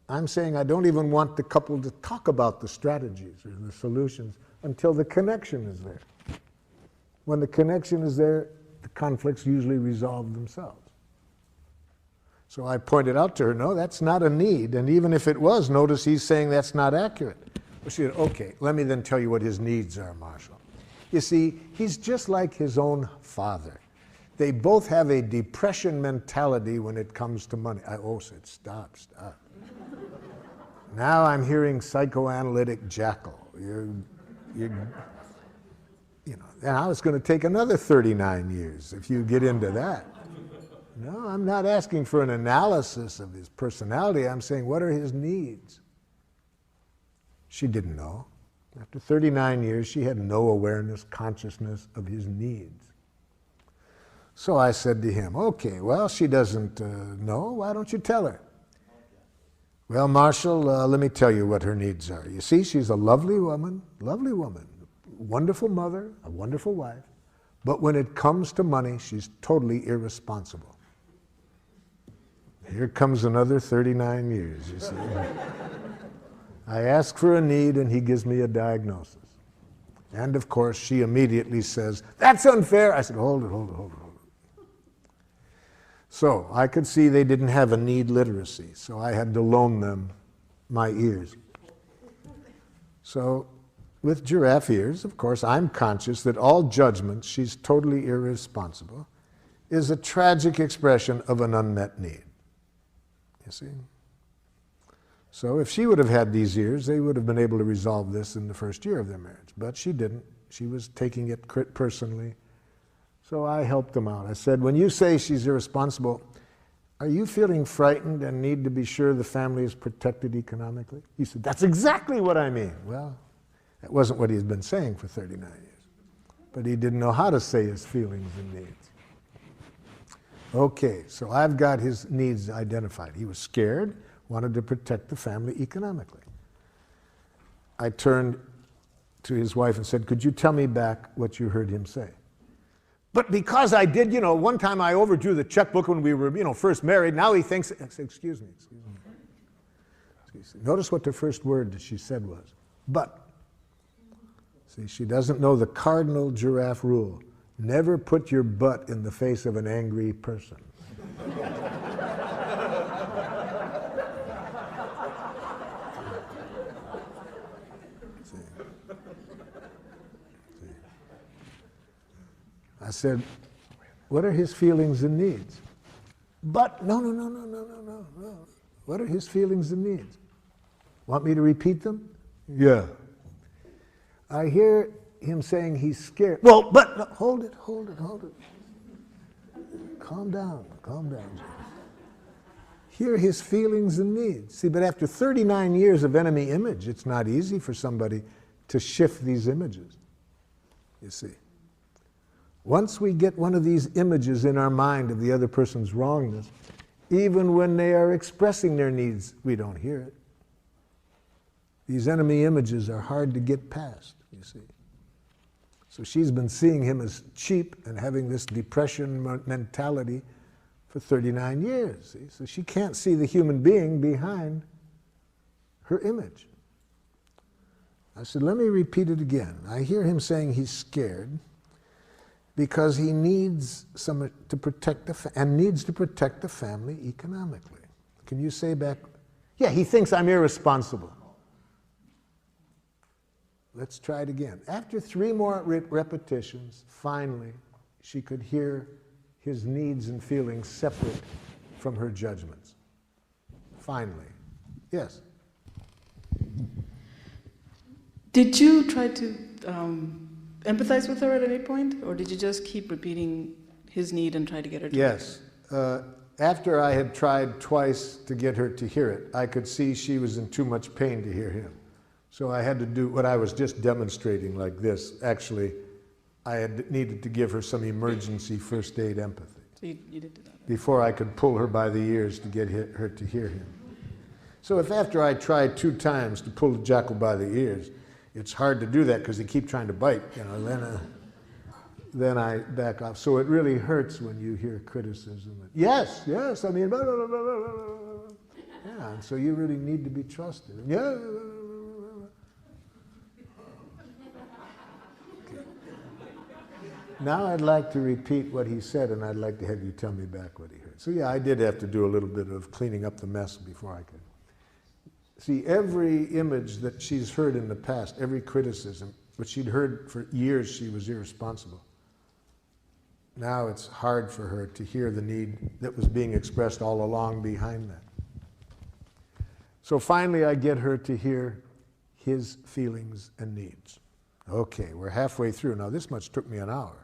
I'm saying I don't even want the couple to talk about the strategies or the solutions until the connection is there. When the connection is there, the conflicts usually resolve themselves. So I pointed out to her, no, that's not a need, and even if it was, notice he's saying that's not accurate. Well, she said, okay, let me then tell you what his needs are, Marshall. You see, he's just like his own father. They both have a depression mentality when it comes to money. I said, stop. Now I'm hearing psychoanalytic jackal. Now it's going to take another 39 years if you get into that. No, I'm not asking for an analysis of his personality. I'm saying, what are his needs? She didn't know. After 39 years, she had no awareness, consciousness of his needs. So I said to him, okay, well, she doesn't know. Why don't you tell her? Well, Marshall, let me tell you what her needs are. You see, she's a lovely woman, wonderful mother, a wonderful wife, but when it comes to money, she's totally irresponsible. Here comes another 39 years, you see. I ask for a need and he gives me a diagnosis. And of course, she immediately says, that's unfair. I said, hold it. So I could see they didn't have a need literacy, so I had to loan them my ears. So with giraffe ears, of course, I'm conscious that all judgment, she's totally irresponsible, is a tragic expression of an unmet need. You see? So if she would have had these ears, they would have been able to resolve this in the first year of their marriage. But she didn't. She was taking it personally. So I helped them out. I said, when you say she's irresponsible, are you feeling frightened and need to be sure the family is protected economically? He said, that's exactly what I mean. Well, that wasn't what he's been saying for 39 years. But he didn't know how to say his feelings and needs. Okay, so I've got his needs identified. He was scared, wanted to protect the family economically. I turned to his wife and said, could you tell me back what you heard him say? But because I did, one time I overdrew the checkbook when we were, first married, now he thinks, I said, excuse me. Notice what the first word that she said was, but. See, she doesn't know the cardinal giraffe rule. Never put your butt in the face of an angry person. I said, what are his feelings and needs? But, no. What are his feelings and needs? Want me to repeat them? Yeah. I hear him saying he's scared. Well, but, no, hold it. Calm down. Hear his feelings and needs. See, but after 39 years of enemy image, it's not easy for somebody to shift these images, you see. Once we get one of these images in our mind of the other person's wrongness, even when they are expressing their needs, we don't hear it. These enemy images are hard to get past, you see. So she's been seeing him as cheap and having this depression mentality for 39 years. See? So she can't see the human being behind her image. I said, let me repeat it again. I hear him saying he's scared because he needs to protect needs to protect the family economically. Can you say back? Yeah, he thinks I'm irresponsible. Let's try it again. After 3 more repetitions, finally, she could hear his needs and feelings separate from her judgments. Finally. Yes? Did you try to empathize with her at any point, or did you just keep repeating his need and try to get her to Yes. After I had tried twice to get her to hear it, I could see she was in too much pain to hear him. So I had to do what I was just demonstrating like this. Actually, I had needed to give her some emergency first aid empathy. So you did do that. Before I could pull her by the ears to get her to hear him. So if after I tried 2 times to pull the jackal by the ears, it's hard to do that because they keep trying to bite, you know, then I back off. So it really hurts when you hear criticism. Yes, I mean, blah, blah, blah, blah, blah, blah. Yeah, and so you really need to be trusted. Yeah. Now I'd like to repeat what he said, and I'd like to have you tell me back what he heard. So yeah, I did have to do a little bit of cleaning up the mess before I could. See, every image that she's heard in the past, every criticism, which she'd heard for years she was irresponsible, now it's hard for her to hear the need that was being expressed all along behind that. So finally I get her to hear his feelings and needs. Okay, we're halfway through. Now this much took me an hour.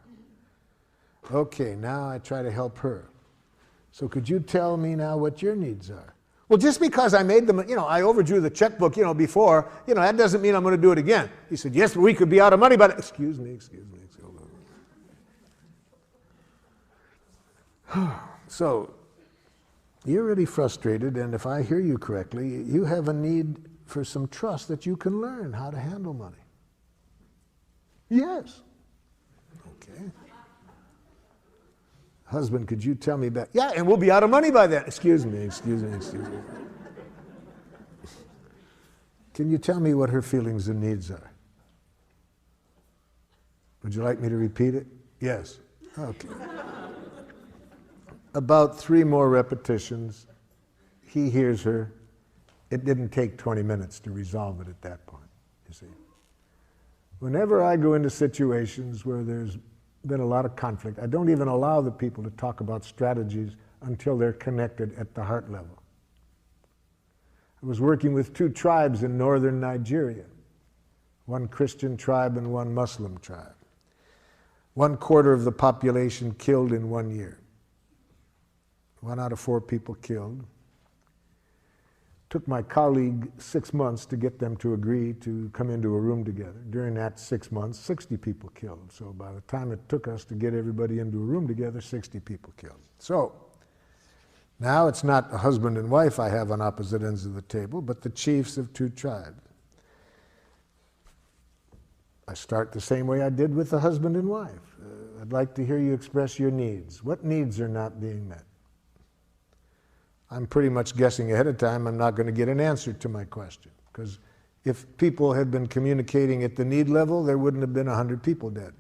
Okay, now I try to help her. So could you tell me now what your needs are? Well, just because I made them, I overdrew the checkbook, before, that doesn't mean I'm going to do it again. He said, yes, but we could be out of money, but excuse me. So, you're really frustrated, and if I hear you correctly, you have a need for some trust that you can learn how to handle money. Yes. Okay. Husband, could you tell me back? Yeah, and we'll be out of money by then. Excuse me. Can you tell me what her feelings and needs are? Would you like me to repeat it? Yes. Okay. About 3 more repetitions, he hears her. It didn't take 20 minutes to resolve it at that point, you see. Whenever I go into situations where there's been a lot of conflict, I don't even allow the people to talk about strategies until they're connected at the heart level. I was working with 2 tribes in northern Nigeria, one Christian tribe and one Muslim tribe. 1/4 of the population killed in 1 year. 1 out of 4 people killed. Took my colleague 6 months to get them to agree to come into a room together. During that 6 months, 60 people killed. So by the time it took us to get everybody into a room together, 60 people killed. So now it's not a husband and wife I have on opposite ends of the table, but the chiefs of 2 tribes. I start the same way I did with the husband and wife. I'd like to hear you express your needs. What needs are not being met? I'm pretty much guessing ahead of time I'm not going to get an answer to my question, because if people had been communicating at the need level, there wouldn't have been 100 people dead.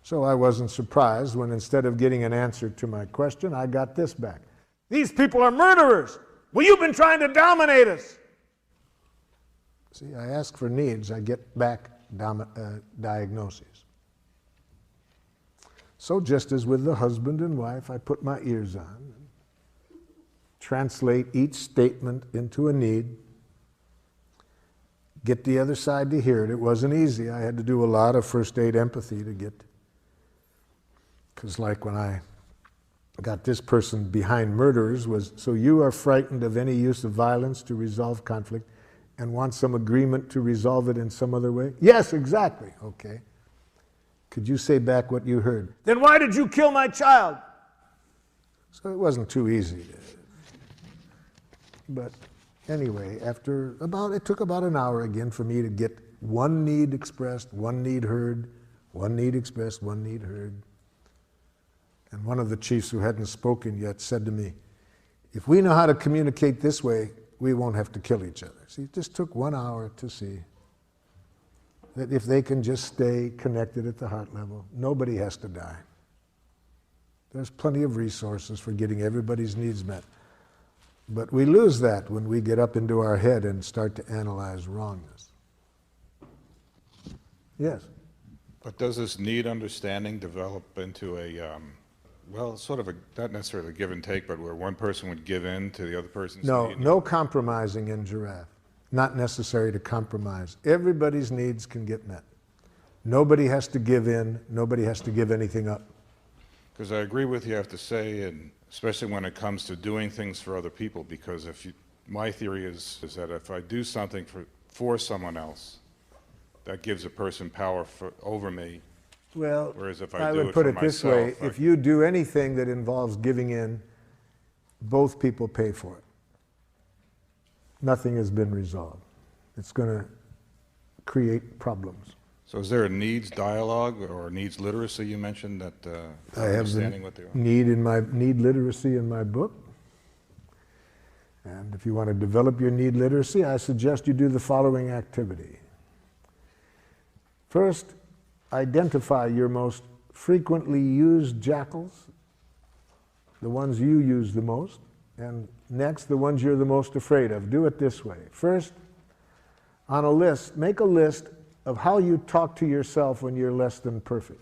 So I wasn't surprised when instead of getting an answer to my question, I got this back. These people are murderers! Well, you've been trying to dominate us! See, I ask for needs, I get back diagnoses. So just as with the husband and wife, I put my ears on, translate each statement into a need, get the other side to hear it. It wasn't easy. I had to do a lot of first aid empathy to get, because like when I got this person behind murderers was, so you are frightened of any use of violence to resolve conflict and want some agreement to resolve it in some other way? Yes, exactly. Okay. Could you say back what you heard? Then why did you kill my child? So it wasn't too easy. But anyway, it took about an hour again for me to get one need expressed, one need heard, one need expressed, one need heard. And one of the chiefs who hadn't spoken yet said to me, if we know how to communicate this way, we won't have to kill each other. See, it just took 1 hour to see that if they can just stay connected at the heart level, nobody has to die. There's plenty of resources for getting everybody's needs met. But we lose that when we get up into our head and start to analyze wrongness. Yes? But does this need understanding develop into a, well, sort of a, not necessarily give and take, but where one person would give in to the other person's need? No compromising in giraffe. Not necessary to compromise. Everybody's needs can get met. Nobody has to give in. Nobody has to give anything up. Because I agree with you, I have to say, and especially when it comes to doing things for other people, because my theory is that if I do something for someone else, that gives a person power over me. Well, whereas if I do would it put for it this myself, way, if you do anything that involves giving in, both people pay for it. Nothing has been resolved. It's going to create problems. So is there a needs dialogue or needs literacy you mentioned that I have understanding what they are? Need literacy in my book. And if you want to develop your need literacy, I suggest you do the following activity. First, identify your most frequently used jackals, the ones you use the most, and next, the ones you're the most afraid of. Do it this way. First, on a list, make a list of how you talk to yourself when you're less than perfect.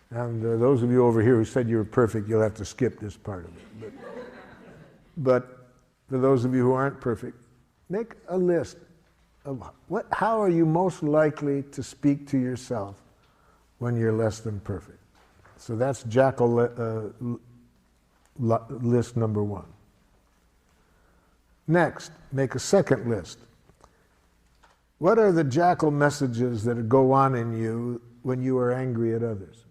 And those of you over here who said you were perfect, you'll have to skip this part of it. But for those of you who aren't perfect, make a list of how are you most likely to speak to yourself when you're less than perfect. So that's jackal list number one. Next, make a second list. What are the jackal messages that go on in you when you are angry at others?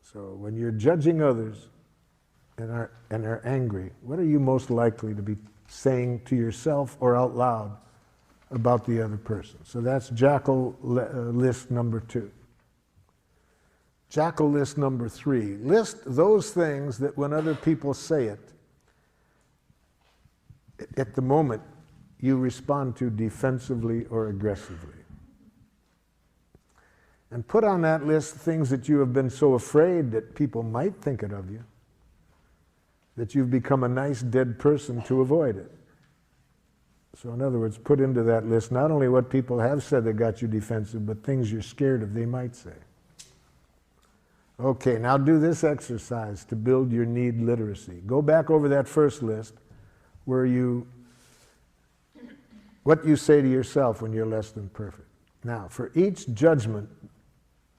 So when you're judging others and are angry, what are you most likely to be saying to yourself or out loud about the other person? So that's jackal list number 2. Jackal list number 3. List those things that when other people say it, at the moment, you respond to defensively or aggressively. And put on that list things that you have been so afraid that people might think it of you, that you've become a nice dead person to avoid it. So in other words, put into that list not only what people have said that got you defensive, but things you're scared of they might say. Okay, now do this exercise to build your need literacy. Go back over that first list where what you say to yourself when you're less than perfect. Now, for each judgment,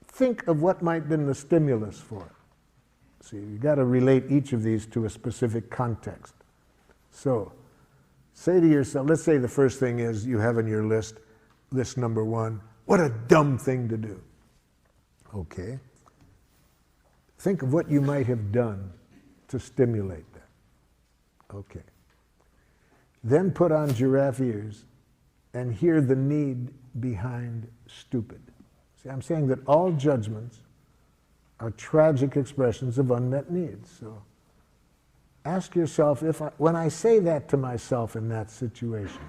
think of what might have been the stimulus for it. See, you've got to relate each of these to a specific context. So, say to yourself, let's say the first thing is you have on your list number 1, what a dumb thing to do. Okay. Think of what you might have done to stimulate that. Okay. Then put on giraffe ears and hear the need behind stupid. See, I'm saying that all judgments are tragic expressions of unmet needs. So ask yourself, when I say that to myself in that situation,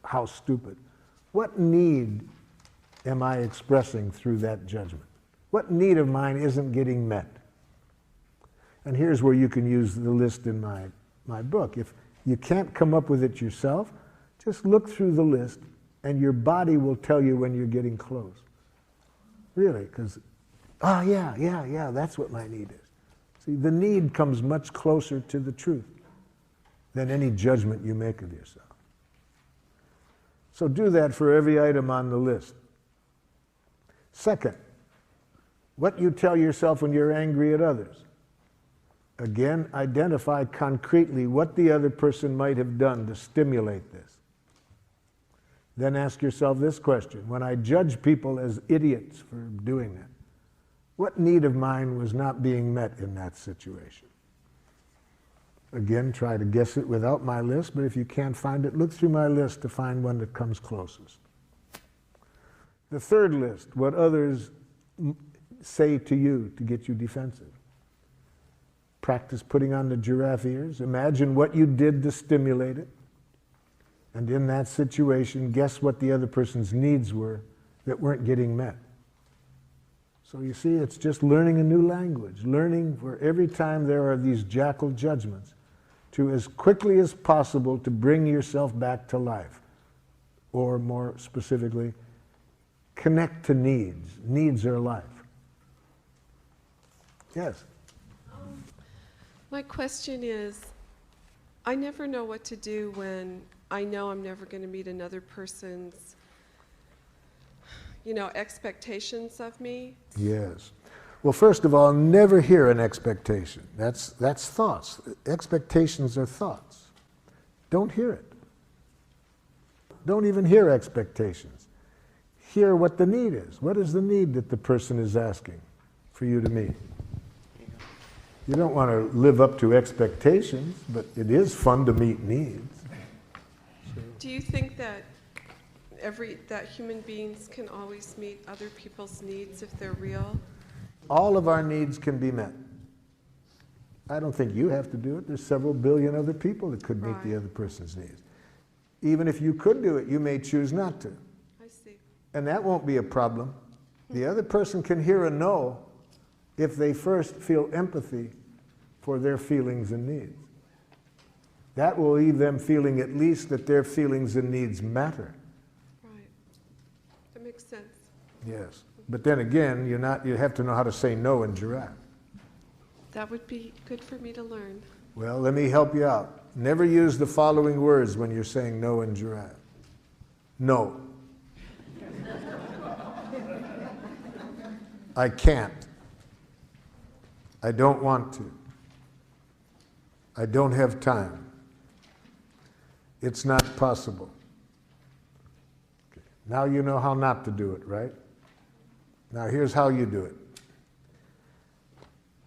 how stupid, what need am I expressing through that judgment? What need of mine isn't getting met? And here's where you can use the list in my book. If you can't come up with it yourself, just look through the list and your body will tell you when you're getting close. Really, because, yeah, that's what my need is. See, the need comes much closer to the truth than any judgment you make of yourself. So do that for every item on the list. Second, what you tell yourself when you're angry at others. Again, identify concretely what the other person might have done to stimulate this. Then ask yourself this question: when I judge people as idiots for doing that, what need of mine was not being met in that situation? Again, try to guess it without my list, but if you can't find it, look through my list to find one that comes closest. The third list: what others say to you to get you defensive. Practice putting on the giraffe ears. Imagine what you did to stimulate it. And in that situation, guess what the other person's needs were that weren't getting met. So you see, it's just learning a new language, learning where every time there are these jackal judgments, to as quickly as possible to bring yourself back to life. Or more specifically, connect to needs. Needs are life. Yes? My question is, I never know what to do when I know I'm never going to meet another person's, expectations of me. Yes. Well, first of all, never hear an expectation. That's thoughts. Expectations are thoughts. Don't hear it. Don't even hear expectations. Hear what the need is. What is the need that the person is asking for you to meet? You don't want to live up to expectations, but it is fun to meet needs. Do you think that that human beings can always meet other people's needs if they're real? All of our needs can be met. I don't think you have to do it. There's several billion other people that could meet the other person's needs. Even if you could do it, you may choose not to. I see. And that won't be a problem. The other person can hear a no if they first feel empathy for their feelings and needs. That will leave them feeling at least that their feelings and needs matter. Right. That makes sense. Yes. But then again, you have to know how to say no in giraffe. That would be good for me to learn. Well, let me help you out. Never use the following words when you're saying no in giraffe. No. I can't. I don't want to. I don't have time. It's not possible. Okay. Now you know how not to do it, right? Now here's how you do it.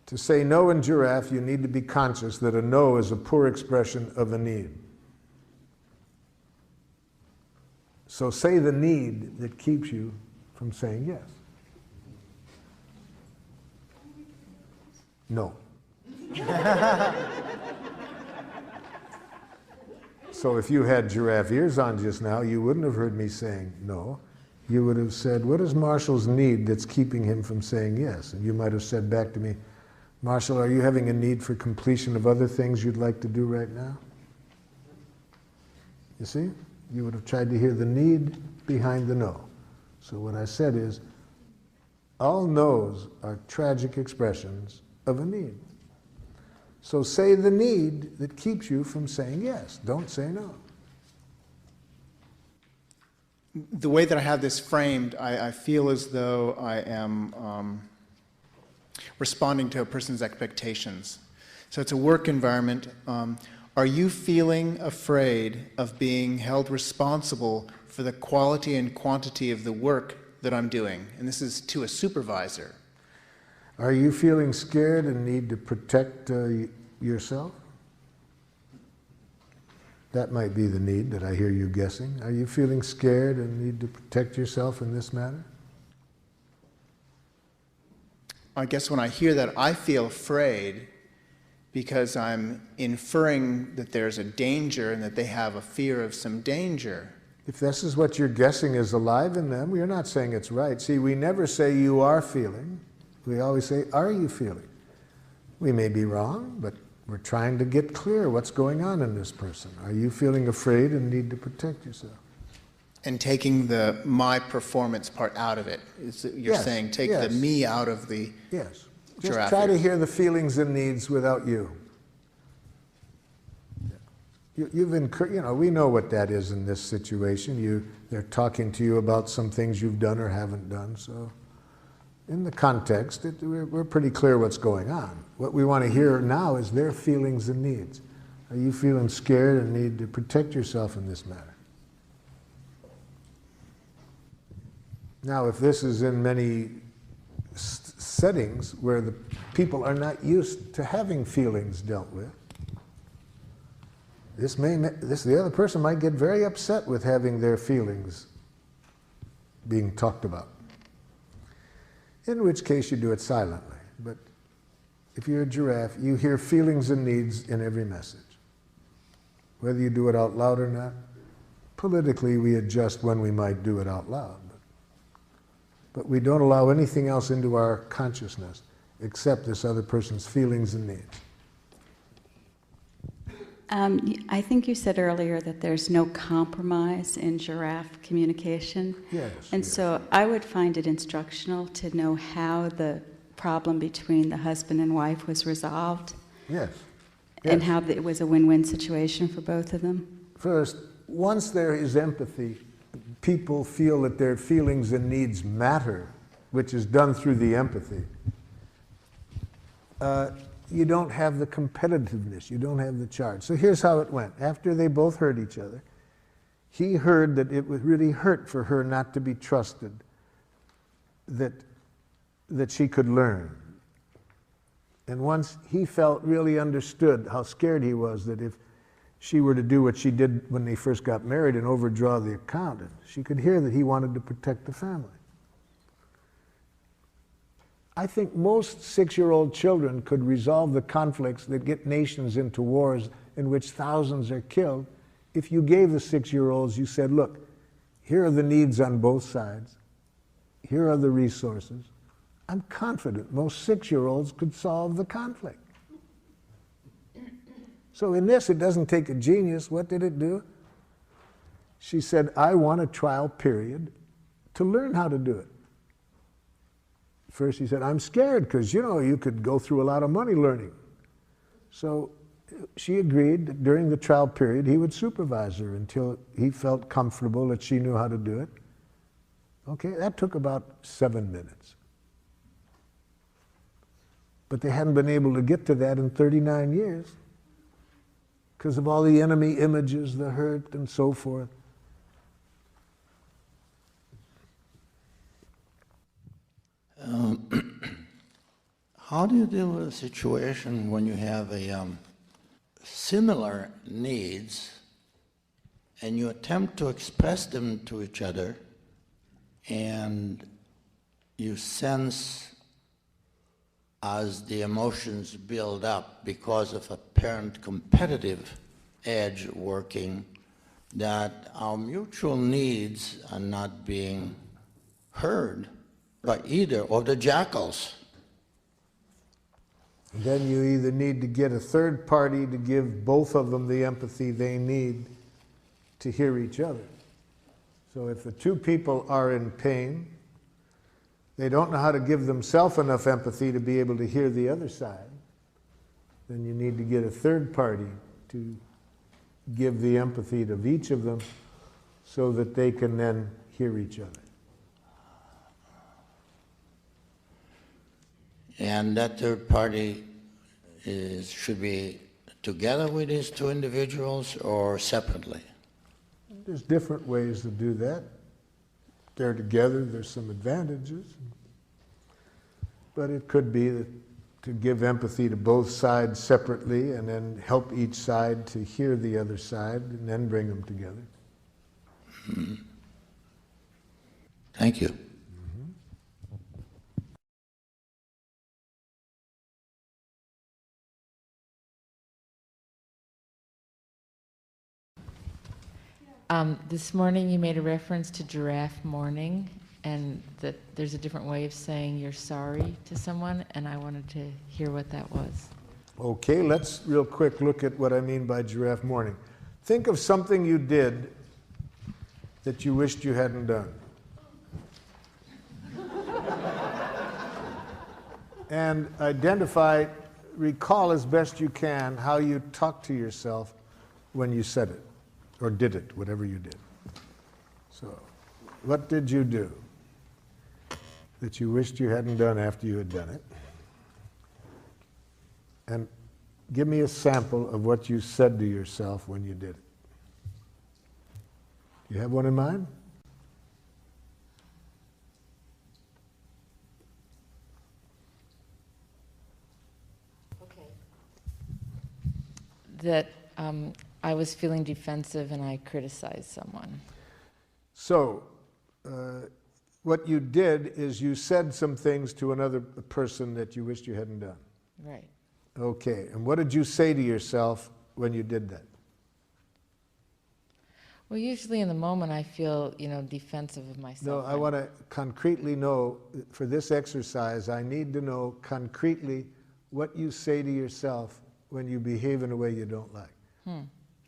To say no in giraffe, you need to be conscious that a no is a poor expression of a need. So say the need that keeps you from saying yes. No. So if you had giraffe ears on just now, you wouldn't have heard me saying no. You would have said, what is Marshall's need that's keeping him from saying yes? And you might have said back to me, Marshall, are you having a need for completion of other things you'd like to do right now? You see? You would have tried to hear the need behind the no. So what I said is, all no's are tragic expressions of a need. So say the need that keeps you from saying yes. Don't say no. The way that I have this framed, I feel as though I am responding to a person's expectations. So it's a work environment. Are you feeling afraid of being held responsible for the quality and quantity of the work that I'm doing? And this is to a supervisor. Are you feeling scared and need to protect yourself? That might be the need that I hear you guessing. Are you feeling scared and need to protect yourself in this matter? I guess when I hear that, I feel afraid because I'm inferring that there's a danger and that they have a fear of some danger. If this is what you're guessing is alive in them, you're not saying it's right. See, we never say you are feeling. We always say, are you feeling? We may be wrong, but we're trying to get clear what's going on in this person. Are you feeling afraid and need to protect yourself? And taking the my performance part out of it. You're saying take the me out of the Yes. giraffe. Just try to hear the feelings and needs without you. We know what that is in this situation. They're talking to you about some things you've done or haven't done, so in the context, we're pretty clear what's going on. What we want to hear now is their feelings and needs. Are you feeling scared and need to protect yourself in this matter? Now, if this is in many settings where the people are not used to having feelings dealt with, the other person might get very upset with having their feelings being talked about. In which case you do it silently. But if you're a giraffe, you hear feelings and needs in every message. Whether you do it out loud or not, politically we adjust when we might do it out loud. But we don't allow anything else into our consciousness except this other person's feelings and needs. I think you said earlier that there's no compromise in giraffe communication. Yes. And so I would find it instructional to know how the problem between the husband and wife was resolved. Yes. And how it was a win-win situation for both of them. First, once there is empathy, people feel that their feelings and needs matter, which is done through the empathy. You don't have the competitiveness, you don't have the charge. So here's how it went. After they both heard each other, he heard that it would really hurt for her not to be trusted, that she could learn. And once he felt really understood how scared he was that if she were to do what she did when they first got married and overdraw the account, she could hear that he wanted to protect the family. I think most 6-year-old children could resolve the conflicts that get nations into wars in which thousands are killed if you gave the 6-year-olds, you said, look, here are the needs on both sides. Here are the resources. I'm confident most 6-year-olds could solve the conflict. So in this, it doesn't take a genius. What did it do? She said, I want a trial period to learn how to do it. First he said, I'm scared because, you know, you could go through a lot of money learning. So she agreed that during the trial period he would supervise her until he felt comfortable that she knew how to do it. Okay, that took about 7 minutes. But they hadn't been able to get to that in 39 years because of all the enemy images, the hurt, and so forth. How do you deal with a situation when you have a similar needs and you attempt to express them to each other and you sense as the emotions build up because of apparent competitive edge working that our mutual needs are not being heard by either of the jackals? Then you either need to get a third party to give both of them the empathy they need to hear each other. So if the two people are in pain, they don't know how to give themselves enough empathy to be able to hear the other side, then you need to get a third party to give the empathy of each of them so that they can then hear each other. And that third party should be together with these two individuals or separately? There's different ways to do that. They're together, there's some advantages. But it could be that to give empathy to both sides separately and then help each side to hear the other side and then bring them together. Mm-hmm. Thank you. This morning you made a reference to giraffe mourning and that there's a different way of saying you're sorry to someone, and I wanted to hear what that was. Okay, let's real quick look at what I mean by giraffe mourning. Think of something you did that you wished you hadn't done. And identify, recall as best you can how you talked to yourself when you said it, or did it, whatever you did. So, what did you do? that you wished you hadn't done after you had done it. And give me a sample of what you said to yourself when you did it. You have one in mind? That I was feeling defensive and I criticized someone. So, what you did is you said some things to another person that you wished you hadn't done. Right. Okay, and what did you say to yourself when you did that? Well, usually in the moment I feel, defensive of myself. No, I want to concretely know, for this exercise, I need to know concretely what you say to yourself when you behave in a way you don't like.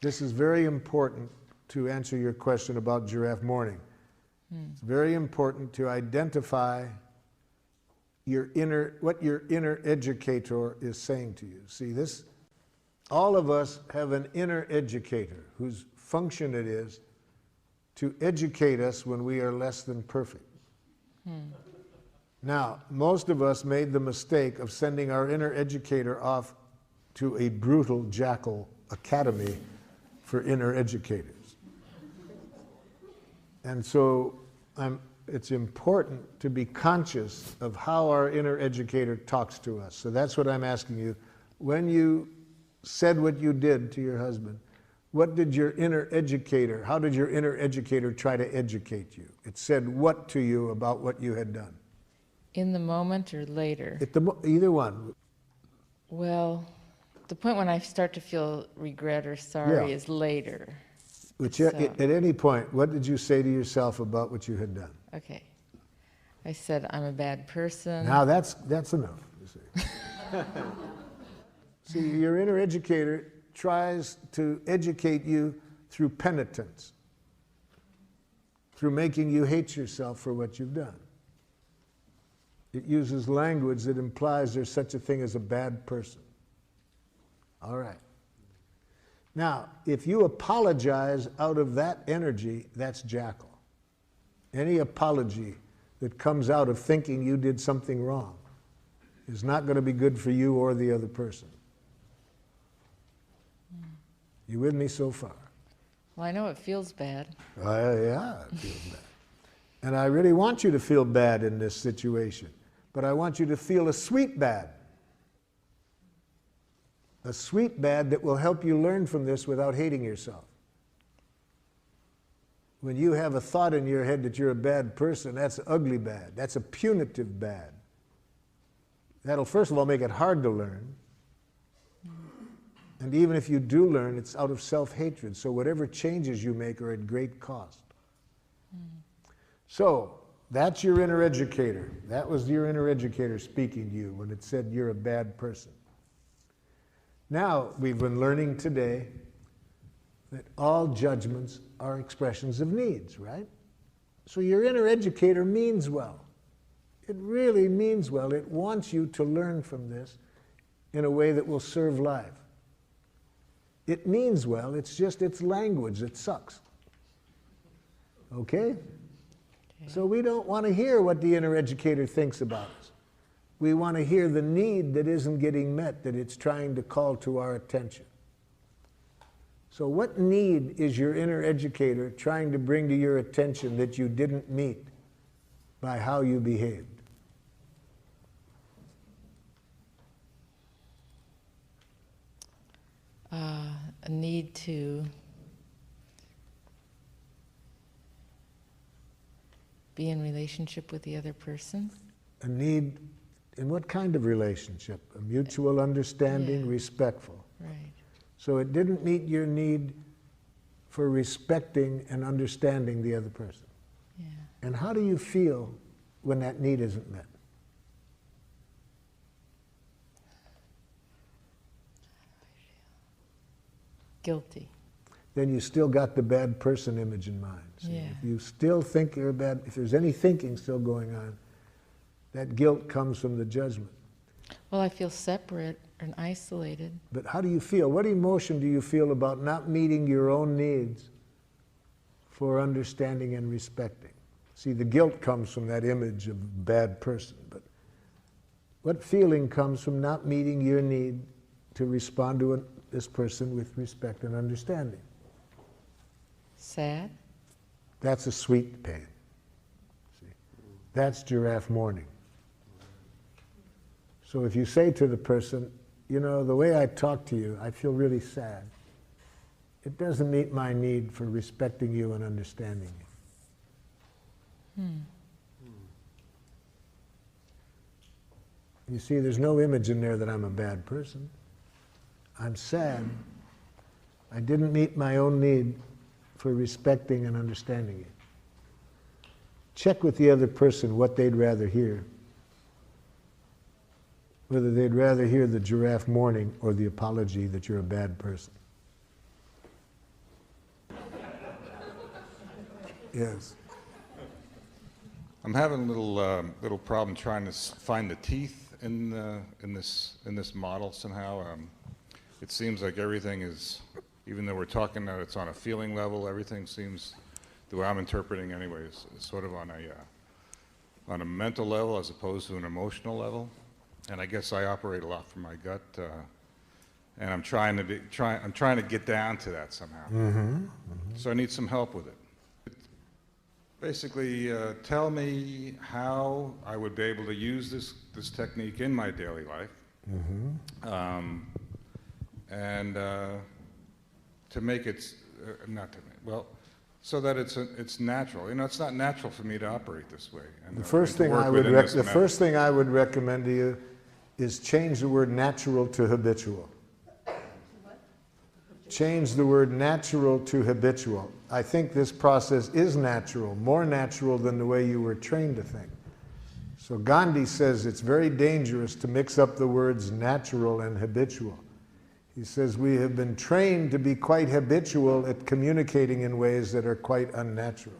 This is very important to answer your question about giraffe morning. It's very important to identify what your inner educator is saying to you. See, all of us have an inner educator whose function it is to educate us when we are less than perfect. Now, most of us made the mistake of sending our inner educator off to a brutal jackal academy for inner educators. And so it's important to be conscious of how our inner educator talks to us. So that's what I'm asking you. When you said what you did to your husband, what did your inner educator, how did your inner educator try to educate you? It said what to you about what you had done? In the moment or later? Either one. Well, the point when I start to feel regret or sorry is later. Which at any point, what did you say to yourself about what you had done? Okay. I said, I'm a bad person. Now that's enough, you see. See, your inner educator tries to educate you through penitence, through making you hate yourself for what you've done. It uses language that implies there's such a thing as a bad person. All right. Now, if you apologize out of that energy, that's jackal. Any apology that comes out of thinking you did something wrong is not going to be good for you or the other person. You with me so far? Well, I know it feels bad. Yeah, it feels bad. And I really want you to feel bad in this situation, but I want you to feel a sweet bad. A sweet bad that will help you learn from this without hating yourself. When you have a thought in your head that you're a bad person, that's ugly bad. That's a punitive bad. That'll first of all make it hard to learn. And even if you do learn, it's out of self-hatred. So whatever changes you make are at great cost. So that's your inner educator. That was your inner educator speaking to you when it said you're a bad person. Now, we've been learning today that all judgments are expressions of needs, right? So your inner educator means well. It really means well. It wants you to learn from this in a way that will serve life. It means well, it's just its language that sucks. Okay? So we don't want to hear what the inner educator thinks about us. We want to hear the need that isn't getting met, that it's trying to call to our attention. So what need is your inner educator trying to bring to your attention that you didn't meet by how you behaved? A need to be in relationship with the other person. A need, in what kind of relationship? A mutual understanding, respectful. Right. So it didn't meet your need for respecting and understanding the other person. Yeah. And how do you feel when that need isn't met? Guilty. Then you still got the bad person image in mind. So Yeah. if you still think you're bad, if there's any thinking still going on, that guilt comes from the judgment. Well, I feel separate and isolated. But how do you feel? What emotion do you feel about not meeting your own needs for understanding and respecting? See, the guilt comes from that image of a bad person, but what feeling comes from not meeting your need to respond to this person with respect and understanding? Sad? That's a sweet pain. See? That's giraffe mourning. So if you say to the person, you know, the way I talk to you, I feel really sad. It doesn't meet my need for respecting you and understanding you. You see, there's no image in there that I'm a bad person. I'm sad. I didn't meet my own need for respecting and understanding you. Check with the other person what they'd rather hear. Whether they'd rather hear the giraffe mourning or the apology that you're a bad person. Yes. I'm having a little problem trying to find the teeth in this model somehow. It seems like everything is, even though we're talking that it's on a feeling level, everything seems, the way I'm interpreting anyways, is sort of on a mental level as opposed to an emotional level. And I guess I operate a lot from my gut, and I'm trying to get down to that somehow. So I need some help with it. Basically, tell me how I would be able to use this technique in my daily life, and to make it so that it's natural. You know, it's not natural for me to operate this way. And the first thing I would recommend to you is change the word natural to habitual. Change the word natural to habitual. I think this process is natural, more natural than the way you were trained to think. So Gandhi says it's very dangerous to mix up the words natural and habitual. He says we have been trained to be quite habitual at communicating in ways that are quite unnatural.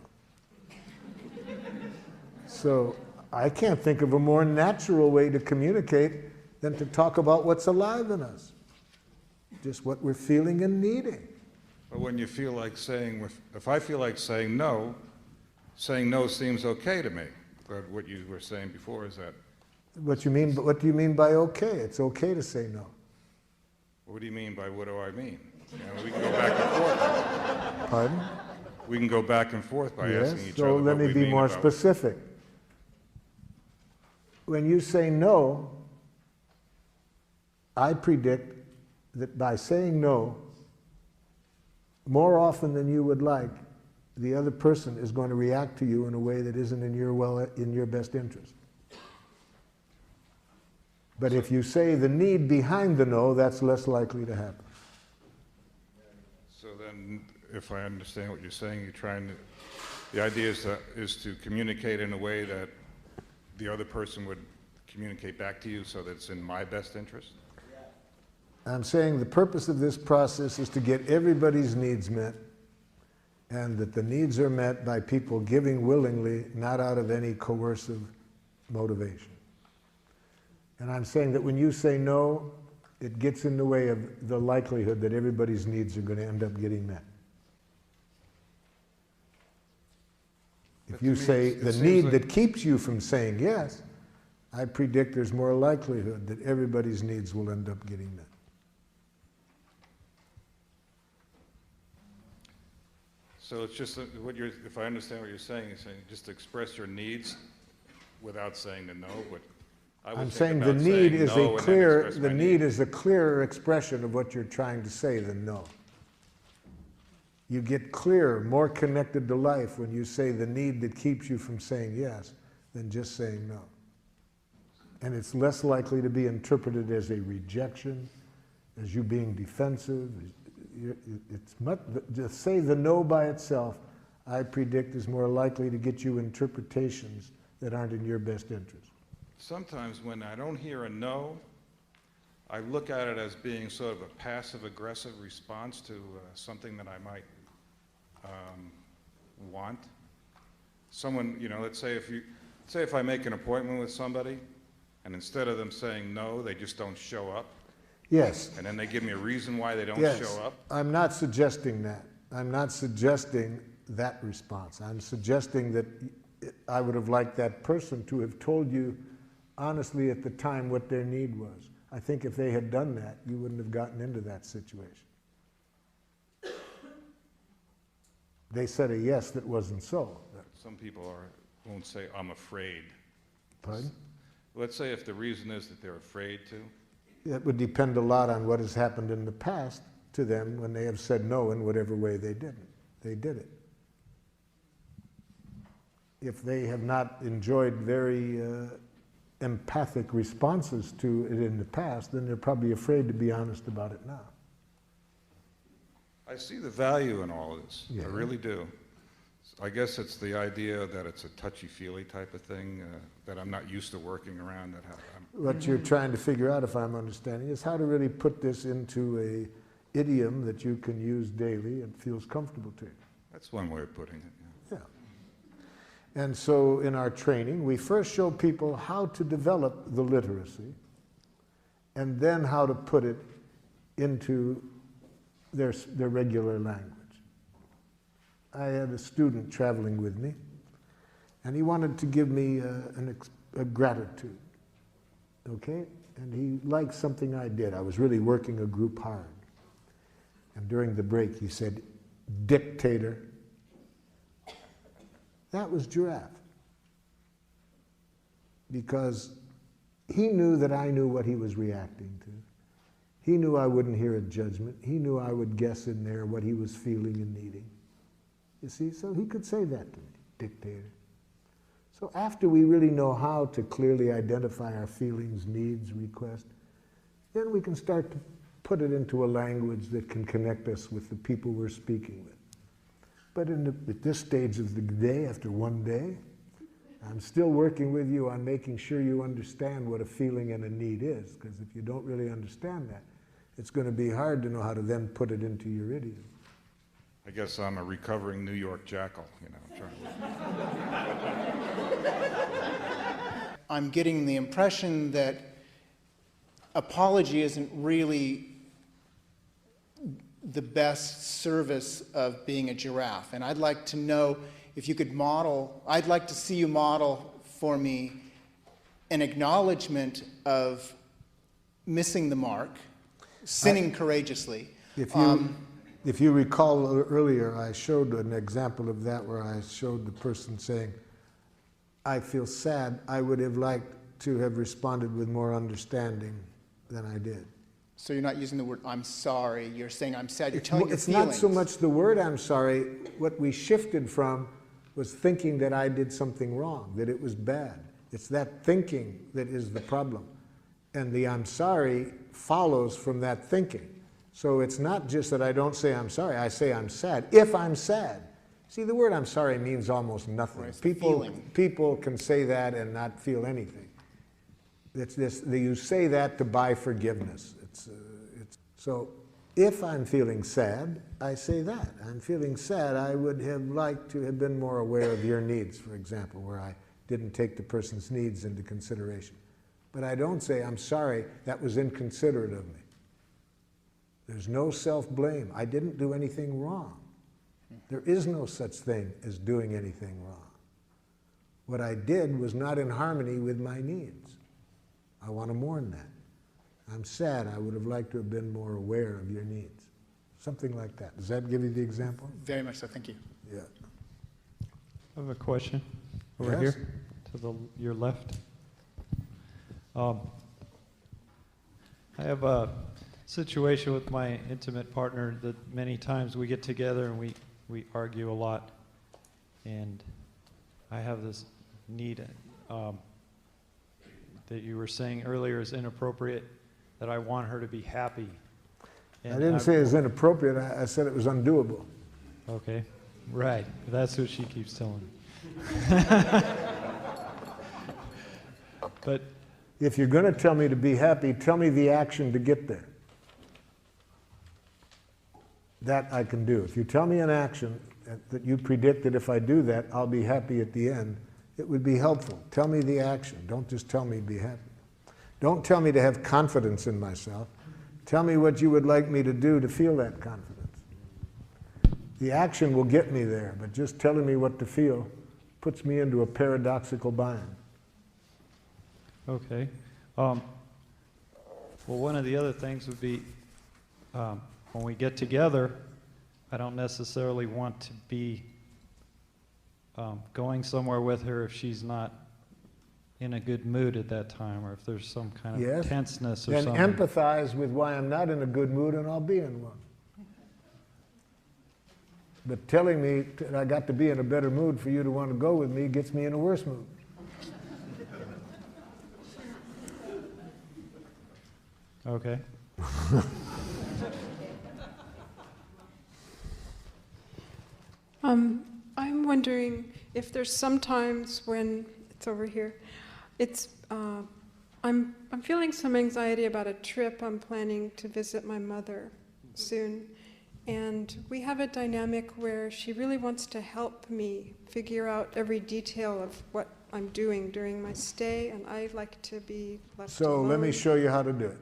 So I can't think of a more natural way to communicate than to talk about what's alive in us. Just what we're feeling and needing. But when you feel like saying, if I feel like saying no seems okay to me. But what you were saying before is that. What do you mean by okay? It's okay to say no. What do you mean by what do I mean? You know, we can go back and forth. Pardon? We can go back and forth by asking each other. So let me be more about specific. When you say no, I predict that by saying no, more often than you would like, the other person is going to react to you in a way that isn't in your best interest. But if you say the need behind the no, that's less likely to happen. So then, if I understand what you're saying, the idea is to communicate in a way that the other person would communicate back to you so that it's in my best interest? I'm saying the purpose of this process is to get everybody's needs met, and that the needs are met by people giving willingly, not out of any coercive motivation. And I'm saying that when you say no, it gets in the way of the likelihood that everybody's needs are going to end up getting met. If you say the need that keeps you from saying yes, I predict there's more likelihood that everybody's needs will end up getting met. So it's just if I understand what you're saying just express your needs without saying the no. But I'm saying the need is a clearer expression of what you're trying to say than no. You get clearer, more connected to life when you say the need that keeps you from saying yes than just saying no. And it's less likely to be interpreted as a rejection, as you being defensive. To say the no by itself, I predict, is more likely to get you interpretations that aren't in your best interest. Sometimes when I don't hear a no, I look at it as being sort of a passive-aggressive response to something that I might want. Someone, let's say if I make an appointment with somebody, and instead of them saying no, they just don't show up. Yes. And then they give me a reason why they don't show up. I'm not suggesting that. I'm not suggesting that response. I'm suggesting that I would have liked that person to have told you honestly at the time what their need was. I think if they had done that, you wouldn't have gotten into that situation. They said a yes that wasn't so. Some people won't say, I'm afraid. Pardon? Let's say if the reason is that they're afraid to. It would depend a lot on what has happened in the past to them when they have said no in whatever way they did it. If they have not enjoyed very empathic responses to it in the past, then they're probably afraid to be honest about it now. I see the value in all of this. Yeah. I really do. I guess it's the idea that it's a touchy-feely type of thing that I'm not used to working around. What you're trying to figure out, if I'm understanding, is how to really put this into a idiom that you can use daily and feels comfortable to you. That's one way of putting it. Yeah. And so in our training, we first show people how to develop the literacy and then how to put it into their regular language. I had a student traveling with me, and he wanted to give me a gratitude, okay? And he liked something I did. I was really working a group hard. And during the break, he said, "Dictator." That was Giraffe. Because he knew that I knew what he was reacting to. He knew I wouldn't hear a judgment. He knew I would guess in there what he was feeling and needing. You see, so he could say that to me, dictator. So after we really know how to clearly identify our feelings, needs, requests, then we can start to put it into a language that can connect us with the people we're speaking with. But at this stage of the day, after one day, I'm still working with you on making sure you understand what a feeling and a need is, because if you don't really understand that, it's going to be hard to know how to then put it into your idiom. I guess I'm a recovering New York jackal, you know. I'm getting the impression that apology isn't really the best service of being a giraffe. And I'd like to know if you could model, I'd like to see you model for me an acknowledgement of missing the mark, sinning courageously. If you recall earlier, I showed an example of that where I showed the person saying, I feel sad. I would have liked to have responded with more understanding than I did. So you're not using the word I'm sorry, you're saying I'm sad, you're telling your feelings. It's not so much the word I'm sorry. What we shifted from was thinking that I did something wrong, that it was bad. It's that thinking that is the problem. And the I'm sorry follows from that thinking. So it's not just that I don't say I'm sorry, I say I'm sad, if I'm sad. See, the word I'm sorry means almost nothing. Right, people can say that and not feel anything. It's this, you say that to buy forgiveness. So if I'm feeling sad, I say that. I'm feeling sad, I would have liked to have been more aware of your needs, for example, where I didn't take the person's needs into consideration. But I don't say, I'm sorry, that was inconsiderate of me. There's no self-blame. I didn't do anything wrong. There is no such thing as doing anything wrong. What I did was not in harmony with my needs. I want to mourn that. I'm sad. I would have liked to have been more aware of your needs. Something like that. Does that give you the example? Very much so. Thank you. Yeah. I have a question over Yes? here to your left. I have a situation with my intimate partner that many times we get together and we argue a lot. And I have this need that you were saying earlier is inappropriate, that I want her to be happy. I didn't say it was inappropriate. I said it was undoable. Okay, right. That's what she keeps telling me. But if you're going to tell me to be happy, tell me the action to get there. That I can do. If you tell me an action that you predict that if I do that, I'll be happy at the end, it would be helpful. Tell me the action. Don't just tell me be happy. Don't tell me to have confidence in myself. Tell me what you would like me to do to feel that confidence. The action will get me there, but just telling me what to feel puts me into a paradoxical bind. Okay. Well, one of the other things would be when we get together, I don't necessarily want to be going somewhere with her if she's not in a good mood at that time, or if there's some kind of Yes. tenseness or Then something. empathize with why I'm not in a good mood and I'll be in one. But telling me that I got to be in a better mood for you to want to go with me gets me in a worse mood. Okay. I'm wondering if there's sometimes when it's over here, it's I'm feeling some anxiety about a trip I'm planning to visit my mother soon, and we have a dynamic where she really wants to help me figure out every detail of what I'm doing during my stay, and I like to be left So alone. let me show you how to do it.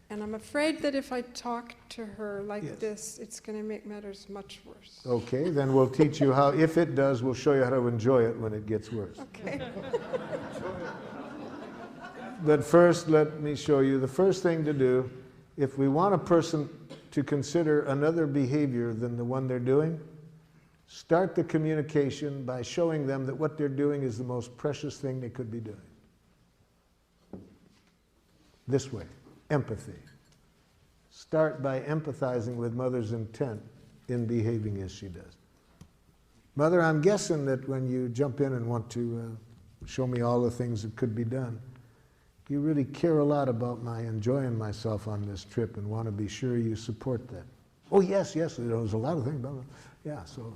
And I'm afraid that if I talk to her like Yes. this, it's going to make matters much worse. Okay, then we'll teach you how, if it does, we'll show you how to enjoy it when it gets worse. Okay. But first, let me show you the first thing to do. If we want a person to consider another behavior than the one they're doing, start the communication by showing them that what they're doing is the most precious thing they could be doing. This way, empathy. Start by empathizing with Mother's intent in behaving as she does. Mother, I'm guessing that when you jump in and want to show me all the things that could be done, you really care a lot about my enjoying myself on this trip and want to be sure you support that. Oh, yes, yes, there's a lot of things. Blah, blah. Yeah, so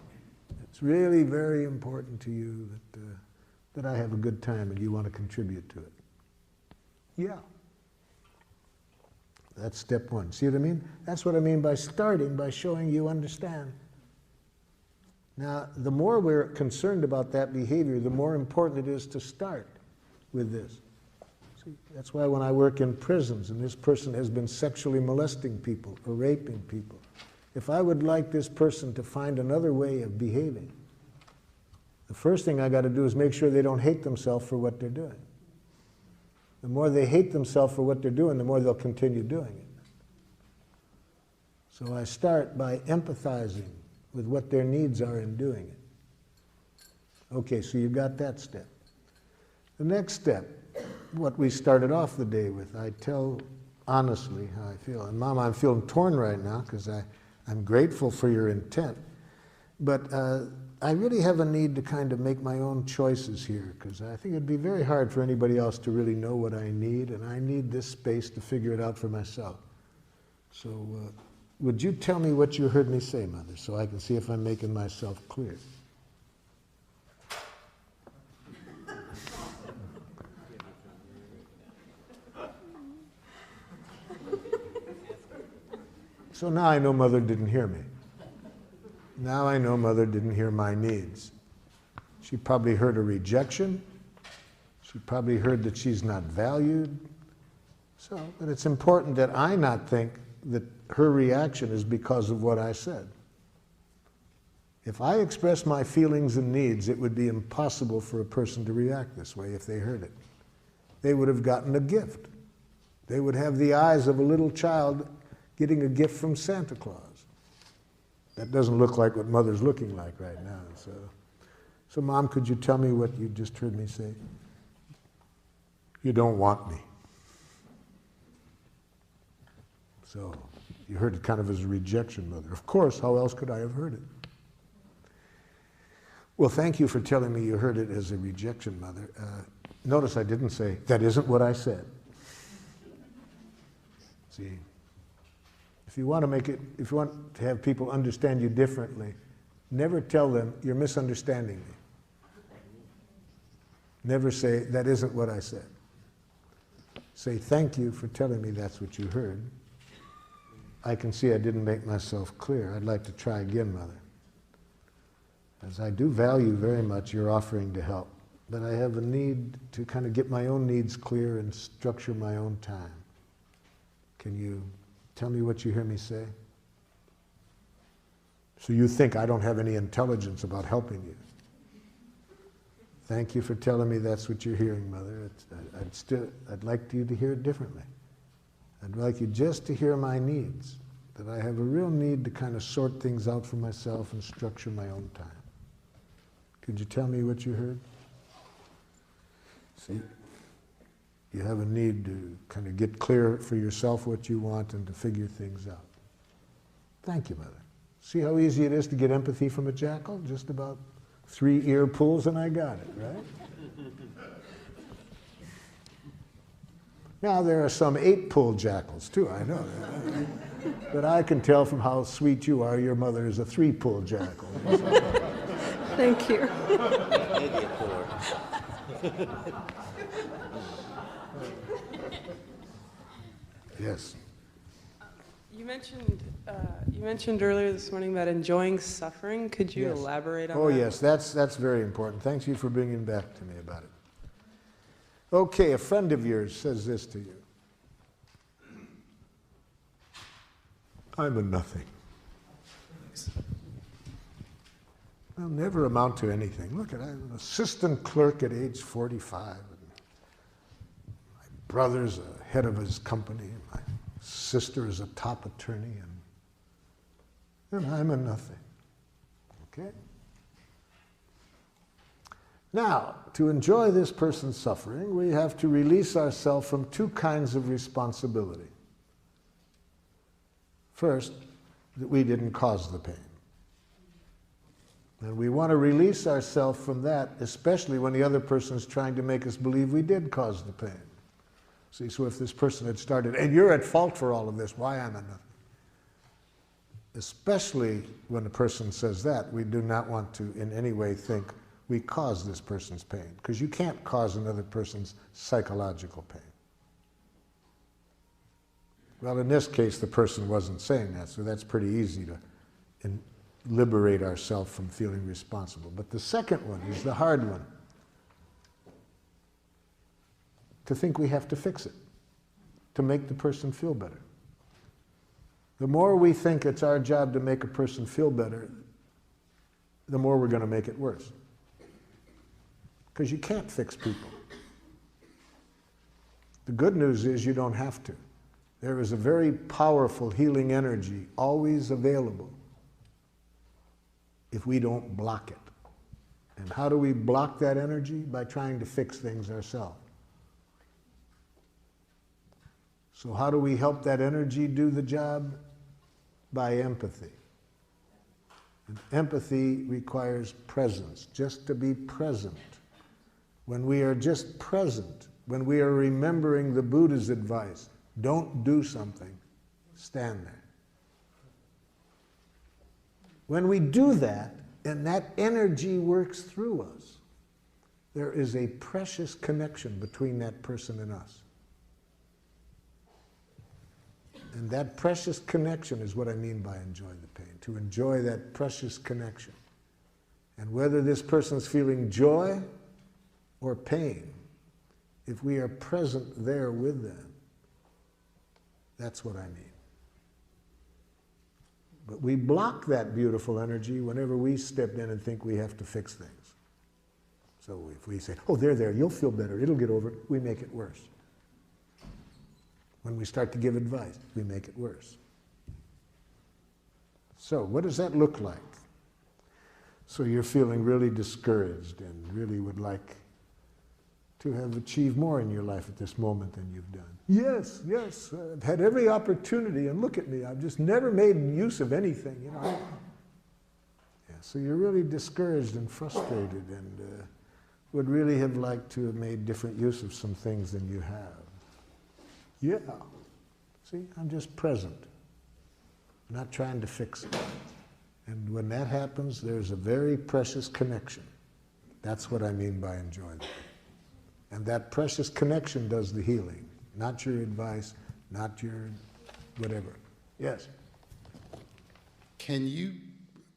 it's really very important to you that I have a good time and you want to contribute to it. Yeah. That's step one. See what I mean? That's what I mean by starting, by showing you understand. Now, the more we're concerned about that behavior, the more important it is to start with this. See, that's why when I work in prisons and this person has been sexually molesting people or raping people, if I would like this person to find another way of behaving, the first thing I got to do is make sure they don't hate themselves for what they're doing. The more they hate themselves for what they're doing, the more they'll continue doing it. So I start by empathizing with what their needs are in doing it. Okay, so you got that step. The next step, what we started off the day with, I tell honestly how I feel. And Mom, I'm feeling torn right now because I'm grateful for your intent. But I really have a need to kind of make my own choices here because I think it'd be very hard for anybody else to really know what I need, and I need this space to figure it out for myself. So would you tell me what you heard me say, Mother, so I can see if I'm making myself clear? So now I know Mother didn't hear me. Now I know Mother didn't hear my needs. She probably heard a rejection. She probably heard that she's not valued. So, but it's important that I not think that her reaction is because of what I said. If I express my feelings and needs, it would be impossible for a person to react this way if they heard it. They would have gotten a gift. They would have the eyes of a little child getting a gift from Santa Claus. That doesn't look like what Mother's looking like right now. So Mom, could you tell me what you just heard me say? You don't want me. So you heard it kind of as a rejection, Mother. Of course, how else could I have heard it? Well, thank you for telling me you heard it as a rejection, Mother. Notice I didn't say, that isn't what I said. See? If you want to make it, if you want to have people understand you differently, never tell them you're misunderstanding me. Never say, that isn't what I said. Say, thank you for telling me that's what you heard. I can see I didn't make myself clear. I'd like to try again, Mother. As I do value very much your offering to help, but I have a need to kind of get my own needs clear and structure my own time. Can you tell me what you hear me say? So you think I don't have any intelligence about helping you. Thank you for telling me that's what you're hearing, Mother. I'd like you to hear it differently. I'd like you just to hear my needs, that I have a real need to kind of sort things out for myself and structure my own time. Could you tell me what you heard? See, you have a need to kind of get clear for yourself what you want and to figure things out. Thank you, Mother. See how easy it is to get empathy from a jackal? Just about 3 ear pulls and I got it, right? Now there are some 8-pull jackals too, I know that. But I can tell from how sweet you are, your mother is a 3-pull jackal. Thank you. Maybe a puller. Yes. You mentioned earlier this morning about enjoying suffering. Could you Yes. elaborate on that? Oh yes, that's very important. Thanks you for bringing back to me about it. Okay, a friend of yours says this to you. I'm a nothing. I'll never amount to anything. Look, I'm an assistant clerk at age 45. And my brother's a head of his company. My sister is a top attorney. And I'm a nothing. Okay? Now, to enjoy this person's suffering, we have to release ourselves from 2 kinds of responsibility. First, that we didn't cause the pain. And we want to release ourselves from that, especially when the other person is trying to make us believe we did cause the pain. See, so if this person had started, and you're at fault for all of this, why am I nothing? Especially when a person says that, we do not want to in any way think we caused this person's pain, because you can't cause another person's psychological pain. Well, in this case, the person wasn't saying that, so that's pretty easy to liberate ourselves from feeling responsible. But the second one is the hard one. To think we have to fix it, to make the person feel better. The more we think it's our job to make a person feel better, the more we're going to make it worse. Because you can't fix people. The good news is you don't have to. There is a very powerful healing energy always available if we don't block it. And how do we block that energy? By trying to fix things ourselves. So how do we help that energy do the job? By empathy. And empathy requires presence, just to be present. When we are just present, when we are remembering the Buddha's advice, don't do something, stand there. When we do that, and that energy works through us, there is a precious connection between that person and us. And that precious connection is what I mean by enjoy the pain, to enjoy that precious connection. And whether this person's feeling joy or pain, if we are present there with them, that's what I mean. But we block that beautiful energy whenever we step in and think we have to fix things. So if we say, oh, there, you'll feel better, it'll get over it, we make it worse. When we start to give advice, we make it worse. So what does that look like? So you're feeling really discouraged and really would like to have achieved more in your life at this moment than you've done. Yes, I've had every opportunity, and look at me, I've just never made use of anything, you know. Yeah, so you're really discouraged and frustrated and would really have liked to have made different use of some things than you have. Yeah. See, I'm just present. I'm not trying to fix it. And when that happens, there's a very precious connection. That's what I mean by enjoyment. And that precious connection does the healing, not your advice, not your whatever. Yes? Can you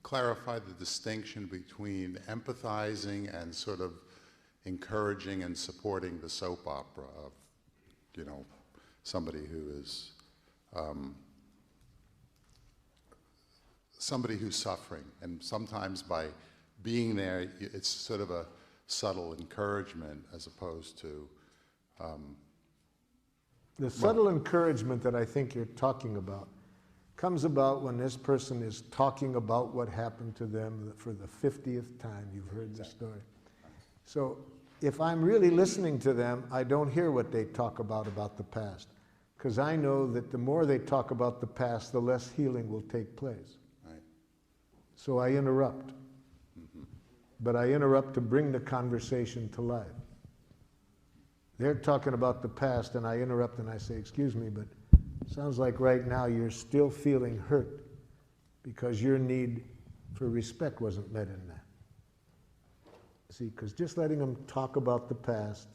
clarify the distinction between empathizing and sort of encouraging and supporting the soap opera of, you know, somebody who is somebody who's suffering, and sometimes by being there, it's sort of a subtle encouragement as opposed to the subtle encouragement that I think you're talking about comes about when this person is talking about what happened to them for the 50th time you've heard the story. So if I'm really listening to them, I don't hear what they talk about the past, because I know that the more they talk about the past, the less healing will take place. Right. So I interrupt. But I interrupt to bring the conversation to life. They're talking about the past, and I interrupt and I say, excuse me, but sounds like right now you're still feeling hurt because your need for respect wasn't met in that. See, because just letting them talk about the past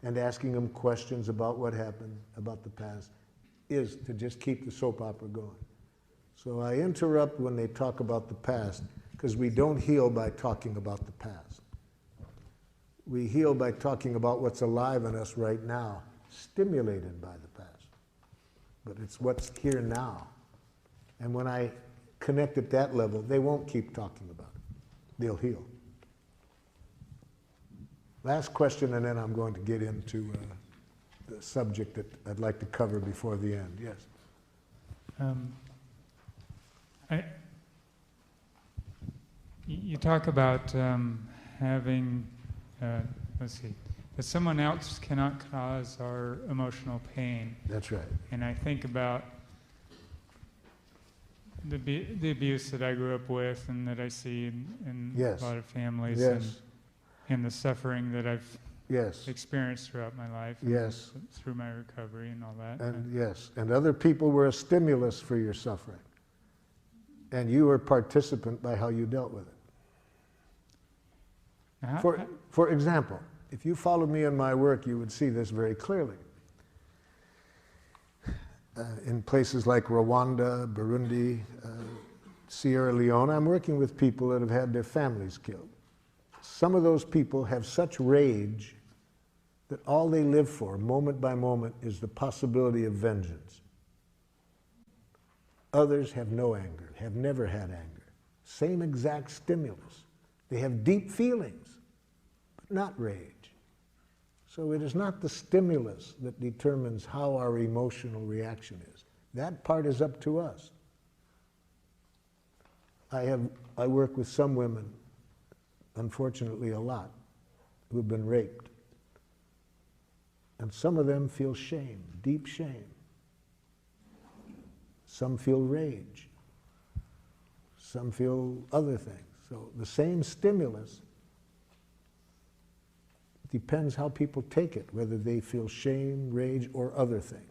and asking them questions about what happened about the past is to just keep the soap opera going. So I interrupt when they talk about the past, because we don't heal by talking about the past. We heal by talking about what's alive in us right now, stimulated by the past. But it's what's here now. And when I connect at that level, they won't keep talking about it. They'll heal. Last question, and then I'm going to get into the subject that I'd like to cover before the end. Yes? You talk about having, let's see, that someone else cannot cause our emotional pain. That's right. And I think about the abuse that I grew up with and that I see in Yes. a lot of families, Yes. and the suffering that I've Yes. experienced throughout my life, Yes. and through my recovery and all that. And yes, and other people were a stimulus for your suffering. And you were a participant by how you dealt with it. For example, if you followed me in my work, you would see this very clearly. In places like Rwanda, Burundi, Sierra Leone, I'm working with people that have had their families killed. Some of those people have such rage that all they live for, moment by moment, is the possibility of vengeance. Others have no anger, have never had anger. Same exact stimulus. They have deep feelings, but not rage. So it is not the stimulus that determines how our emotional reaction is. That part is up to us. I work with some women, unfortunately a lot, who have been raped. And some of them feel shame, deep shame. Some feel rage. Some feel other things. So the same stimulus depends how people take it, whether they feel shame, rage, or other things.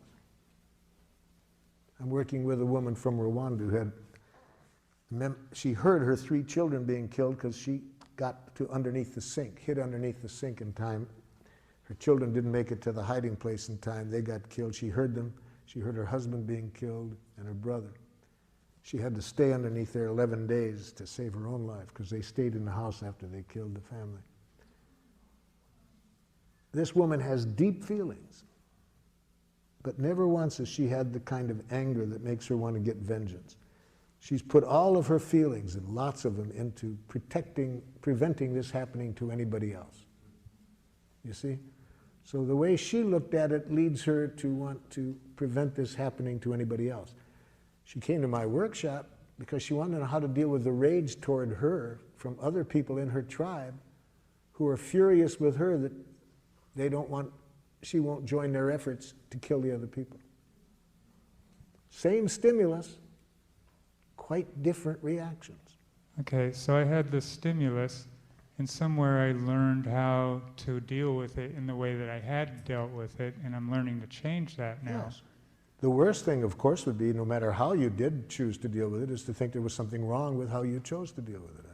I'm working with a woman from Rwanda who had, she heard her 3 children being killed because she got to underneath the sink, hid underneath the sink in time. Her children didn't make it to the hiding place in time. They got killed. She heard them. She heard her husband being killed and her brother. She had to stay underneath there 11 days to save her own life because they stayed in the house after they killed the family. This woman has deep feelings, but never once has she had the kind of anger that makes her want to get vengeance. She's put all of her feelings, and lots of them, into preventing this happening to anybody else. You see? So the way she looked at it leads her to want to prevent this happening to anybody else. She came to my workshop because she wanted to know how to deal with the rage toward her from other people in her tribe who are furious with her that she won't join their efforts to kill the other people. Same stimulus, quite different reactions. Okay, so I had this stimulus, and somewhere I learned how to deal with it in the way that I had dealt with it, and I'm learning to change that now. Yes. The worst thing, of course, would be, no matter how you did choose to deal with it, is to think there was something wrong with how you chose to deal with it.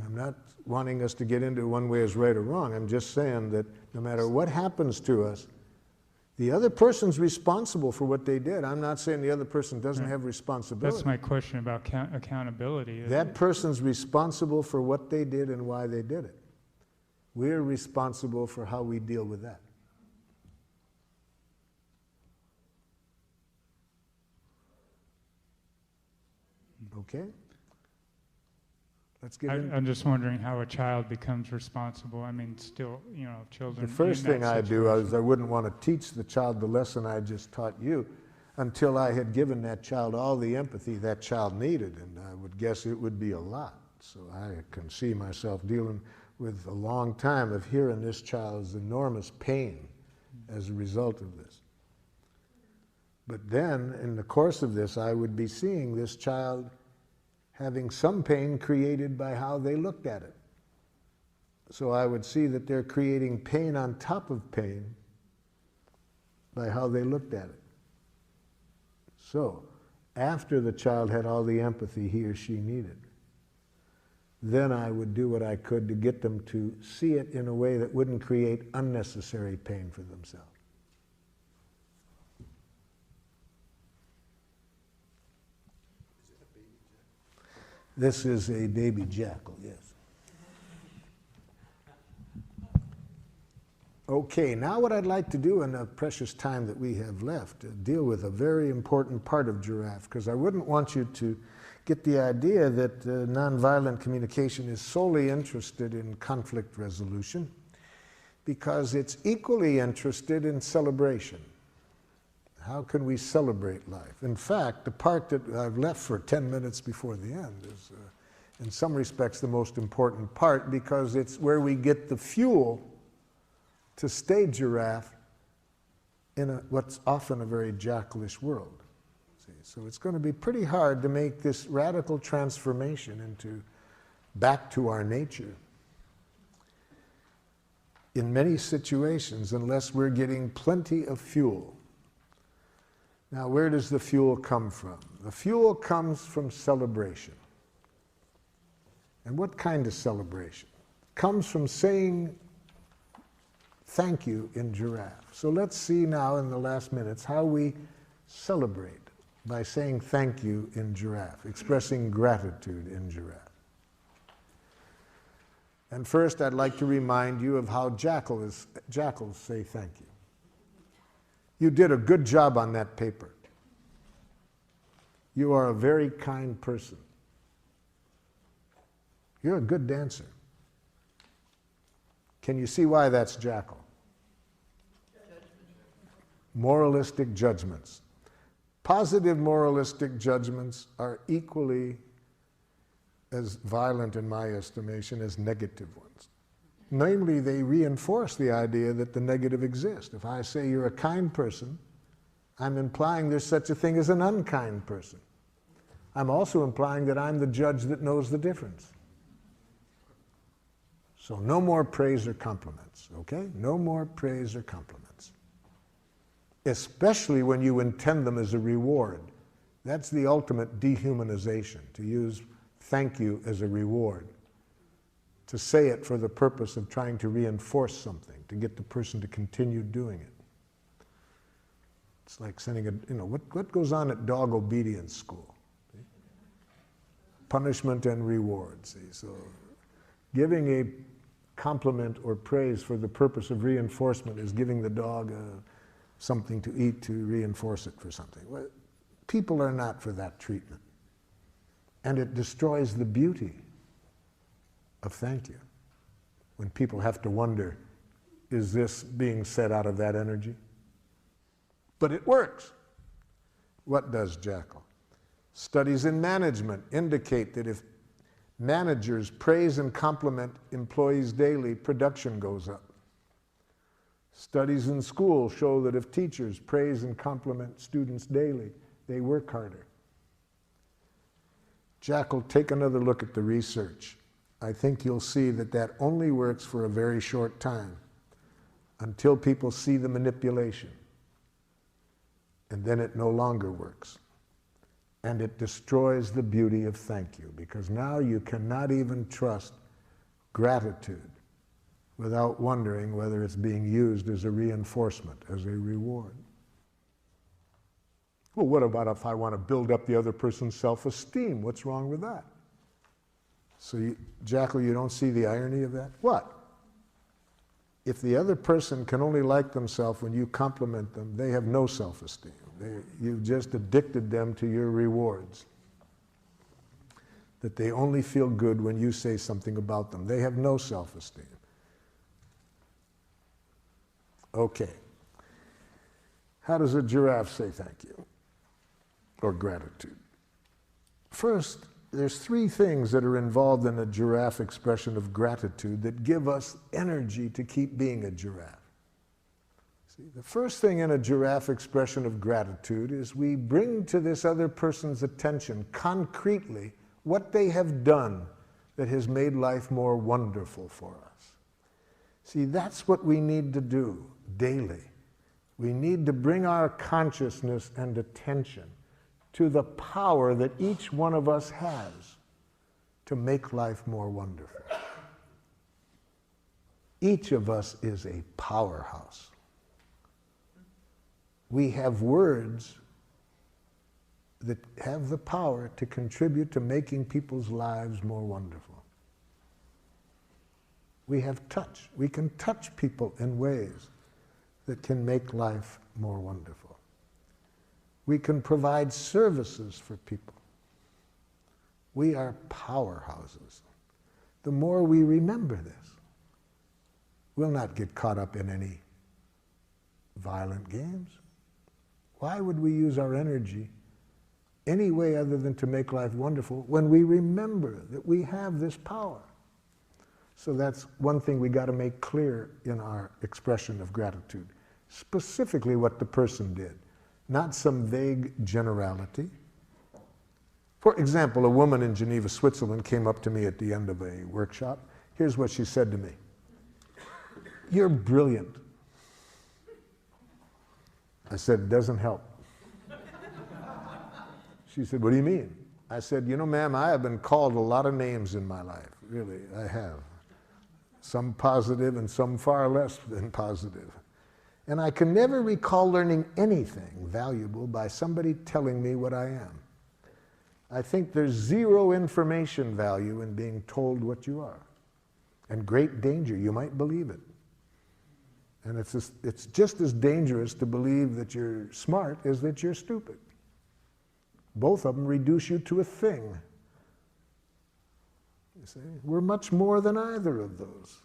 I'm not wanting us to get into one way is right or wrong. I'm just saying that no matter what happens to us, the other person's responsible for what they did. I'm not saying the other person doesn't have responsibility. That's my question about accountability. That person's responsible for what they did and why they did it. We're responsible for how we deal with that. Okay? Let's get into I'm just wondering how a child becomes responsible. I mean, still, you know, children. the first in thing that I do is situation. I wouldn't want to teach the child the lesson I just taught you until I had given that child all the empathy that child needed, and I would guess it would be a lot. So I can see myself dealing with a long time of hearing this child's enormous pain as a result of this. But then, in the course of this, I would be seeing this child having some pain created by how they looked at it. So I would see that they're creating pain on top of pain by how they looked at it. So, after the child had all the empathy he or she needed, then I would do what I could to get them to see it in a way that wouldn't create unnecessary pain for themselves. This is a baby jackal, yes. Okay, now what I'd like to do in the precious time that we have left, deal with a very important part of giraffe, because I wouldn't want you to get the idea that nonviolent communication is solely interested in conflict resolution, because it's equally interested in celebration. How can we celebrate life? In fact, the part that I've left for 10 minutes before the end is, in some respects, the most important part, because it's where we get the fuel to stay giraffe in what's often a very jackalish world. See? So it's going to be pretty hard to make this radical transformation into back to our nature in many situations unless we're getting plenty of fuel. Now, where does the fuel come from? The fuel comes from celebration. And what kind of celebration? It comes from saying thank you in giraffe. So let's see now in the last minutes how we celebrate by saying thank you in giraffe, expressing gratitude in giraffe. And first, I'd like to remind you of how jackals say thank you. You did a good job on that paper. You are a very kind person. You're a good dancer. Can you see why that's jackal? Moralistic judgments. Positive moralistic judgments are equally as violent, in my estimation, as negative ones. Namely, they reinforce the idea that the negative exists. If I say you're a kind person, I'm implying there's such a thing as an unkind person. I'm also implying that I'm the judge that knows the difference. So no more praise or compliments, okay? No more praise or compliments. Especially when you intend them as a reward. That's the ultimate dehumanization, to use thank you as a reward. To say it for the purpose of trying to reinforce something, to get the person to continue doing it. It's like sending what goes on at dog obedience school? See? Punishment and reward, see? So giving a compliment or praise for the purpose of reinforcement is giving the dog something to eat to reinforce it for something. Well, people are not for that treatment. And it destroys the beauty of thank you. When people have to wonder, is this being said out of that energy? But it works. What does jackal? Studies in management indicate that if managers praise and compliment employees daily, production goes up. Studies in school show that if teachers praise and compliment students daily, they work harder. Jackal, take another look at the research. I think you'll see that that only works for a very short time, until people see the manipulation. And then it no longer works. And it destroys the beauty of thank you, because now you cannot even trust gratitude without wondering whether it's being used as a reinforcement, as a reward. Well, what about if I want to build up the other person's self-esteem? What's wrong with that? So, Jackal, you don't see the irony of that? What? If the other person can only like themselves when you compliment them, they have no self-esteem. You've just addicted them to your rewards. that they only feel good when you say something about them. They have no self-esteem. Okay. How does a giraffe say thank you or gratitude? First, there's three things that are involved in a giraffe expression of gratitude that give us energy to keep being a giraffe. See, the first thing in a giraffe expression of gratitude is we bring to this other person's attention concretely what they have done that has made life more wonderful for us. See, that's what we need to do daily. We need to bring our consciousness and attention to the power that each one of us has to make life more wonderful. Each of us is a powerhouse. We have words that have the power to contribute to making people's lives more wonderful. We have touch. We can touch people in ways that can make life more wonderful. We can provide services for people. We are powerhouses. The more we remember this, we'll not get caught up in any violent games. Why would we use our energy any way other than to make life wonderful when we remember that we have this power? So that's one thing we got to make clear in our expression of gratitude. Specifically what the person did, not some vague generality. For example, a woman in Geneva, Switzerland came up to me at the end of a workshop. Here's what she said to me. "You're brilliant." I said, "It doesn't help." She said, "What do you mean?" I said, "You know, ma'am, I have been called a lot of names in my life. Really, I have. Some positive and some far less than positive. And I can never recall learning anything valuable by somebody telling me what I am. I think there's zero information value in being told what you are. And great danger, you might believe it. And it's just as dangerous to believe that you're smart as that you're stupid. Both of them reduce you to a thing. You see, we're much more than either of those.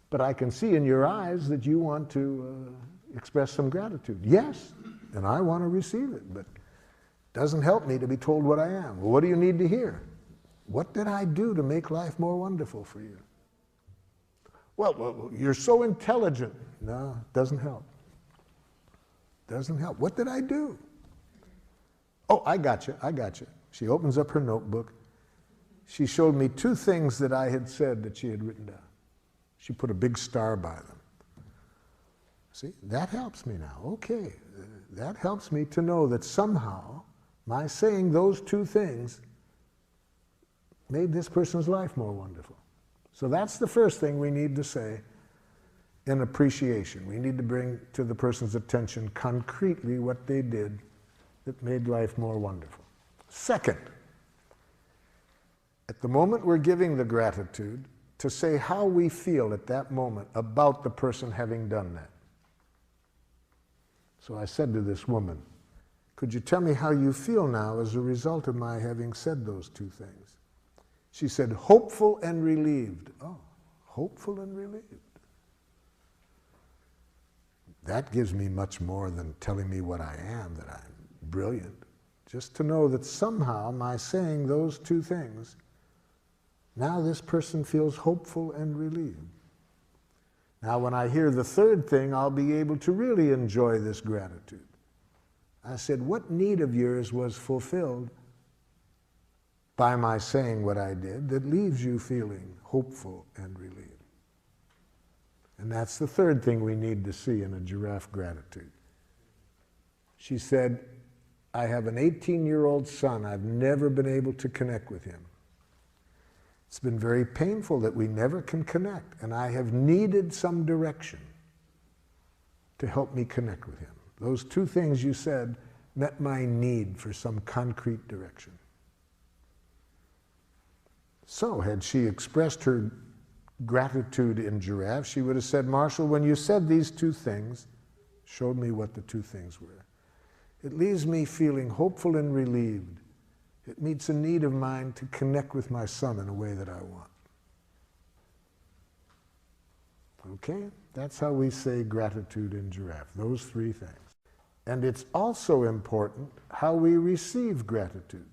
But I can see in your eyes that you want to express some gratitude. Yes, and I want to receive it, but it doesn't help me to be told what I am. Well, what do you need to hear? What did I do to make life more wonderful for you? Well, you're so intelligent. No, it doesn't help. Doesn't help. What did I do? Oh, I got you. She opens up her notebook. She showed me two things that I had said that she had written down. She put a big star by them. See, that helps me now. Okay, that helps me to know that somehow my saying those two things made this person's life more wonderful. So that's the first thing we need to say in appreciation. We need to bring to the person's attention concretely what they did that made life more wonderful. Second, at the moment we're giving the gratitude, to say how we feel at that moment about the person having done that. So I said to this woman, "Could you tell me how you feel now as a result of my having said those two things?" She said, "Hopeful and relieved." Oh, hopeful and relieved. That gives me much more than telling me what I am, that I'm brilliant. Just to know that somehow my saying those two things, now this person feels hopeful and relieved. Now when I hear the third thing, I'll be able to really enjoy this gratitude. I said, what need of yours was fulfilled by my saying what I did that leaves you feeling hopeful and relieved? And that's the third thing we need to see in a giraffe gratitude. She said, I have an 18-year-old son. I've never been able to connect with him. It's been very painful that we never can connect, and I have needed some direction to help me connect with him. Those two things you said met my need for some concrete direction. So had she expressed her gratitude in giraffe, she would have said, Marshall, when you said these two things, showed me what the two things were. It leaves me feeling hopeful and relieved It meets a need of mine to connect with my son in a way that I want. Okay? That's how we say gratitude in giraffe, those three things. And it's also important how we receive gratitude.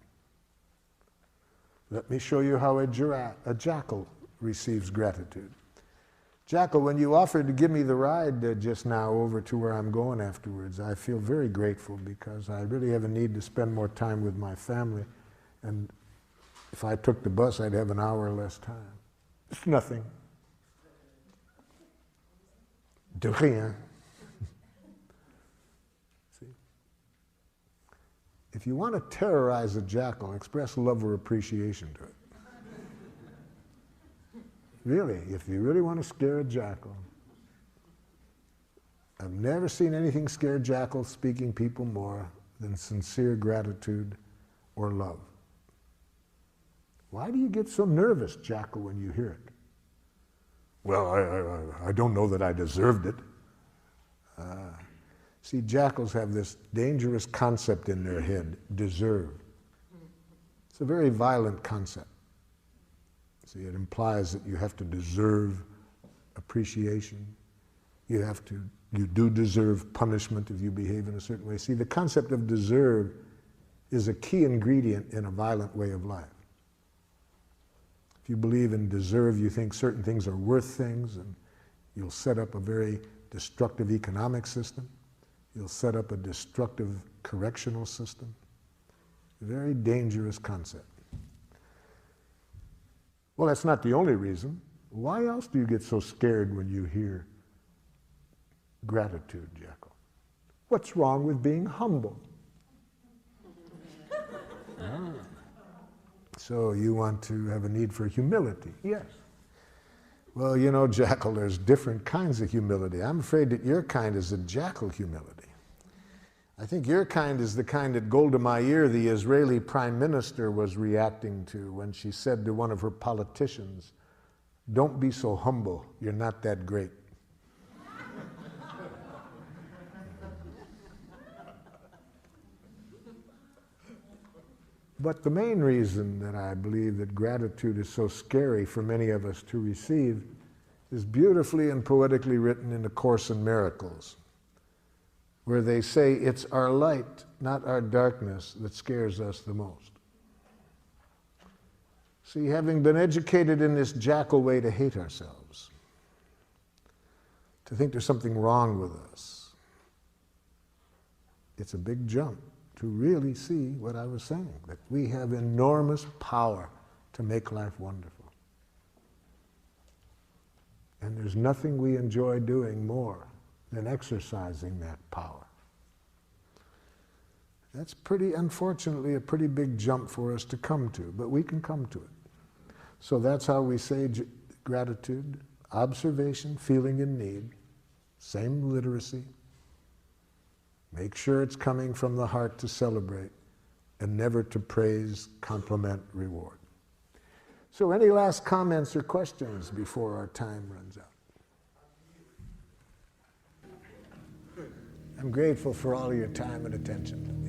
Let me show you how a jackal receives gratitude. Jackal, when you offered to give me the ride just now over to where I'm going afterwards, I feel very grateful because I really have a need to spend more time with my family. And if I took the bus, I'd have an hour less time. It's nothing. De rien. See? If you want to terrorize a jackal, express love or appreciation to it. Really, if you really want to scare a jackal. I've never seen anything scare jackal-speaking people more than sincere gratitude or love. Why do you get so nervous, jackal, when you hear it? Well, I don't know that I deserved it. See, jackals have this dangerous concept in their head, deserve. It's a very violent concept. See, it implies that you have to deserve appreciation. You do deserve punishment if you behave in a certain way. See, the concept of deserve is a key ingredient in a violent way of life. If you believe in deserve, you think certain things are worth things, and you'll set up a very destructive economic system. You'll set up a destructive correctional system. A very dangerous concept. Well, that's not the only reason. Why else do you get so scared when you hear gratitude, Jackal? What's wrong with being humble? Ah. So you want to have a need for humility? Yes. Well, you know, Jackal, there's different kinds of humility. I'm afraid that your kind is a jackal humility. I think your kind is the kind that Golda Meir, the Israeli prime minister, was reacting to when she said to one of her politicians, "Don't be so humble, you're not that great." But the main reason that I believe that gratitude is so scary for many of us to receive is beautifully and poetically written in A Course in Miracles, where they say it's our light, not our darkness, that scares us the most. See, having been educated in this jackal way to hate ourselves, to think there's something wrong with us, it's a big jump to really see what I was saying, that we have enormous power to make life wonderful. And there's nothing we enjoy doing more than exercising that power. That's unfortunately, a pretty big jump for us to come to, but we can come to it. So that's how we say gratitude, observation, feeling in need, same literacy. Make sure it's coming from the heart to celebrate and never to praise, compliment, reward. So any last comments or questions before our time runs out? I'm grateful for all your time and attention.